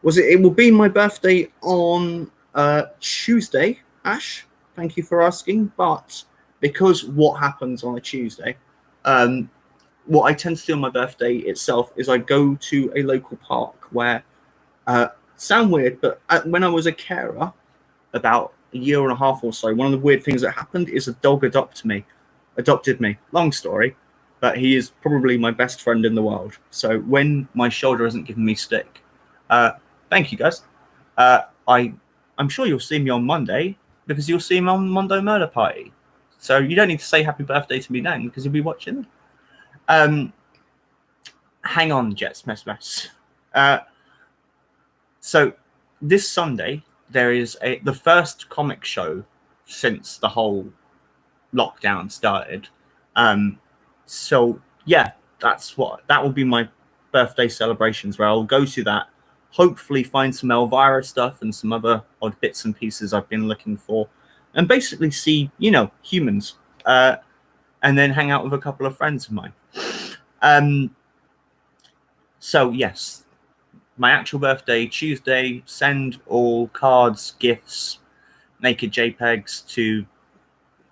It will be my birthday on Tuesday, Ash. Thank you for asking. But because what happens on a Tuesday, what I tend to do on my birthday itself is I go to a local park where, sound weird, but when I was a carer, about a year and a half or so, one of the weird things that happened is a dog adopted me. Long story, but he is probably my best friend in the world. So when my shoulder isn't giving me stick, thank you guys. I'm sure you'll see me on Monday, because you'll see me on Mondo Murder Party. So you don't need to say happy birthday to me then, because you'll be watching. Hang on, Jets mess. So this Sunday there is the first comic show since the whole lockdown started. So yeah, that will be my birthday celebrations, where I'll go to that, hopefully find some Elvira stuff and some other odd bits and pieces I've been looking for, and basically see, humans, and then hang out with a couple of friends of mine. So yes, my actual birthday, Tuesday. Send all cards, gifts, naked JPEGs to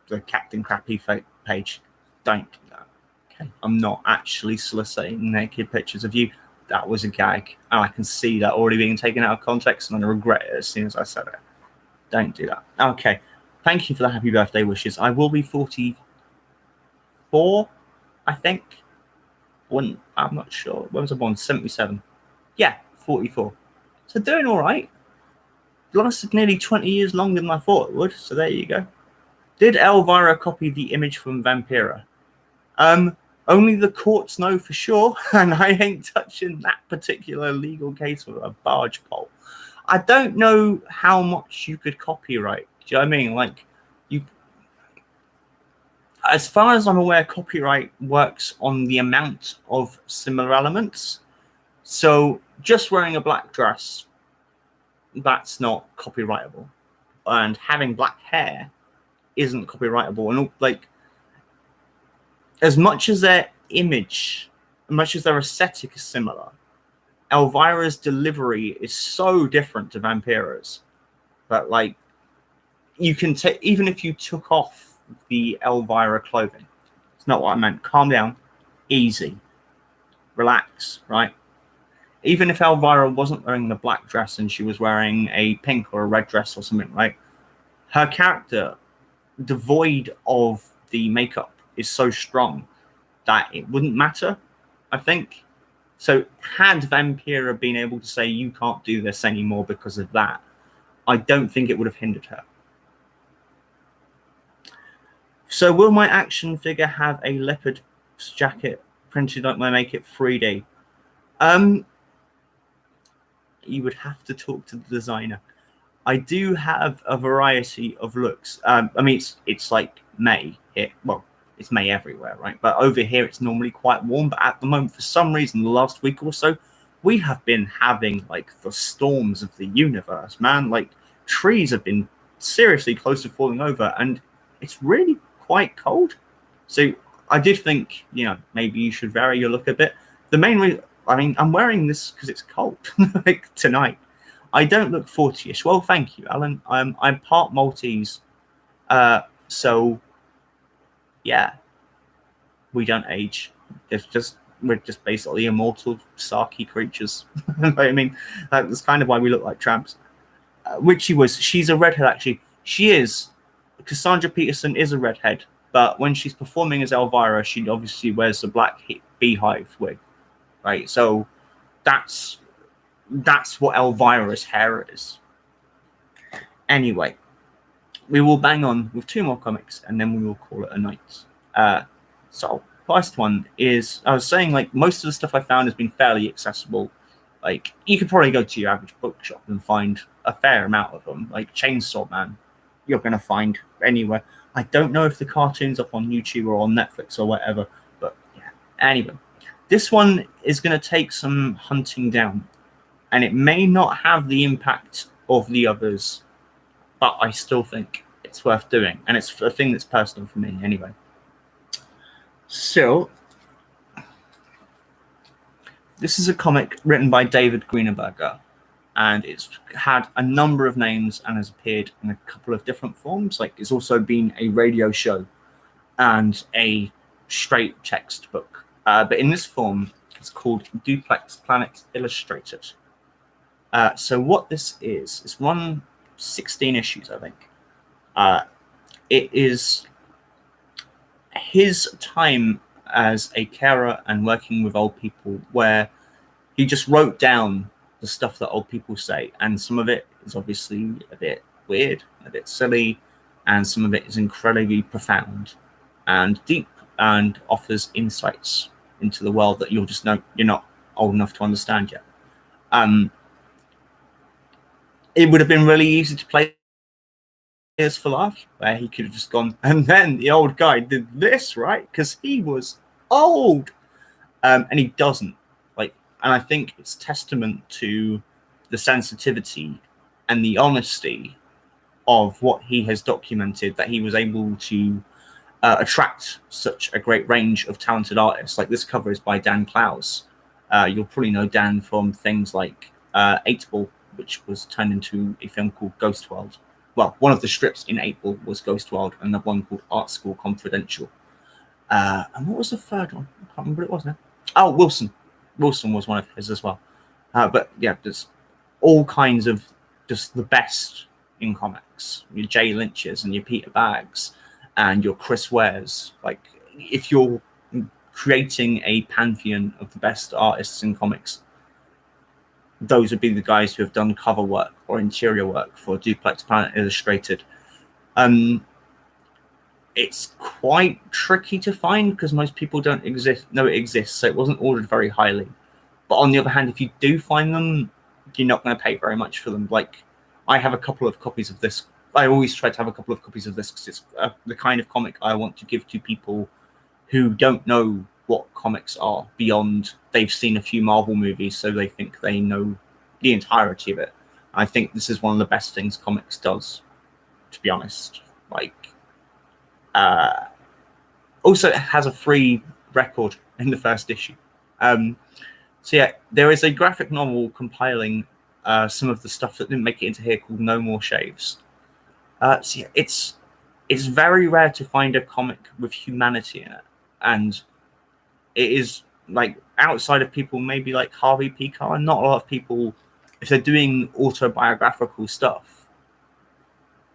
the Captain Crappy page. Don't do that. Okay, I'm not actually soliciting naked pictures of you. That was a gag, and I can see that already being taken out of context, and I'm going to regret it as soon as I said it. Don't do that. Okay, thank you for the happy birthday wishes. I will be 44, I think. I'm not sure. When was I born? 77. Yeah, 44. So doing all right. Lasted nearly 20 years longer than I thought it would. So there you go. Did Elvira copy the image from Vampira? Only the courts know for sure, and I ain't touching that particular legal case with a barge pole. I don't know how much you could copyright. Do you know what I mean? Like, you, as far as I'm aware, copyright works on the amount of similar elements. So just wearing a black dress, that's not copyrightable, and having black hair isn't copyrightable. And like, as much as their image, as much as their aesthetic is similar, Elvira's delivery is so different to Vampira's. But like, you can take, even if you took off the Elvira clothing, it's not what I meant. Calm down, easy, relax, right? Even if Elvira wasn't wearing the black dress and she was wearing a pink or a red dress or something, right? Her character, devoid of the makeup, is so strong that it wouldn't matter, I think. So had Vampira been able to say, you can't do this anymore because of that, I don't think it would have hindered her. So will my action figure have a leopard jacket printed on my make it 3D? You would have to talk to the designer. I do have a variety of looks. I mean, it's like May here. Well, it's May everywhere, right? But over here, it's normally quite warm. But at the moment, for some reason, the last week or so, we have been having like the storms of the universe, man. Like, trees have been seriously close to falling over, and it's really quite cold. So I did think, maybe you should vary your look a bit. The main reason, I mean, I'm wearing this because it's cold, like tonight. I don't look 40-ish. Well, thank you, Alan. I'm part Maltese, so yeah, we don't age. We're just basically immortal, sarky creatures. I mean, that's kind of why we look like tramps. She's a redhead actually. She is. Cassandra Peterson is a redhead, but when she's performing as Elvira, she obviously wears a black beehive wig, right? So that's what Elvira's hair is. Anyway, we will bang on with 2 more comics, and then we will call it a night. So first one is, I was saying, like, most of the stuff I found has been fairly accessible. Like, you could probably go to your average bookshop and find a fair amount of them. Like Chainsaw Man, you're going to find anywhere. I don't know if the cartoon's up on YouTube or on Netflix or whatever, but yeah. Anyway, this one is going to take some hunting down, and it may not have the impact of the others, but I still think it's worth doing, and it's a thing that's personal for me anyway. So, this is a comic written by David Greenberger, and it's had a number of names and has appeared in a couple of different forms. Like, it's also been a radio show and a straight text book. But in this form, it's called Duplex Planet Illustrated. So what this is, it's run 16 issues, I think. It is his time as a carer and working with old people, where he just wrote down the stuff that old people say, and some of it is obviously a bit weird, a bit silly, and some of it is incredibly profound and deep and offers insights into the world that you're not old enough to understand yet. It would have been really easy to play Years for Life, where he could have just gone, and then the old guy did this, right? Because he was old, and he doesn't. And I think it's testament to the sensitivity and the honesty of what he has documented, that he was able to attract such a great range of talented artists. Like, this cover is by Dan Clowes. You'll probably know Dan from things like 8 Ball, which was turned into a film called Ghost World. Well, one of the strips in 8 Ball was Ghost World, and the one called Art School Confidential. And what was the third one? I can't remember what it was now. Oh, Wilson. Wilson was one of his as well. But yeah, there's all kinds of just the best in comics. Your Jay Lynch's and your Peter Baggs and your Chris Wares. Like, if you're creating a pantheon of the best artists in comics, those would be the guys who have done cover work or interior work for Duplex Planet Illustrated. It's quite tricky to find because most people don't know it exists, so it wasn't ordered very highly. But on the other hand, if you do find them, you're not going to pay very much for them. Like, I have a couple of copies of this. I always try to have a couple of copies of this because it's the kind of comic I want to give to people who don't know what comics are beyond they've seen a few Marvel movies, so they think they know the entirety of it. I think this is one of the best things comics does, to be honest. Like, also, it has a free record in the first issue. So yeah, there is a graphic novel compiling some of the stuff that didn't make it into here called No More Shaves. So yeah, it's very rare to find a comic with humanity in it, and it is, like, outside of people maybe like Harvey Pekar, not a lot of people, if they're doing autobiographical stuff,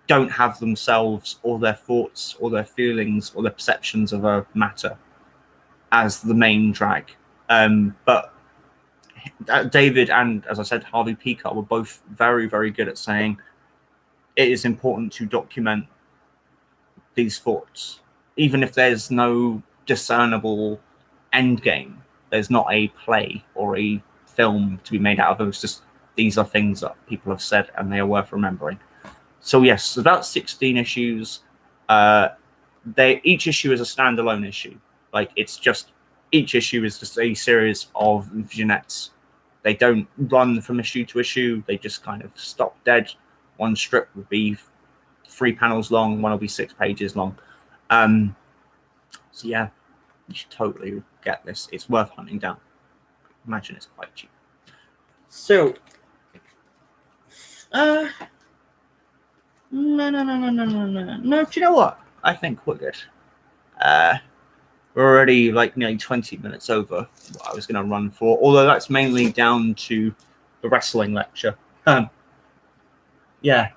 don't have themselves or their thoughts or their feelings or their perceptions of a matter as the main drag. But David and, as I said, Harvey Pekar were both very, very good at saying it is important to document these thoughts, even if there's no discernible end game. There's not a play or a film to be made out of them. It's just, these are things that people have said and they are worth remembering. So yes, about 16 issues. Each issue is a standalone issue. Like, it's just, each issue is just a series of vignettes. They don't run from issue to issue. They just kind of stop dead. One strip would be 3 panels long. One will be 6 pages long. So yeah, you should totally get this. It's worth hunting down. Imagine it's quite cheap. So, no. Do you know what? I think we're good. We're already like nearly 20 minutes over what I was going to run for, although that's mainly down to the wrestling lecture. Yeah.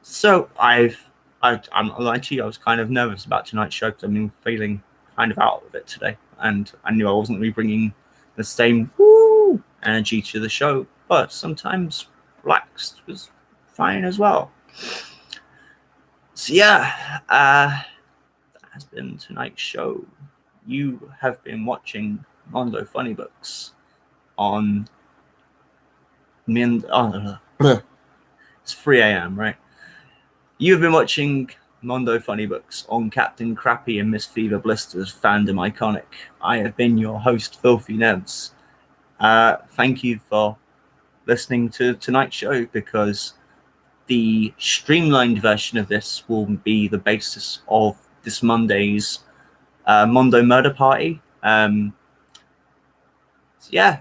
So I'm not lying to you, I was kind of nervous about tonight's show because I've been feeling kind of out of it today, and I knew I wasn't really bringing the same woo energy to the show, but sometimes relaxed was fine as well. So yeah, that has been tonight's show. You have been watching Mondo FunnyBooks on it's 3 a.m., right? You've been watching Mondo FunnyBooks on Captain Crappy and Miss Fever Blister's Fandom Iconic. I have been your host, Filthy Nevs. Thank you for listening to tonight's show, because the streamlined version of this will be the basis of this Monday's Mondo Murder Party. So yeah,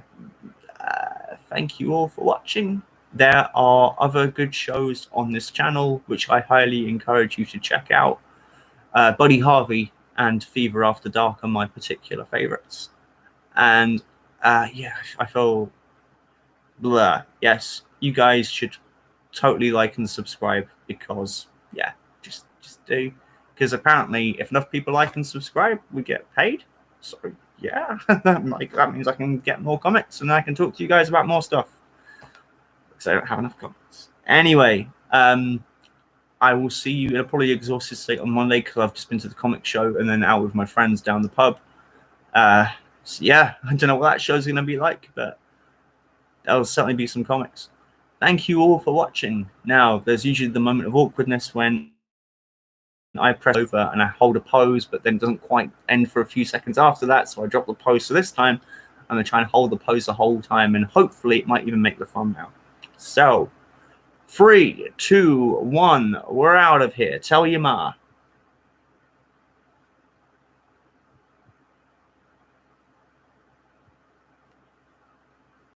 thank you all for watching. There are other good shows on this channel which I highly encourage you to check out. Buddy Harvey and Fever After Dark are my particular favorites. And yeah, I feel yes, you guys should totally like and subscribe, because yeah, just do, because apparently if enough people like and subscribe, we get paid. So yeah, like, that means I can get more comics and I can talk to you guys about more stuff, because I don't have enough comics. Anyway, I will see you in a probably exhausted state on Monday, because I've just been to the comic show and then out with my friends down the pub. So yeah, I don't know what that show's going to be like, but there'll certainly be some comics. Thank you all for watching. Now, there's usually the moment of awkwardness when I press over and I hold a pose, but then it doesn't quite end for a few seconds after that, so I drop the pose. So this time, I'm going to try and hold the pose the whole time, and hopefully it might even make the thumbnail. So, 3, 2, 1, we're out of here. Tell your ma.